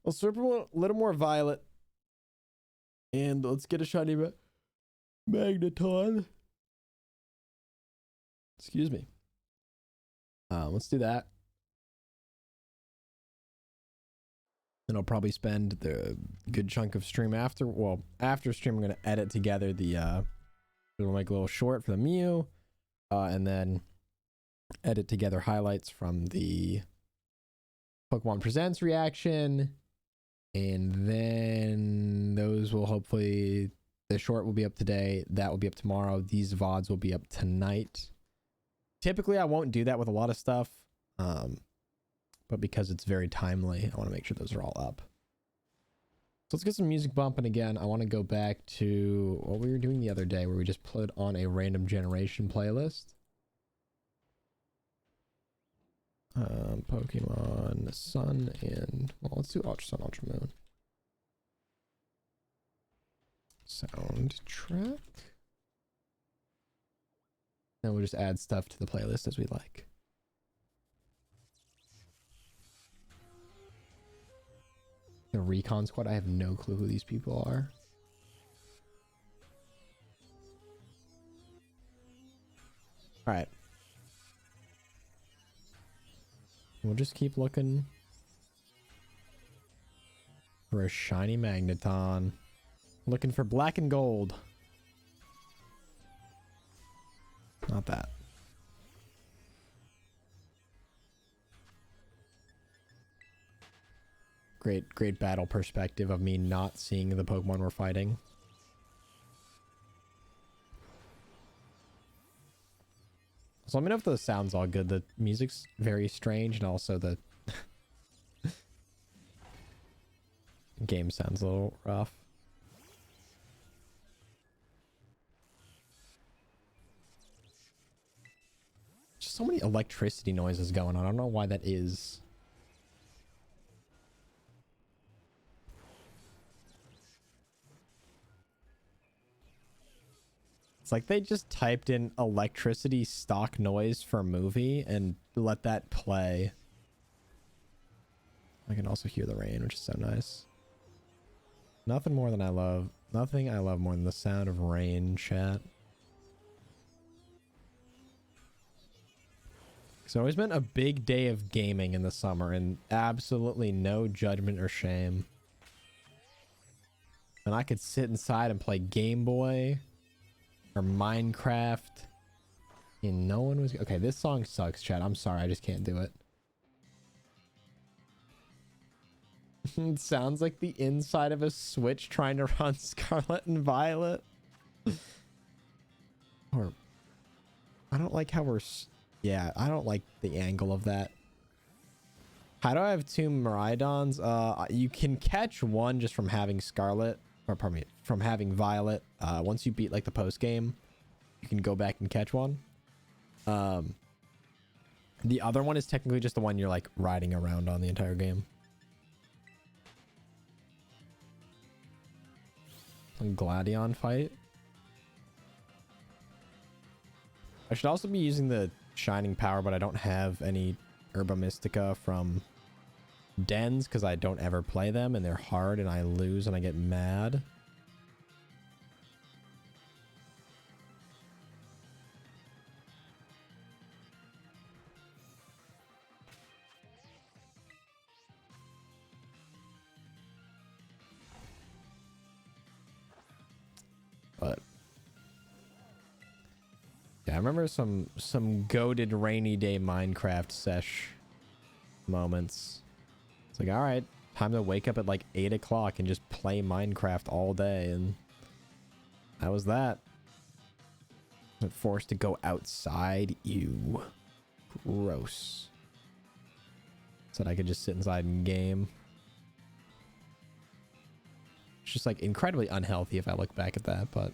Let's swap a little more violet. And let's get a shiny Magneton. Excuse me. Let's do that. Then I'll probably spend the good chunk of stream after. Well, after stream, I'm going to edit together the, we'll make a little short for the Mew. And then edit together highlights from the Pokemon Presents reaction. And then those will hopefully, the short will be up today. That will be up tomorrow. These VODs will be up tonight. Typically, I won't do that with a lot of stuff. But because it's very timely, I want to make sure those are all up. So let's get some music bumping again. I want to go back to what we were doing the other day where we just put on a random generation playlist. Pokemon Sun and, well, let's do Ultra Sun, Ultra Moon. Soundtrack. And we'll just add stuff to the playlist as we like. The Recon Squad, I have no clue who these people are. All right. We'll just keep looking for a shiny Magneton. Looking for black and gold. Not that. Great battle perspective of me not seeing the Pokemon we're fighting. So let me know if the sound's all good. The music's very strange, and also the game sounds a little rough. Just so many electricity noises going on. I don't know why that is. It's like they just typed in electricity stock noise for a movie and let that play. I can also hear the rain, which is so nice. Nothing more than I love. Nothing I love more than the sound of rain, chat. It's always been a big day of gaming in the summer and absolutely no judgment or shame. And I could sit inside and play Game Boy or Minecraft and no one was okay. This song sucks, chat. I'm sorry, I just can't do it. It sounds like the inside of a Switch trying to run Scarlet and Violet. Or I don't like how we're yeah, I don't like the angle of that. How do I have 2 Miraidons? You can catch one just from having Scarlet, or pardon me, from having Violet. Once you beat like the post game, you can go back and catch one. The other one is technically just the one you're like riding around on the entire game. A Gladion fight. I should also be using the Shining Power, but I don't have any Herba Mystica from Dens because I don't ever play them and they're hard and I lose and I get mad. But yeah, I remember some goated rainy day Minecraft sesh moments. It's like, all right, time to wake up at like 8 o'clock and just play Minecraft all day, and that was that. I'm forced to go outside. Ew, gross. Said I could just sit inside and game. It's just like incredibly unhealthy if I look back at that, but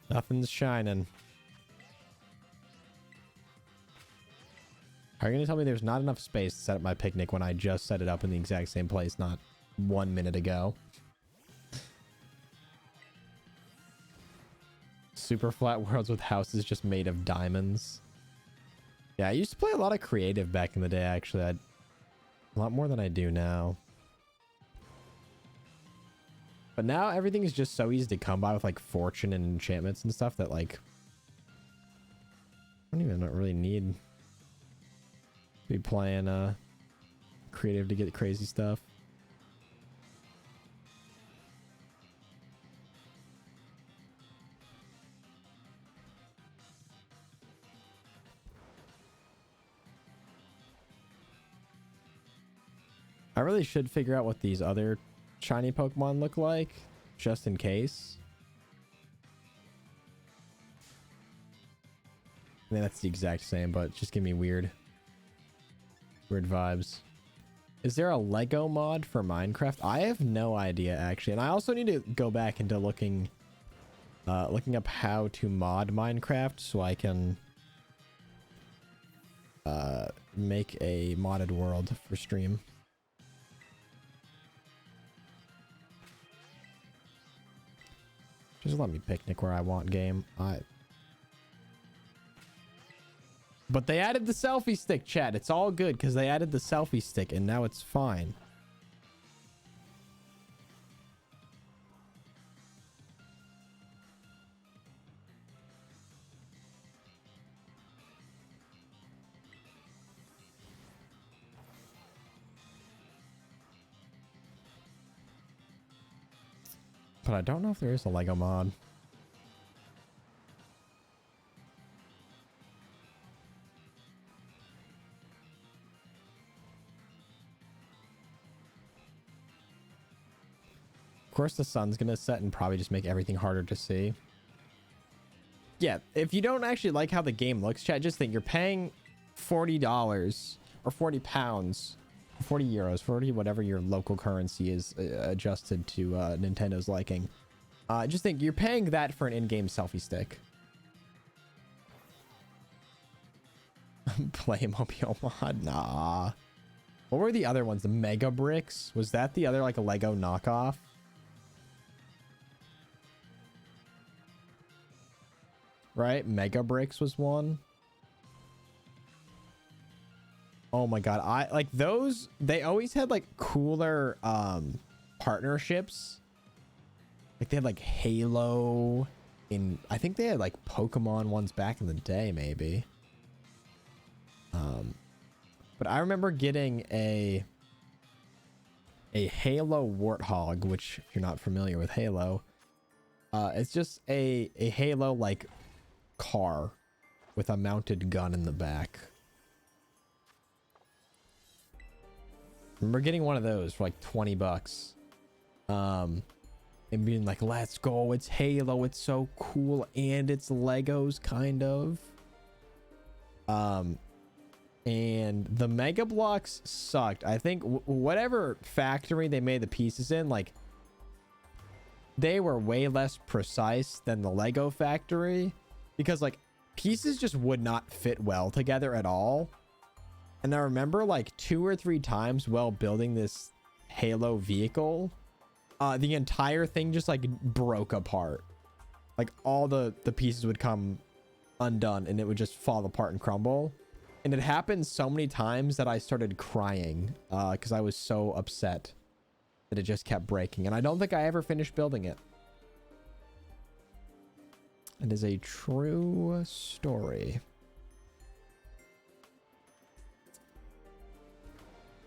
nothing's shining. Are you gonna tell me there's not enough space to set up my picnic when I just set it up in the exact same place not 1 minute ago? Super flat worlds with houses just made of diamonds. Yeah, I used to play a lot of creative back in the day, actually. A lot more than I do now. But now everything is just so easy to come by with like fortune and enchantments and stuff that like I don't even really need to be playing creative to get crazy stuff. I really should figure out what these other shiny Pokemon look like, just in case. I mean, that's the exact same, but just give me weird vibes. Is there a Lego mod for Minecraft? I have no idea, actually. And I also need to go back into looking up how to mod Minecraft so I can make a modded world for stream. Just let me picnic where I want, game. But they added the selfie stick, chat. It's all good because they added the selfie stick and now it's fine. But I don't know if there is a Lego mod. Of course the sun's gonna set and probably just make everything harder to see. Yeah, if you don't actually like how the game looks, chat, just think you're paying $40 or 40 pounds, 40 euros, 40 whatever your local currency is adjusted to Nintendo's liking. Just think you're paying that for an in-game selfie stick. Playmobil mod? Nah. What were the other ones? The Mega Bricks? Was that the other like a Lego knockoff? Right? Mega Bricks was one. Oh my god, I like those. They always had like cooler partnerships. Like they had like Halo in, I think they had like Pokemon ones back in the day, maybe. But I remember getting a Halo Warthog, which if you're not familiar with Halo, It's just a Halo like car with a mounted gun in the back. Remember getting one of those for like 20 bucks. And being like, let's go, it's Halo, it's so cool, and it's Legos kind of. And the Mega Bloks sucked. I think whatever factory they made the pieces in, like, they were way less precise than the Lego factory, because like pieces just would not fit well together at all. And I remember like 2 or 3 times while building this Halo vehicle, the entire thing just like broke apart. Like all the pieces would come undone and it would just fall apart and crumble. And it happened so many times that I started crying because I was so upset that it just kept breaking. And I don't think I ever finished building it. It is a true story.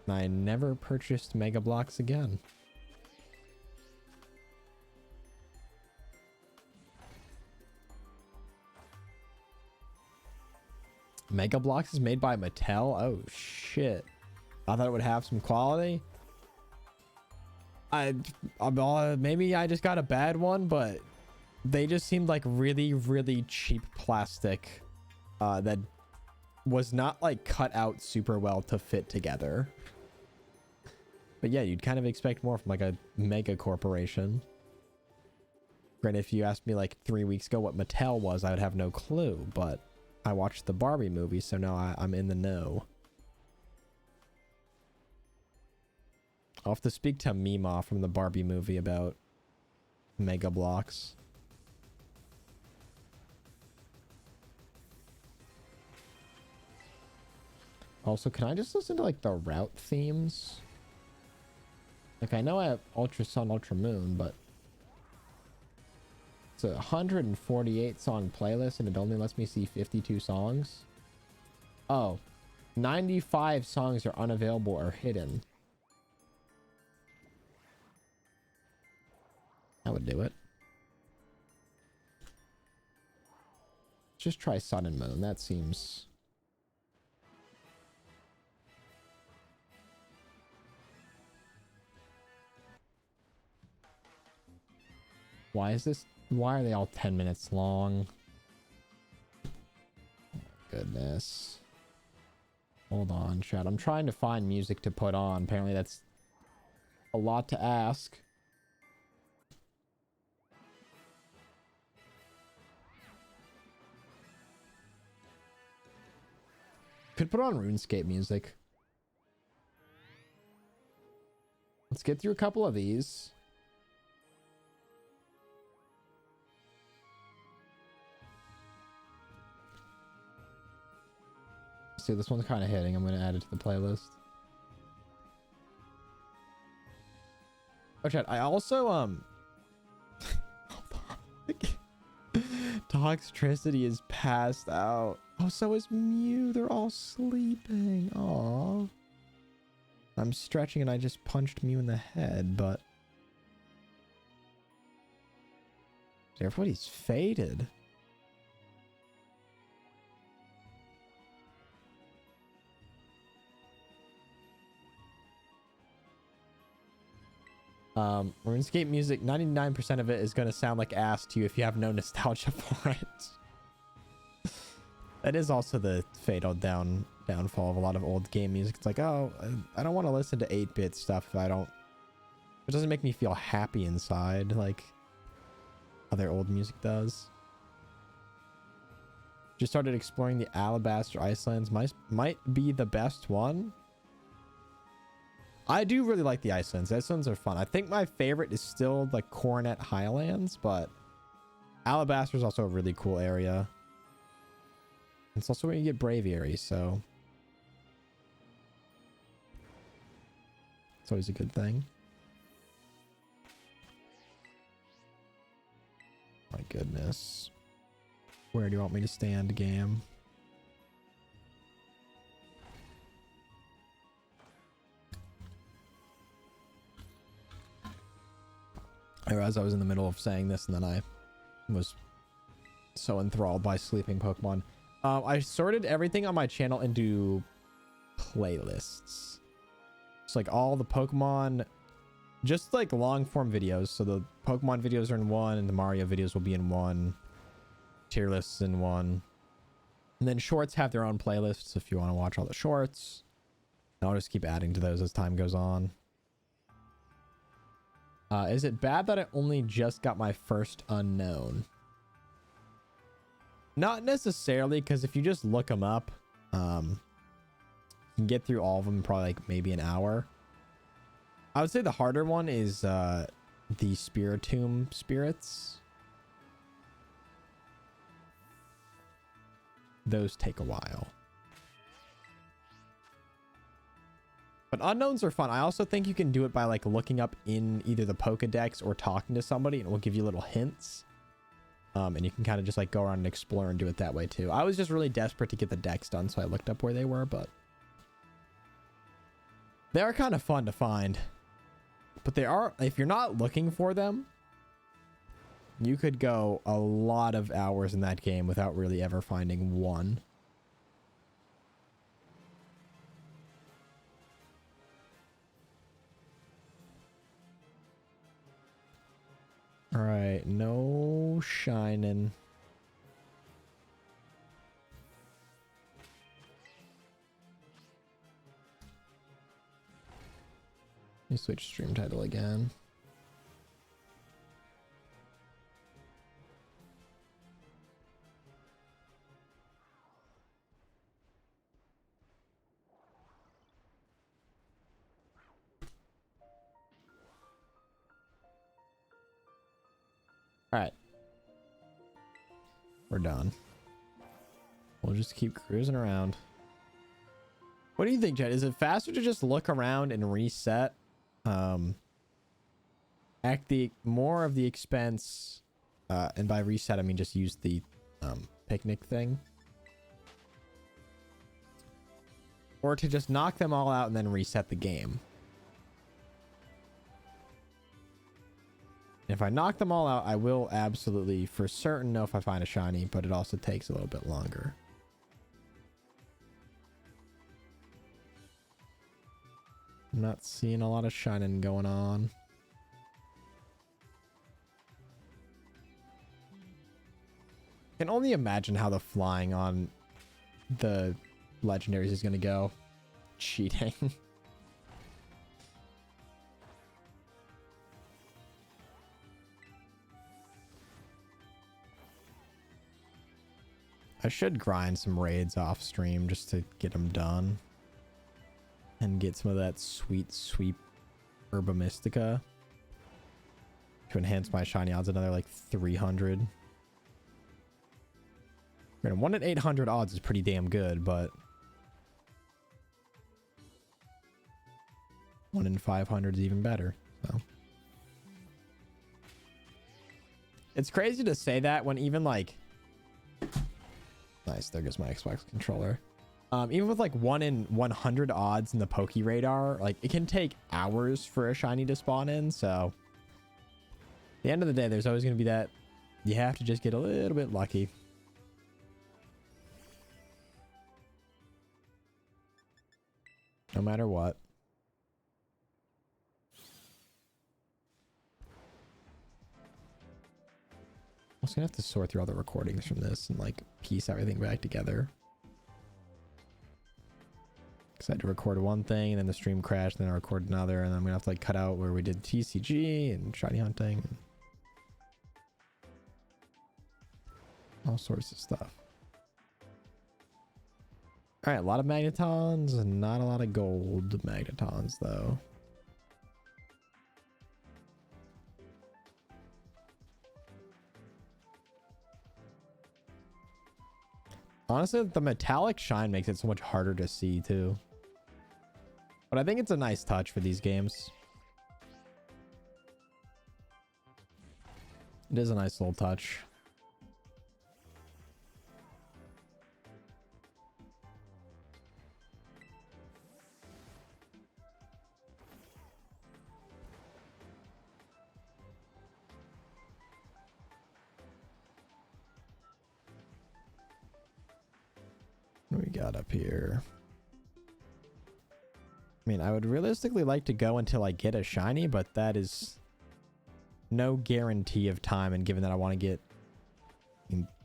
And I never purchased Mega Bloks again. Mega Bloks is made by Mattel? Oh shit. I thought it would have some quality. Maybe I just got a bad one, but they just seemed like really, really cheap plastic that was not like cut out super well to fit together. But yeah, you'd kind of expect more from like a mega corporation. Granted, if you asked me like 3 weeks ago what Mattel was, I would have no clue, but I watched the Barbie movie, so now I'm in the know. I'll have to speak to Mima from the Barbie movie about Mega Bloks. Also, can I just listen to like the route themes? Like, I know I have Ultra Sun, Ultra Moon, but it's a 148 song playlist and it only lets me see 52 songs. Oh, 95 songs are unavailable or hidden. I would do it. Just try Sun and Moon. That seems... Why is this? Why are they all 10 minutes long? Oh, goodness. Hold on, chat. I'm trying to find music to put on. Apparently that's a lot to ask. Could put on RuneScape music. Let's get through a couple of these. See, this one's kind of hitting. I'm going to add it to the playlist. Oh, chat. I also, hold on. Toxtricity is passed out. Oh, so is Mew. They're all sleeping. Aw. I'm stretching and I just punched Mew in the head, but... Everybody's faded. RuneScape music, 99% of it is going to sound like ass to you if you have no nostalgia for it. That is also the fatal downfall of a lot of old game music. It's like, oh, I don't want to listen to 8-bit stuff if it doesn't make me feel happy inside like other old music does. Just started exploring the Alabaster Icelands. Might be the best one. I do really like the Icelands. The Icelands are fun. I think my favorite is still the Coronet Highlands, but Alabaster is also a really cool area. It's also where you get Braviary, so it's always a good thing. My goodness. Where do you want me to stand, game? I realized I was in the middle of saying this, and then I was so enthralled by sleeping Pokemon. I sorted everything on my channel into playlists. It's like all the Pokemon, just like long form videos. So the Pokemon videos are in one, and the Mario videos will be in one. Tier lists in one. And then shorts have their own playlists if you want to watch all the shorts. And I'll just keep adding to those as time goes on. Is it bad that I only just got my first unknown? Not necessarily, because if you just look them up, you can get through all of them in probably like maybe an hour. I would say the harder one is the Spiritomb spirits. Those take a while. But unknowns are fun. I also think you can do it by like looking up in either the Pokedex or talking to somebody, and it will give you little hints. And you can kind of just like go around and explore and do it that way too. I was just really desperate to get the decks done, so I looked up where they were, but they are kind of fun to find. But they are, if you're not looking for them, you could go a lot of hours in that game without really ever finding one. All right, no shining. Let me switch stream title again. All right. We're done. We'll just keep cruising around. What do you think, Jed? Is it faster to just look around and reset? At the more of the expense, and by reset I mean just use the picnic thing, or to just knock them all out and then reset the game? If I knock them all out, I will absolutely for certain know if I find a shiny, but it also takes a little bit longer. I'm not seeing a lot of shining going on. I can only imagine how the flying on the legendaries is going to go. Cheating. I should grind some raids off stream just to get them done. And get some of that sweet, sweet Herba Mystica. To enhance my shiny odds another like 300. Granted, 1 in 800 odds is pretty damn good, but 1 in 500 is even better. So it's crazy to say that when even like... Nice, there goes my Xbox controller. Even with like 1 in 100 odds in the Poke Radar, like it can take hours for a shiny to spawn in. So at the end of the day, there's always going to be that you have to just get a little bit lucky. No matter what. I'm just gonna have to sort through all the recordings from this and like piece everything back together. Cause I had to record one thing and then the stream crashed, and then I recorded another, and then I'm gonna have to like cut out where we did TCG and shiny hunting and all sorts of stuff. All right, a lot of magnetons and not a lot of gold magnetons though. Honestly, the metallic shine makes it so much harder to see too. But I think it's a nice touch for these games. It is a nice little touch. What do we got up here? I mean, I would realistically like to go until I get a shiny, but that is no guarantee of time. And given that I want to get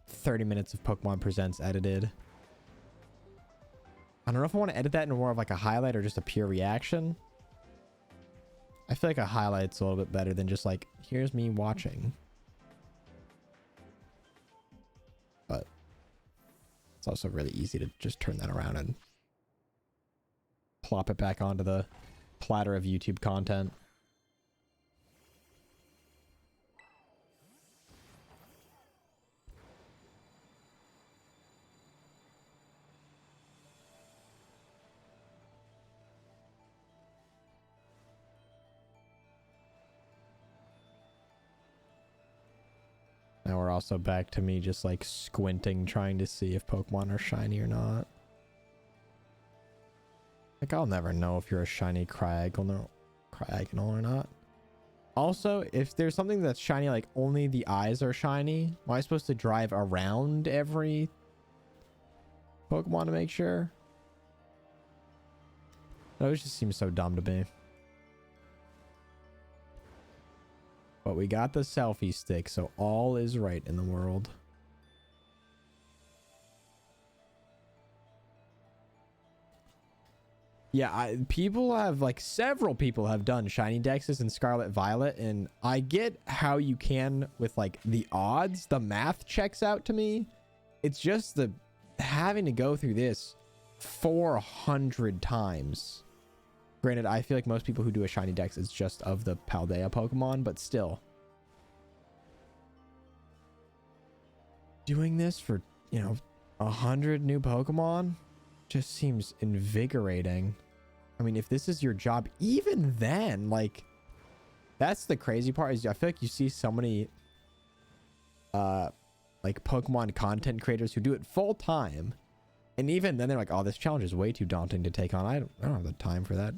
30 minutes of Pokemon Presents edited, I don't know if I want to edit that in more of like a highlight or just a pure reaction. I feel like a highlight's a little bit better than just like, here's me watching. But it's also really easy to just turn that around and plop it back onto the platter of YouTube content. Now we're also back to me just like squinting, trying to see if Pokemon are shiny or not. Like, I'll never know if you're a shiny Cryogonal or not. Also, if there's something that's shiny, like only the eyes are shiny, am I supposed to drive around every Pokemon to make sure? That just seems so dumb to me. But we got the selfie stick, so all is right in the world. Yeah, people have, like, several people have done shiny dexes in Scarlet Violet, and I get how you can with, like, the odds. The math checks out to me. It's just the having to go through this 400 times. Granted, I feel like most people who do a shiny dex is just of the Paldea Pokemon, but still. Doing this for, 100 new Pokemon just seems invigorating. I mean, if this is your job, even then, like, that's the crazy part, is I feel like you see so many, like, Pokemon content creators who do it full time. And even then they're like, oh, this challenge is way too daunting to take on. I don't have the time for that.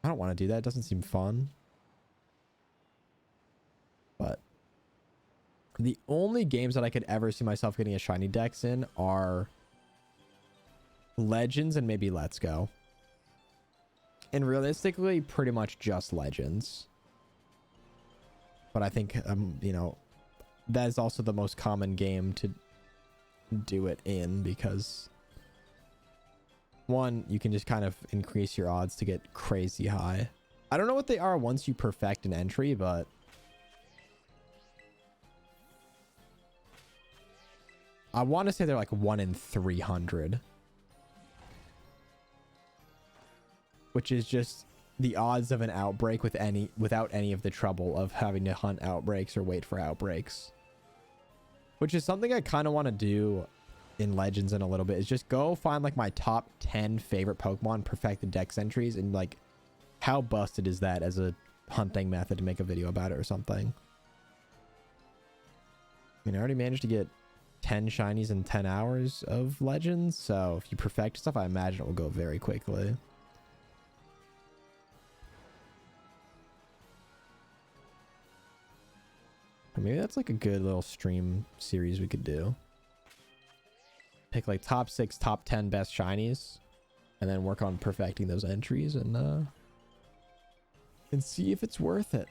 I don't want to do that. It doesn't seem fun. But the only games that I could ever see myself getting a shiny dex in are Legends and maybe Let's Go. And realistically, pretty much just Legends. But I think, that is also the most common game to do it in, because one, you can just kind of increase your odds to get crazy high. I don't know what they are once you perfect an entry, but I want to say they're like 1 in 300. Which is just the odds of an outbreak without any of the trouble of having to hunt outbreaks or wait for outbreaks. Which is something I kind of want to do in Legends in a little bit, is just go find like my top 10 favorite Pokemon, perfect the dex entries, and like, how busted is that as a hunting method to make a video about it or something. I mean, I already managed to get 10 shinies in 10 hours of Legends, so if you perfect stuff, I imagine it will go very quickly. Maybe that's like a good little stream series we could do. Pick like top 6, top 10 best shinies, and then work on perfecting those entries and see if it's worth it.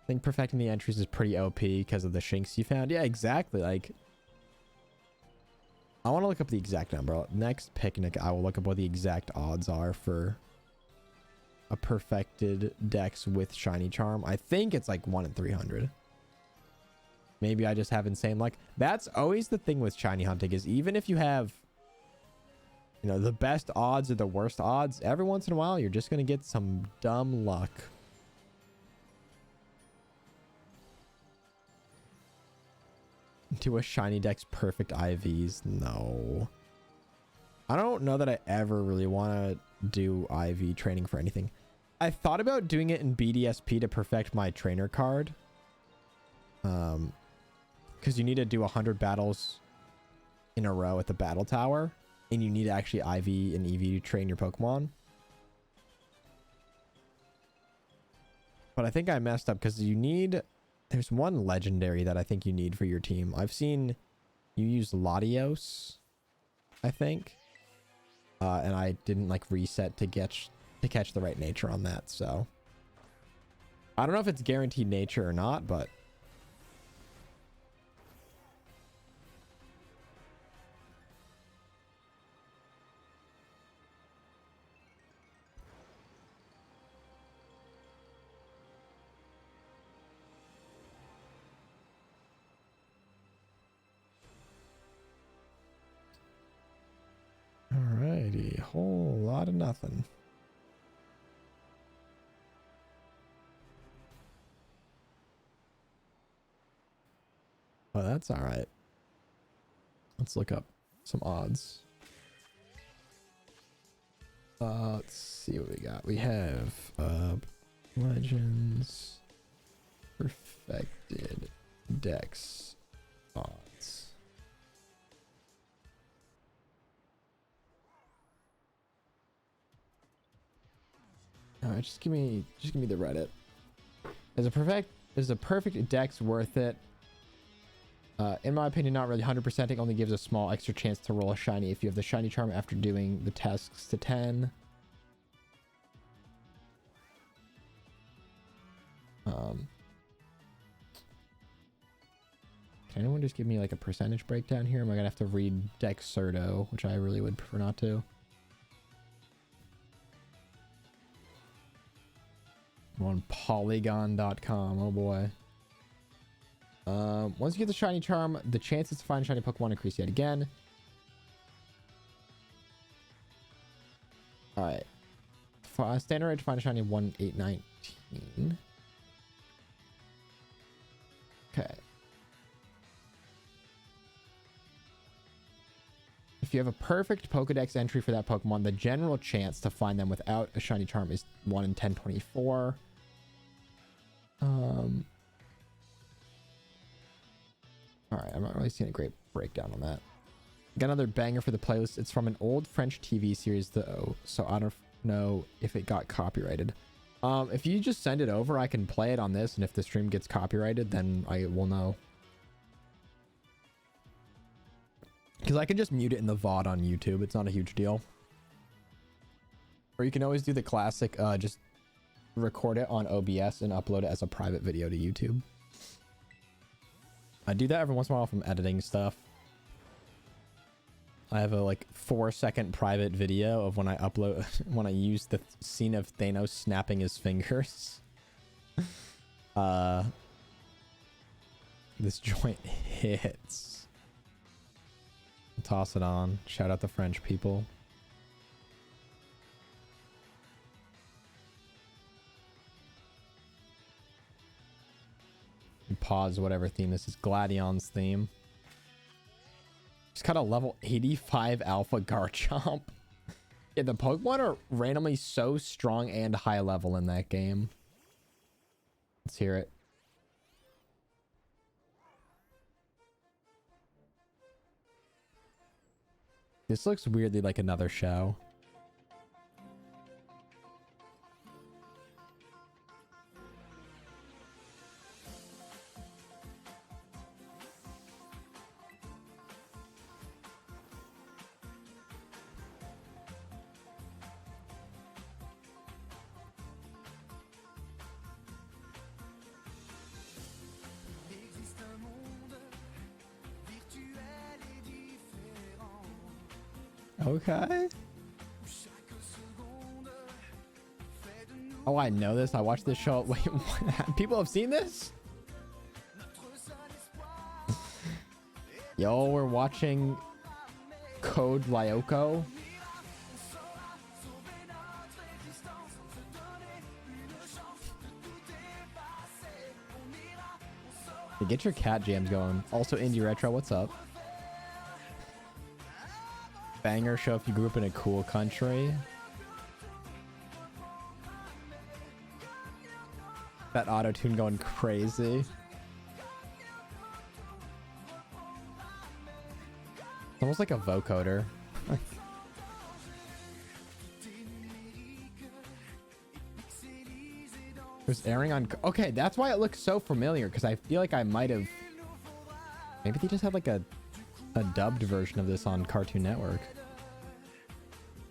I think perfecting the entries is pretty OP because of the shinks you found. Yeah, exactly. Like, I want to look up the exact number. Next picnic, I will look up what the exact odds are for a perfected dex with shiny charm. I think it's like 1 in 300. Maybe I just have insane luck. That's always the thing with shiny hunting, is even if you have, the best odds or the worst odds, every once in a while you're just going to get some dumb luck. Do a shiny dex perfect IVs? No. I don't know that I ever really want to do IV training for anything. I thought about doing it in BDSP to perfect my trainer card. Because you need to do 100 battles in a row at the battle tower, and you need to actually IV and EV to train your Pokemon. But I think I messed up, because you need There's one legendary that I think you need for your team. I've seen you use Latios, I think. And I didn't like reset to catch the right nature on that, so I don't know if it's guaranteed nature or not, but alrighty, whole lot of nothing. Oh, that's all right. Let's look up some odds. Let's see what we got. We have Legends Perfected Dex odds. All right, just give me the Reddit. Is a perfect dex worth it? In my opinion, not really. 100%ing only gives a small extra chance to roll a shiny if you have the shiny charm after doing the tasks to 10. Can anyone just give me like a percentage breakdown here? Am I gonna have to read Dexerto, which I really would prefer not to? I'm on polygon.com. Oh boy. Once you get the shiny charm, the chances to find a shiny Pokemon increase yet again. Alright. Standard rate to find a shiny 1/819. Okay. If you have a perfect Pokedex entry for that Pokemon, the general chance to find them without a shiny charm is 1 in 1024. Alright, I'm not really seeing a great breakdown on that. Got another banger for the playlist. It's from an old French TV series though, so I don't know if it got copyrighted. If you just send it over, I can play it on this, and if the stream gets copyrighted, then I will know. Because I can just mute it in the VOD on YouTube. It's not a huge deal. Or you can always do the classic, just record it on OBS and upload it as a private video to YouTube. I do that every once in a while if I'm editing stuff. I have a like 4-second private video of when I upload, when I use the scene of Thanos snapping his fingers. This joint hits. Toss it on. Shout out the French people. Pause whatever theme this is. Gladion's theme. Just got a level 85 alpha Garchomp. Yeah, the Pokemon are randomly so strong and high level in that game. Let's hear it. This looks weirdly like another show. Okay. Oh, I know this. I watched this show. Wait, what? People have seen this? Yo, we're watching Code Lyoko. Get your cat jams going. Also, Indie Retro, what's up? Banger show if you grew up in a cool country. That auto-tune going crazy. It's almost like a vocoder. was airing on. Okay, that's why it looks so familiar, because I feel like I might have. Maybe they just had like a dubbed version of this on Cartoon Network.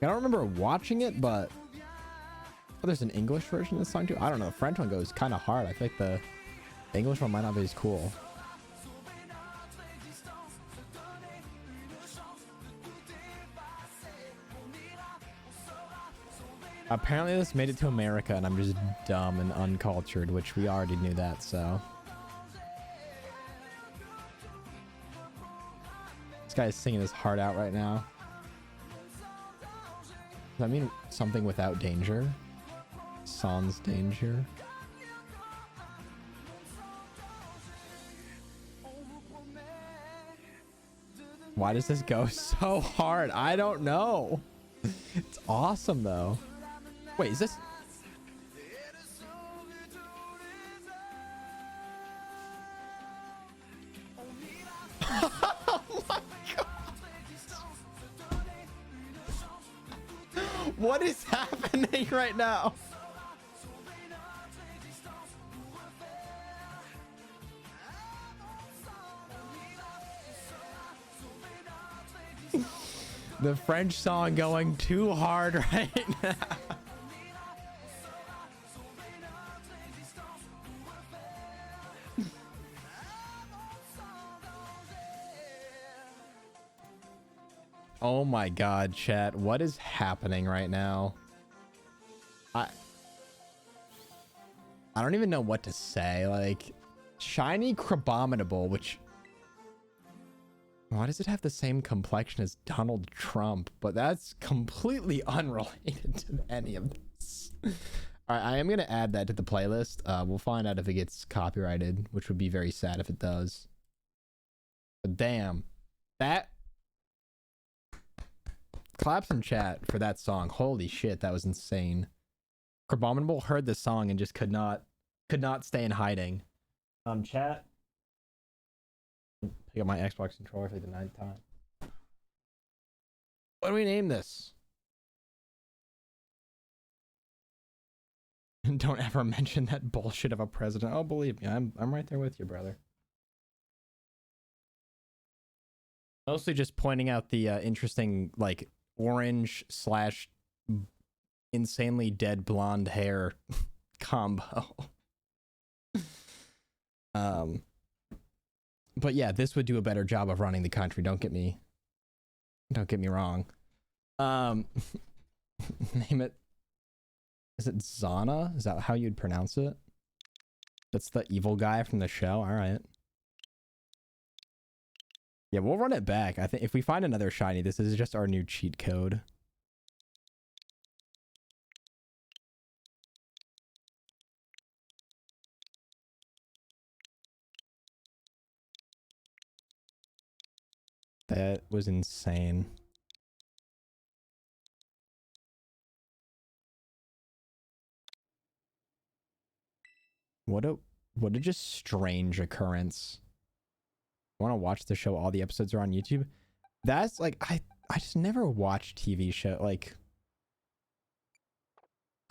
I don't remember watching it, but oh, there's an English version of this song too. I don't know. The French one goes kind of hard. I feel like the English one might not be as cool. Apparently this made it to America and I'm just dumb and uncultured, which we already knew that, so. This guy's singing his heart out right now. Does that mean something without danger? Sans danger? Why does this go so hard? I don't know. It's awesome though. Wait, is this? Oh my God. What is happening right now? The French song going too hard right now. Oh my God, chat. What is happening right now? I don't even know what to say. Like, Shiny Crabominable, which... Why does it have the same complexion as Donald Trump? But that's completely unrelated to any of this. Alright, I am going to add that to the playlist. We'll find out if it gets copyrighted, which would be very sad if it does. But damn. That... Claps in chat for that song. Holy shit, that was insane. Crabominable heard the song and just could not stay in hiding. Chat. Pick up my Xbox controller for like the 9th time. What do we name this? Don't ever mention that bullshit of a president. Oh, believe me, I'm right there with you, brother. Mostly just pointing out the interesting, like, orange / insanely dead blonde hair combo. But yeah, this would do a better job of running the country. Don't get me wrong. Name it. Is it Zana? Is that how you'd pronounce it? That's the evil guy from the show. All right. Yeah, we'll run it back. I think if we find another shiny, this is just our new cheat code. That was insane. What a just strange occurrence. I want to watch the show. All the episodes are on YouTube. That's like, I just never watch TV show. Like,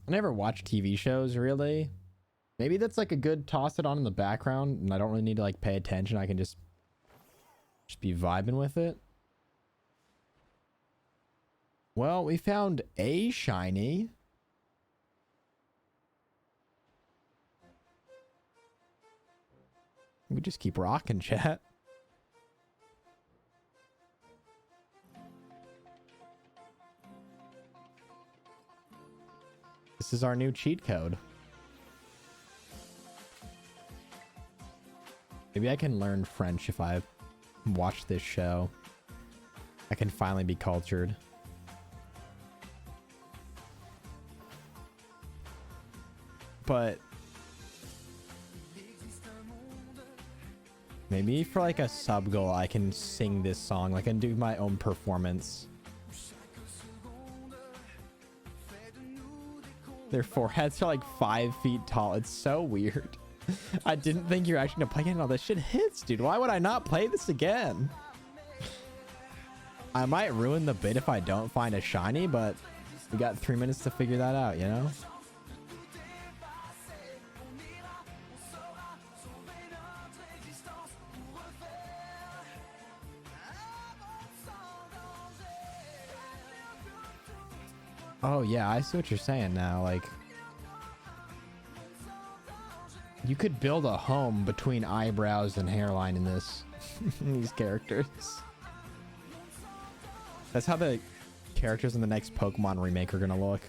I never watch TV shows really. Maybe that's like a good toss it on in the background and I don't really need to like pay attention. I can just be vibing with it. Well, we found a shiny. We just keep rocking, chat. This is our new cheat code. Maybe I can learn French if I watch this show. I can finally be cultured. But maybe for like a sub goal, I can sing this song. Like, I can do my own performance. Their foreheads are like 5 feet tall. It's so weird. I didn't think you're actually gonna play again. All this shit hits, dude. Why would I not play this again? I might ruin the bit if I don't find a shiny, but we got 3 minutes to figure that out, you know? Oh yeah, I see what you're saying now. Like, you could build a home between eyebrows and hairline in this. These characters. That's how the characters in the next Pokemon remake are gonna look.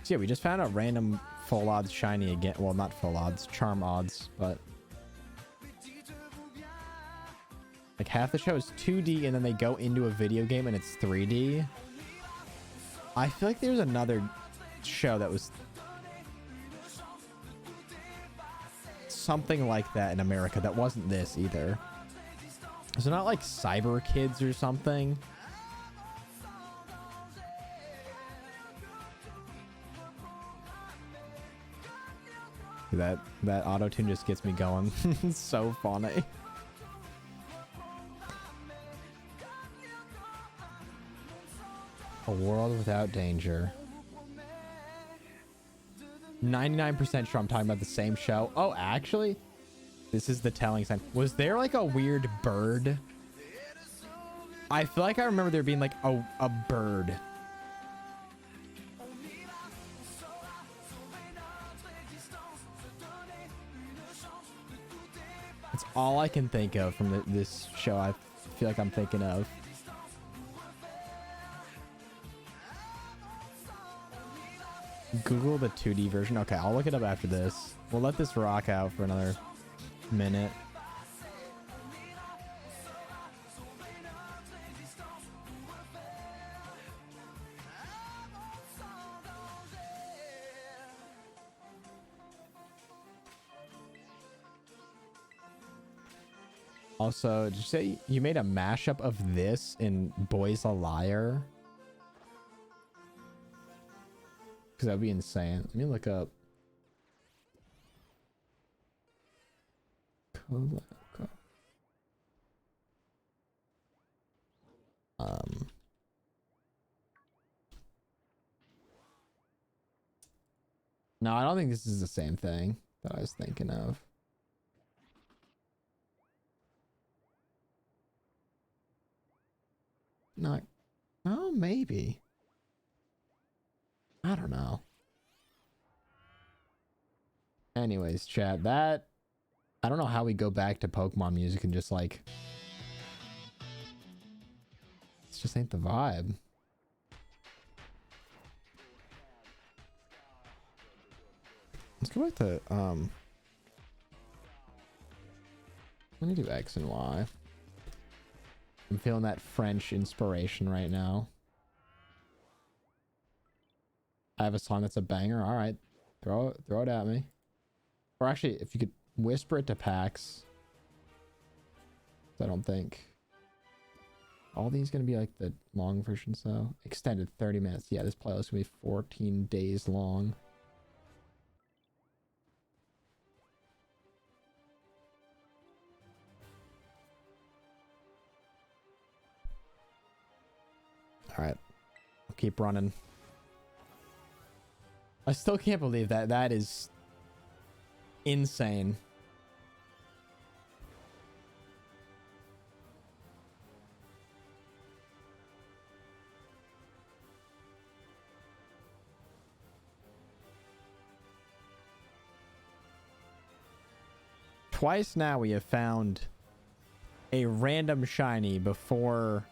So yeah, we just found a random full odds shiny again. Well, not full odds, charm odds, but like half the show is 2D and then they go into a video game and it's 3D. I feel like there's another show that was something like that in America that wasn't this either. Is it not like Cyber Kids or something? That auto-tune just gets me going. It's so funny. A world without danger. 99% sure I'm talking about the same show. Oh, actually, this is the telling sign. Was there like a weird bird? I feel like I remember there being like a bird. It's all I can think of from this show. I feel like I'm thinking of. Google the 2D version. Okay, I'll look it up after this. We'll let this rock out for another minute. Also, did you say you made a mashup of this in Boy's a Liar? Because that'd be insane. Let me look up. No, I don't think this is the same thing that I was thinking of. Not, oh, maybe. I don't know. Anyways, chat, that, I don't know how we go back to Pokemon music and just like, it just ain't the vibe. Let's go back to, let me do X and Y. I'm feeling that French inspiration right now. I have a song that's a banger. All right, throw it at me. Or actually, if you could whisper it to PAX. I don't think all these gonna be like the long version. So extended 30 minutes. Yeah, this playlist gonna be 14 days long. All right, I'll keep running. I still can't believe that. That is insane. Twice now we have found a random shiny before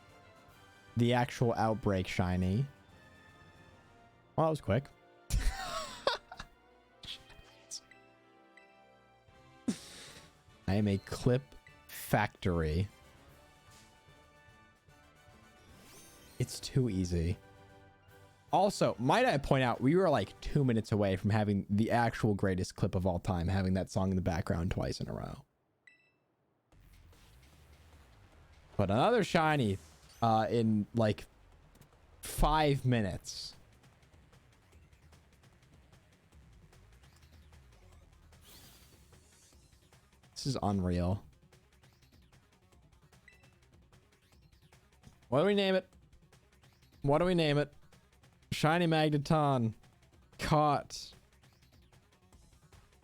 the actual outbreak shiny. Well, that was quick. I am a clip factory. It's too easy. Also, might I point out, we were like 2 minutes away from having the actual greatest clip of all time, having that song in the background twice in a row. But another shiny in like 5 minutes. This is unreal. What do we name it? What do we name it? Shiny Magneton. Caught.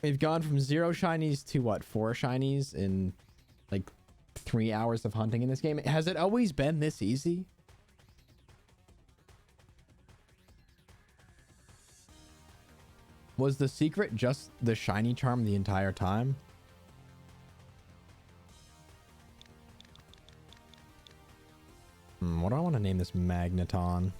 We've gone from 0 shinies to what? 4 shinies in like 3 hours of hunting in this game. Has it always been this easy? Was the secret just the shiny charm the entire time? What do I want to name this Magneton?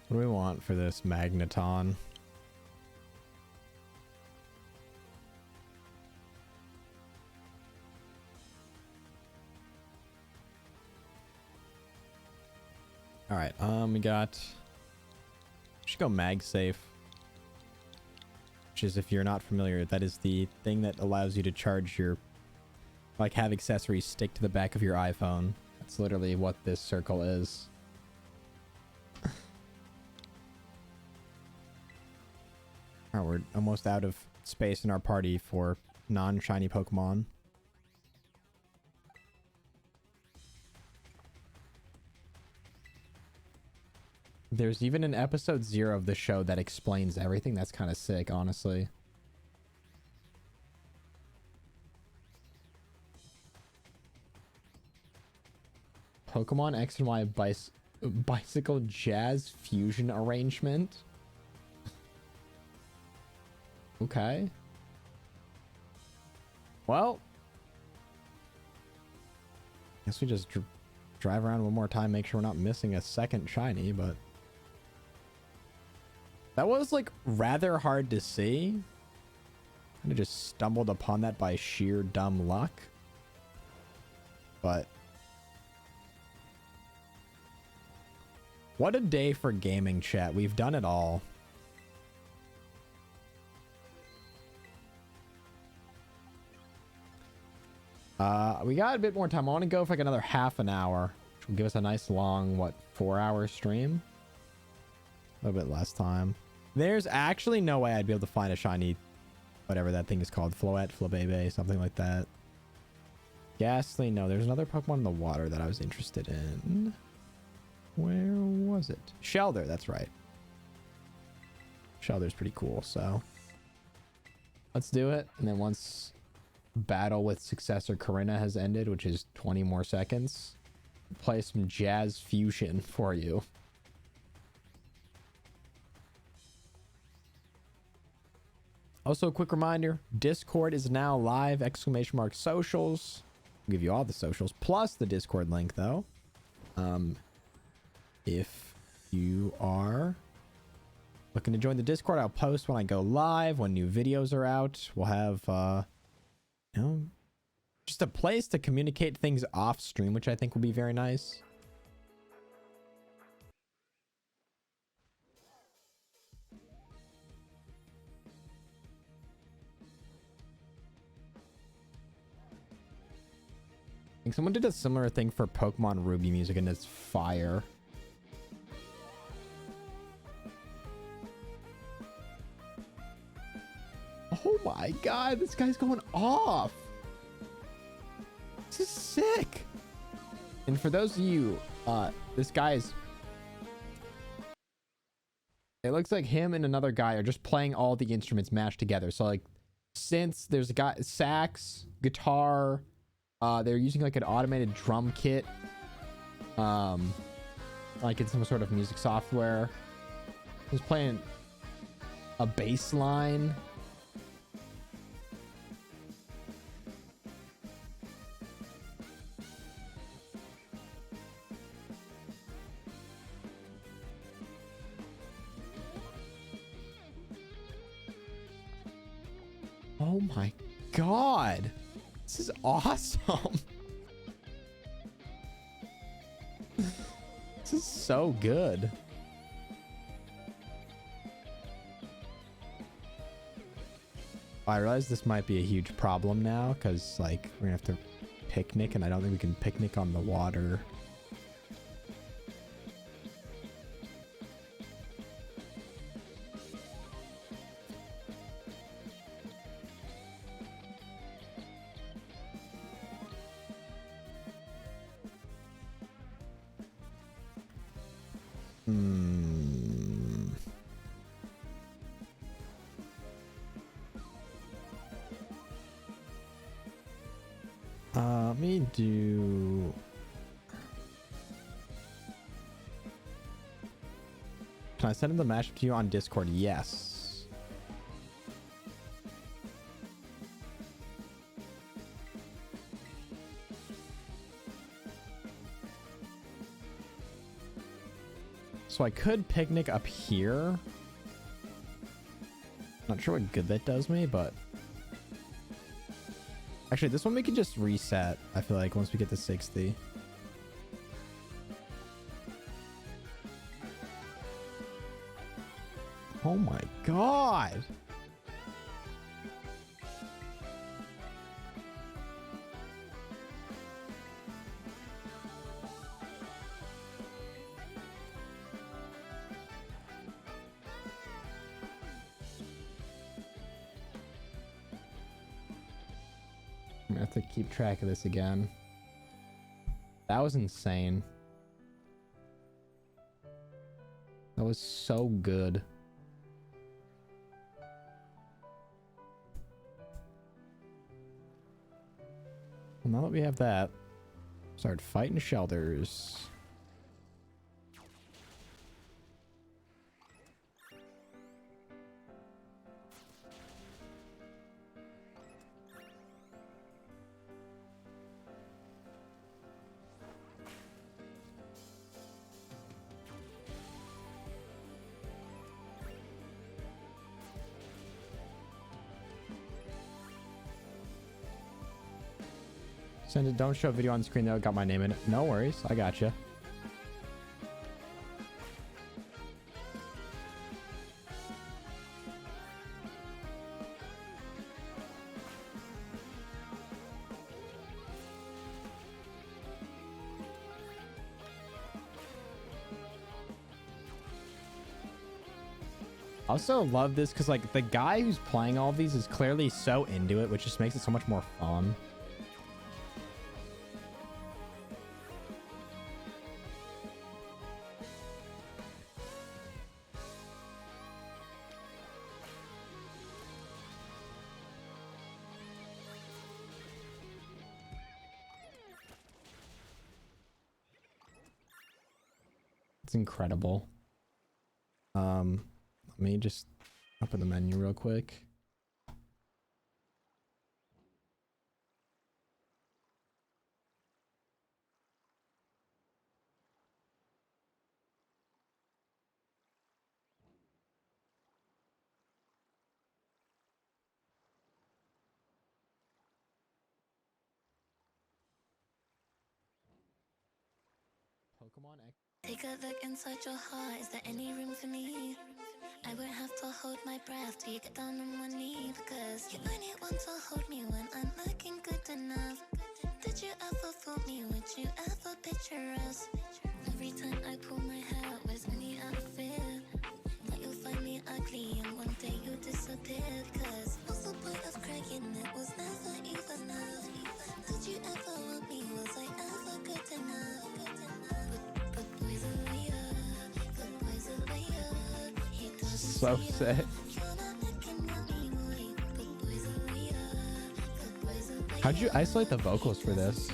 What do we want for this Magneton? All right, we got, we should go MagSafe, which is, if you're not familiar, that is the thing that allows you to charge your, like, have accessories stick to the back of your iPhone. That's literally what this circle is. Alright, we're almost out of space in our party for non-shiny Pokemon. There's even an episode 0 of the show that explains everything. That's kind of sick, honestly. Pokemon X and Y bicycle jazz fusion arrangement. Okay. Well, guess we just drive around one more time, make sure we're not missing a second shiny, but that was like rather hard to see. I just stumbled upon that by sheer dumb luck. But what a day for gaming, chat. We've done it all. We got a bit more time. I want to go for like another half an hour, which will give us a nice long, what, 4-hour stream? A little bit less time. There's actually no way I'd be able to find a shiny, whatever that thing is called, Floette, Flabebe, something like that. Ghastly, no. There's another Pokemon in the water that I was interested in. Where was it? Shelder, that's right. Shelder's pretty cool, so let's do it. And then once battle with successor Corinna has ended, which is 20 more seconds, play some jazz fusion for you. Also, a quick reminder, Discord is now live, !socials. I'll give you all the socials plus the Discord link though. If you are looking to join the Discord, I'll post when I go live, when new videos are out. We'll have you know, just a place to communicate things off stream, which I think will be very nice. I think someone did a similar thing for Pokemon Ruby music, and it's fire. Oh my god, this guy's going off. This is sick. And for those of you, this guy's, it looks like him and another guy are just playing all the instruments mashed together. So like, since there's a guy, sax, guitar, they're using like an automated drum kit, like in some sort of music software. He's playing a bass line. Oh my god. This is awesome. This is so good. I realize this might be a huge problem now because like we're gonna have to picnic, and I don't think we can picnic on the water. Hmm. Let me do. Can I send him the mashup to you on Discord? Yes. So I could picnic up here. Not sure what good that does me, but actually this one we can just reset, I feel like, once we get to 60. Oh my god. I'm gonna have to keep track of this again. That was insane. That was so good. Well, now that we have that, start fighting shelters. Send it. Don't show a video on screen though. Got my name in it. No worries. I got you. I also love this because like the guy who's playing all of these is clearly so into it, which just makes it so much more fun. It's incredible. Let me just open the menu real quick. Pokemon X. Take a look inside your heart, is there any room for me? I won't have to hold my breath till you get down on one knee. Because you only want to hold me when I'm looking good enough. Did you ever fool me? Would you ever picture us? Every time I pull my hair out, it's only out of fear that you'll find me ugly and one day you'll disappear. Because what's the point of crying? It was never even enough. Did you ever want me? Was I ever good enough? So sick. How'd you isolate the vocals for this?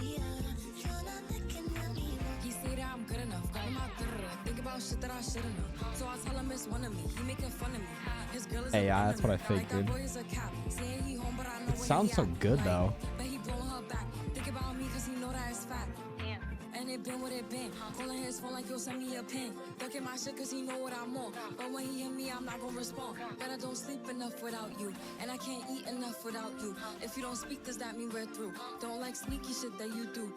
AI, that's what I figured. It sounds so good though. And it been what it been. Calling his phone like you'll send me a pin. Ducking my shit cause he know what I'm on. But when he hit me, I'm not gonna respond. But I don't sleep enough without you. And I can't eat enough without you. If you don't speak, does that mean we're through? Don't like sneaky shit that you do.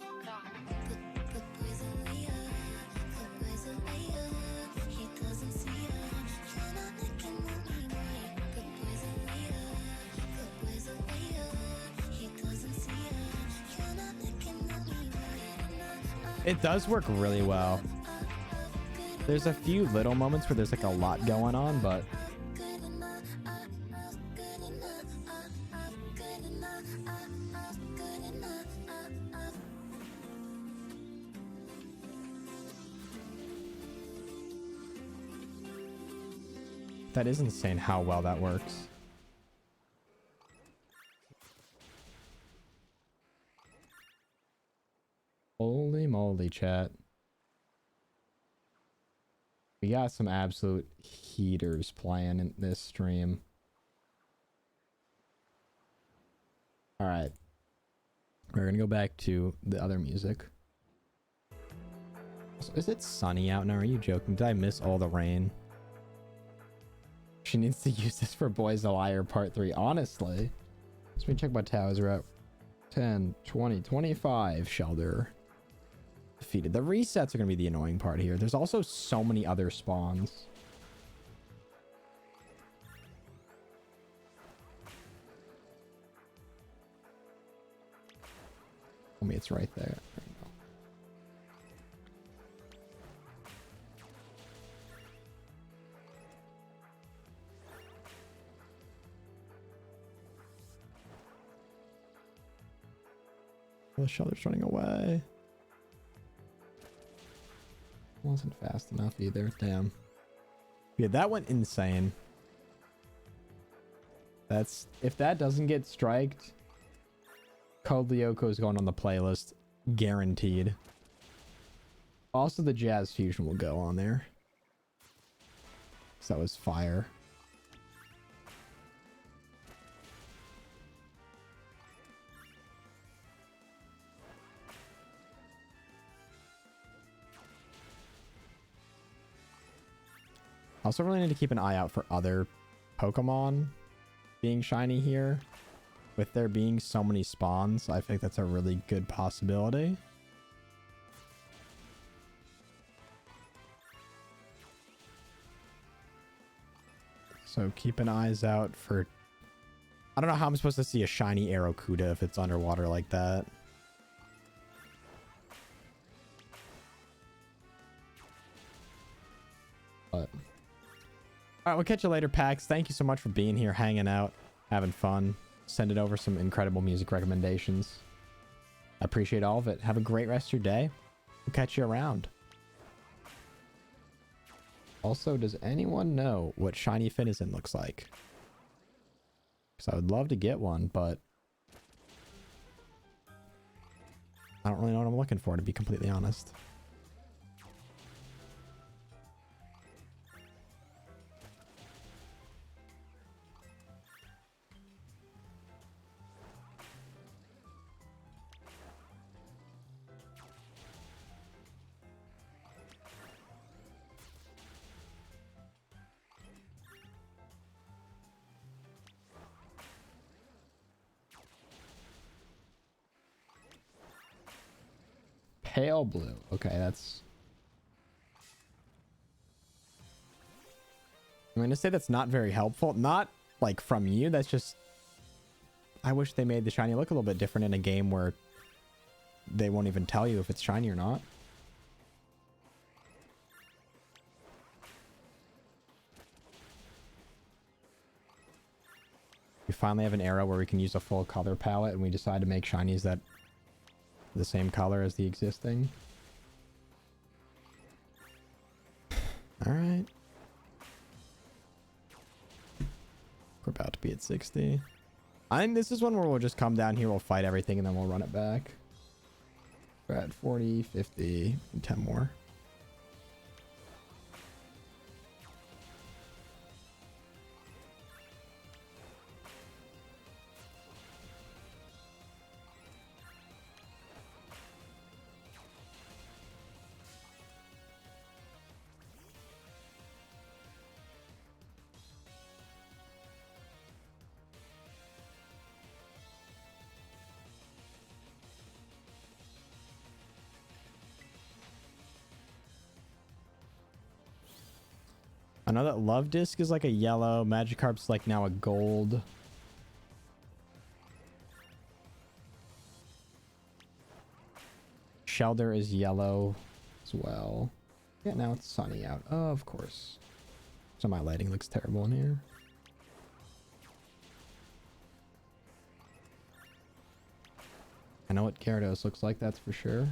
It does work really well. There's a few little moments where there's like a lot going on, but That is insane how well that works. Holy moly, chat. We got some absolute heaters playing in this stream. Alright. We're gonna go back to the other music. So is it sunny out now? Are you joking? Did I miss all the rain? She needs to use this for Boys a Liar Part 3. Honestly. Let me check my towers. We're at 10, 20, 25. Shelter. Defeated. The resets are going to be the annoying part here. There's also so many other spawns. Tell me it's right there. There we go. Oh, the shelter's running away. Wasn't fast enough either. Damn. Yeah, that went insane. That's... If that doesn't get striked, Code Lyoko is going on the playlist. Guaranteed. Also, the Jazz Fusion will go on there. So that was fire. Also really need to keep an eye out for other Pokemon being shiny here. With there being so many spawns, I think that's a really good possibility. So keep an eyes out for... I don't know how I'm supposed to see a shiny Arrokuda if it's underwater like that. But... Alright, we'll catch you later, Pax. Thank you so much for being here, hanging out, having fun, sending over some incredible music recommendations. I appreciate all of it. Have a great rest of your day. We'll catch you around. Also, does anyone know what shiny Finizen looks like? Because I would love to get one, but I don't really know what I'm looking for, to be completely honest. Pale blue. Okay, that's... I'm gonna say that's not very helpful. Not, like, from you. That's just... I wish they made the shiny look a little bit different in a game where they won't even tell you if it's shiny or not. We finally have an era where we can use a full color palette and we decide to make shinies that the same color as the existing. All right. We're about to be at 60. I think this is one where we'll just come down here, we'll fight everything, and then we'll run it back. We're at 40, 50, and 10 more. I know that Love Disc is like a yellow. Magikarp's like now a gold. Shelter is yellow as well. Yeah, now it's sunny out. Oh, of course. So my lighting looks terrible in here. I know what Gyarados looks like, that's for sure.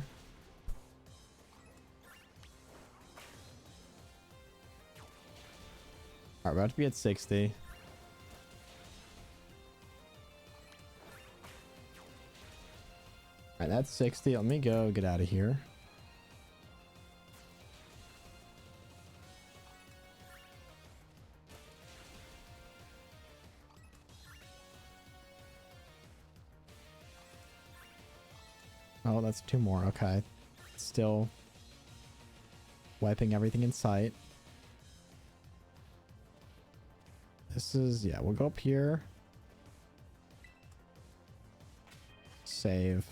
All right, we're about to be at 60. All right, that's 60. Let me go get out of here. Oh, that's 2 more. Okay. Still wiping everything in sight. This is, yeah, we'll go up here. Save.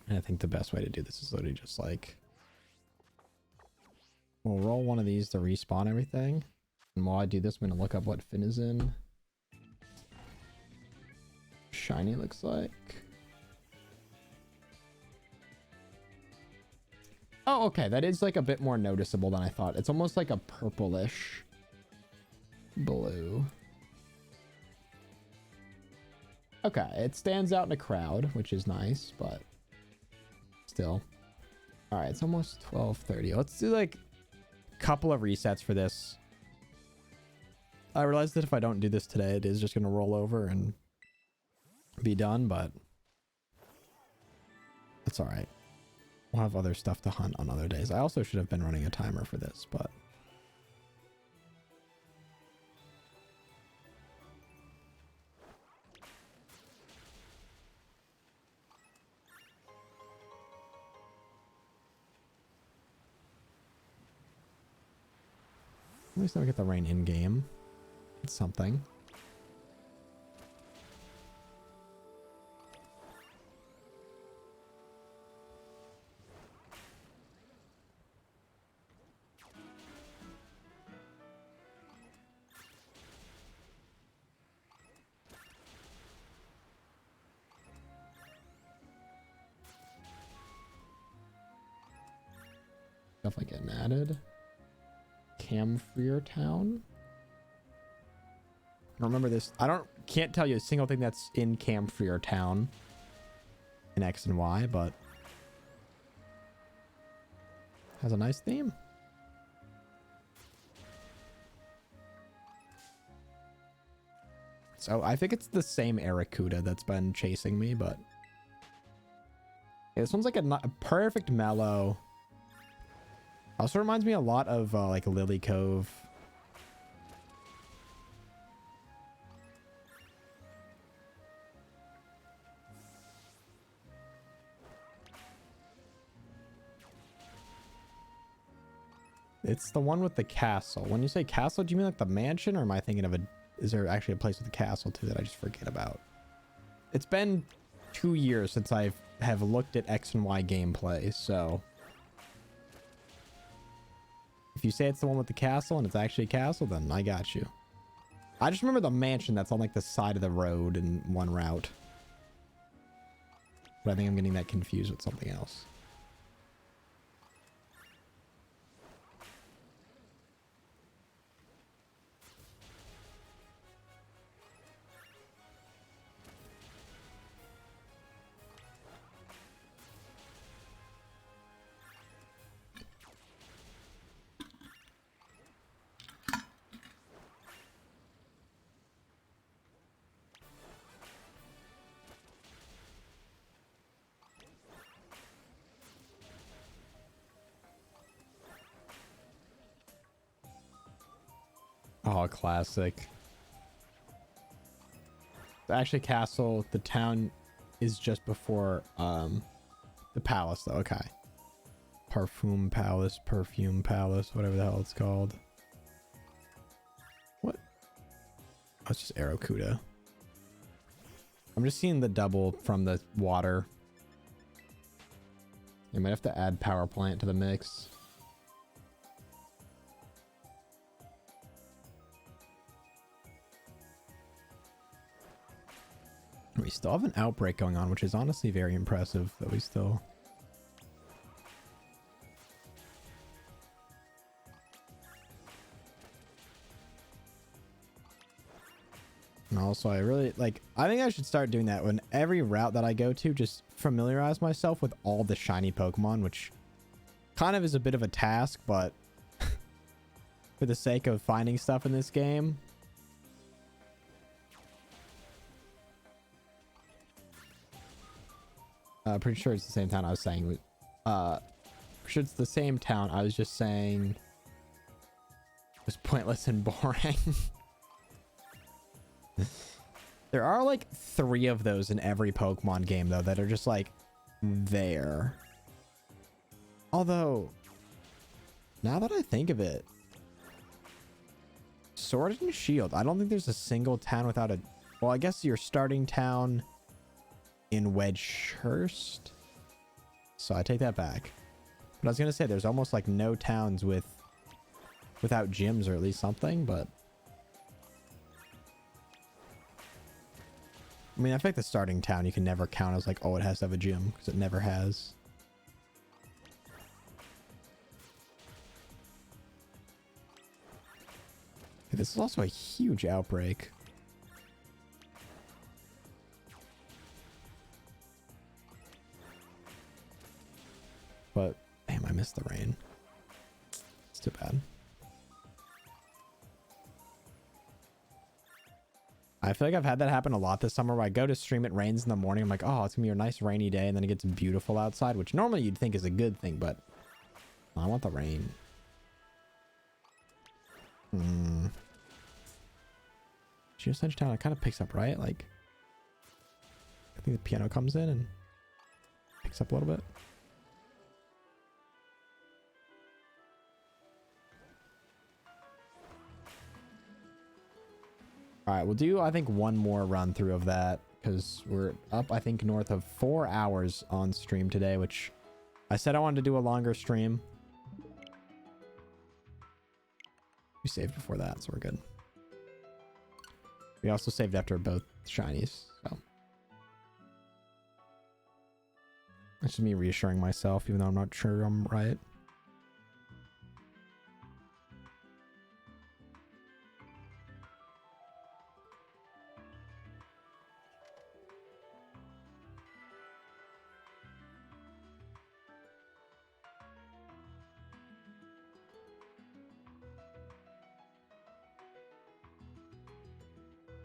And I think the best way to do this is literally just like, we'll roll one of these to respawn everything. And while I do this, I'm going to look up what Finn is in. Shiny looks like. Oh, okay. That is like a bit more noticeable than I thought. It's almost like a purplish blue. Okay. It stands out in a crowd, which is nice, but still. All right. It's almost 12:30. Let's do like a couple of resets for this. I realize that if I don't do this today, it is just going to roll over and be done, but it's all right. We'll have other stuff to hunt on other days. I also should have been running a timer for this, but at least don't get the rain in game. It's something. Stuff like getting added. Camfreer Town. I don't remember this. Can't tell you a single thing that's in Camfreer Town in X and Y, but has a nice theme. So I think it's the same Aracuda that's been chasing me, but yeah, this one's like a perfect mellow. Also reminds me a lot of like Lily Cove. It's the one with the castle. When you say castle, do you mean like the mansion, or am I thinking of a... Is there actually a place with a castle too that I just forget about? It's been 2 years since I have looked at X and Y gameplay, so... If you say it's the one with the castle and it's actually a castle, then I got you. I just remember the mansion that's on like the side of the road in one route. But I think I'm getting that confused with something else. Oh, classic. Actually, castle, the town is just before the palace though. Okay. Perfume Palace, whatever the hell it's called. What? Oh, it's just Aracuda. I'm just seeing the double from the water. You might have to add power plant to the mix. We still have an outbreak going on, which is honestly very impressive that we still... And also, I really, like, I think I should start doing that when every route that I go to, just familiarize myself with all the shiny Pokemon, which kind of is a bit of a task, but for the sake of finding stuff in this game. Pretty sure it's the same town I was saying. Pretty sure it's the same town. I was just saying it was pointless and boring. There are like 3 of those in every Pokemon game though that are just like there. Although, now that I think of it, Sword and Shield, I don't think there's a single town without a... Well, I guess your starting town in Wedgehurst. So I take that back. But I was going to say, there's almost like no towns without gyms or at least something, but... I mean, I think the starting town you can never count as like, oh, it has to have a gym, because it never has. This is also a huge outbreak. But, damn, I missed the rain. It's too bad. I feel like I've had that happen a lot this summer where I go to stream, it rains in the morning. I'm like, oh, it's gonna be a nice rainy day. And then it gets beautiful outside, which normally you'd think is a good thing, but I want the rain. Geosenge Town, it kind of picks up, right? Like, I think the piano comes in and picks up a little bit. All right, we'll do, I think, one more run through of that because we're up, I think, north of 4 hours on stream today, which I said I wanted to do a longer stream. We saved before that, so we're good. We also saved after both shinies, so. That's just me reassuring myself, even though I'm not sure I'm right.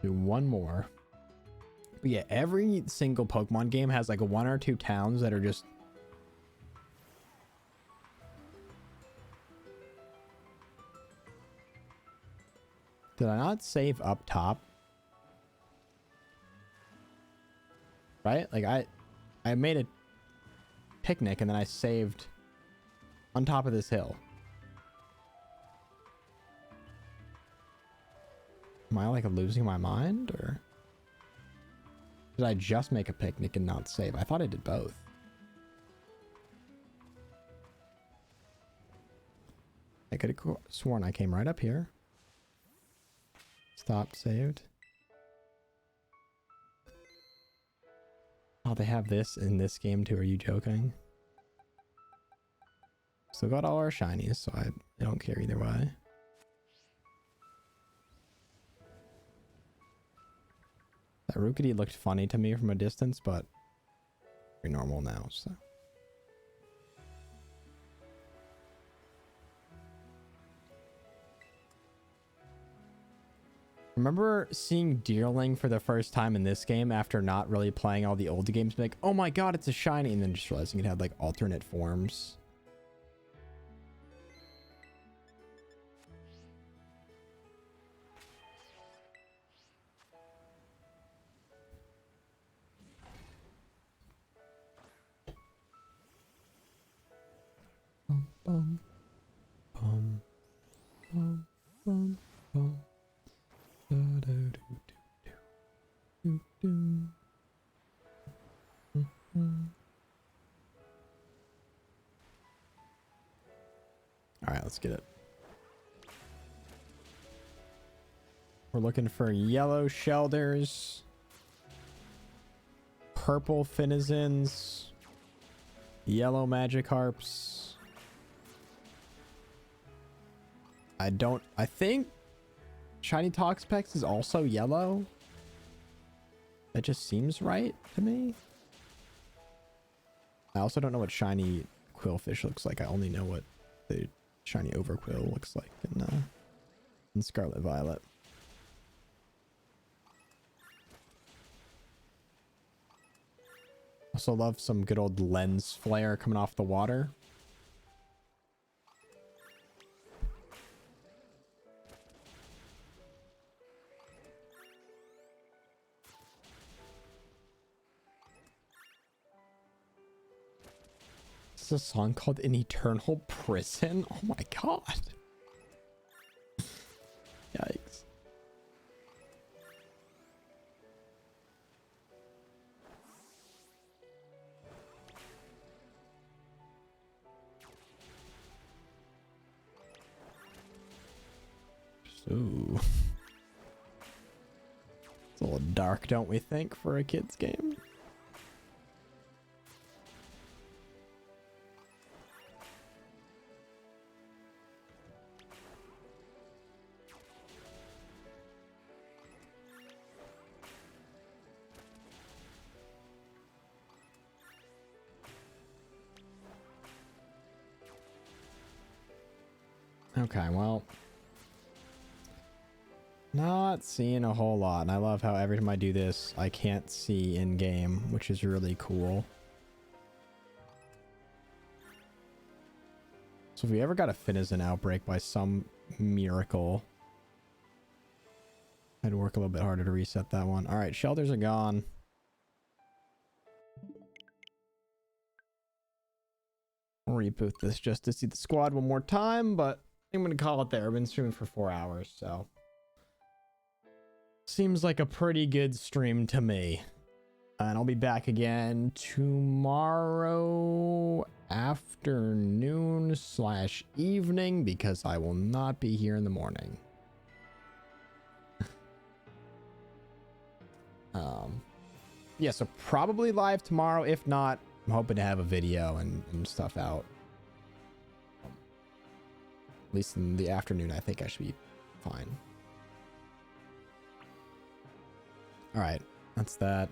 Do one more. But yeah, every single Pokemon game has like 1 or 2 towns that are just... Did I not save up top? Right? Like I made a picnic and then I saved on top of this hill. Am I like losing my mind, or did I just make a picnic and not save? I thought I did both. I could have sworn I came right up here. Stopped, saved. Oh, they have this in this game too. Are you joking? Still got all our shinies, so I don't care either way. That Rookity looked funny to me from a distance, but pretty normal now, so. Remember seeing Deerling for the first time in this game after not really playing all the old games, like, oh my god, it's a shiny, and then just realizing it had like alternate forms. Bum, bum, bum, bum, bum. All right, let's get it. We're looking for yellow Shelders, purple Finizins, yellow Magikarps. I think Shiny Toxapex is also yellow. That just seems right to me. I also don't know what shiny Quillfish looks like. I only know what the shiny Overquill looks like in and Scarlet Violet. Also love some good old lens flare coming off the water. This is a song called An Eternal Prison. Oh my god. Yikes. Ooh. It's a little dark, don't we think, for a kid's game? Okay, well, not seeing a whole lot, and I love how every time I do this, I can't see in game, which is really cool. So if we ever got a Finizen outbreak by some miracle, I'd work a little bit harder to reset that one. All right, shelters are gone. I'll reboot this just to see the squad one more time, but I'm going to call it there. I've been streaming for 4 hours, so seems like a pretty good stream to me. And I'll be back again tomorrow afternoon / evening because I will not be here in the morning. Yeah, so probably live tomorrow. If not, I'm hoping to have a video and stuff out. At least in the afternoon, I think I should be fine. All right, that's that.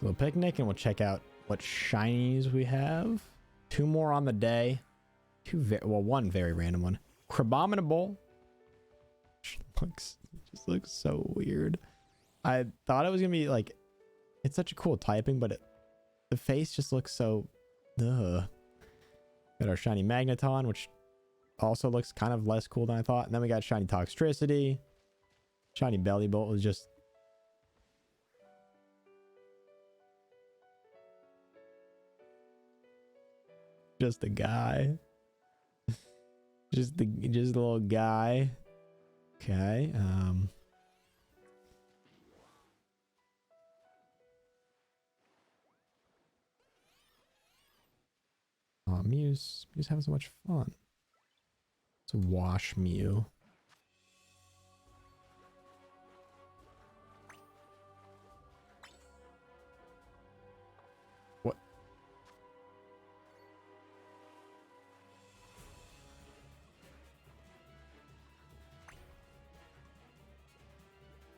Little picnic, and we'll check out what shinies we have. 2 more on the day. One very random one. Crabominable. Just looks so weird. I thought it was gonna be like, it's such a cool typing, but the face just looks so. Ugh. Got our shiny Magneton, which also looks kind of less cool than I thought. And then we got shiny Toxtricity. Shiny Bellybolt was just a guy. just a little guy. Okay. Mew's having so much fun. It's a Wash Mew. What?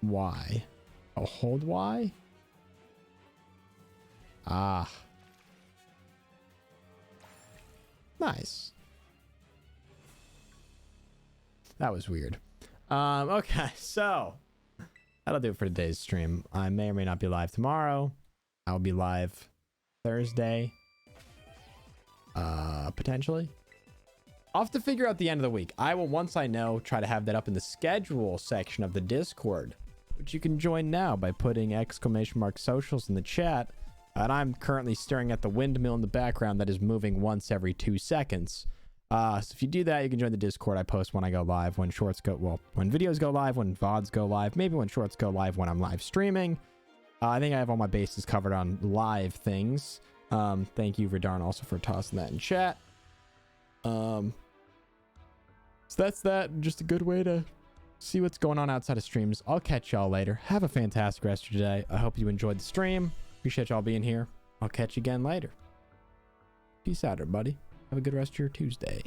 Y? Oh, hold Y? Ah. Nice. That was weird. Okay, so that'll do it for today's stream. I may or may not be live tomorrow. I'll be live Thursday. Potentially. I'll have to figure out the end of the week. I will, once I know, try to have that up in the schedule section of the Discord, which you can join now by putting !socials in the chat. And I'm currently staring at the windmill in the background that is moving once every 2 seconds. So if you do that, you can join the Discord. I post when I go live, when shorts go, well, when videos go live, when VODs go live, maybe when shorts go live, when I'm live streaming. I think I have all my bases covered on live things. Thank you, Verdarn, also for tossing that in chat. So that's that. Just a good way to see what's going on outside of streams. I'll catch y'all later. Have a fantastic rest of your day. I hope you enjoyed the stream. Appreciate y'all being here. I'll catch you again later. Peace out, everybody. Have a good rest of your Tuesday.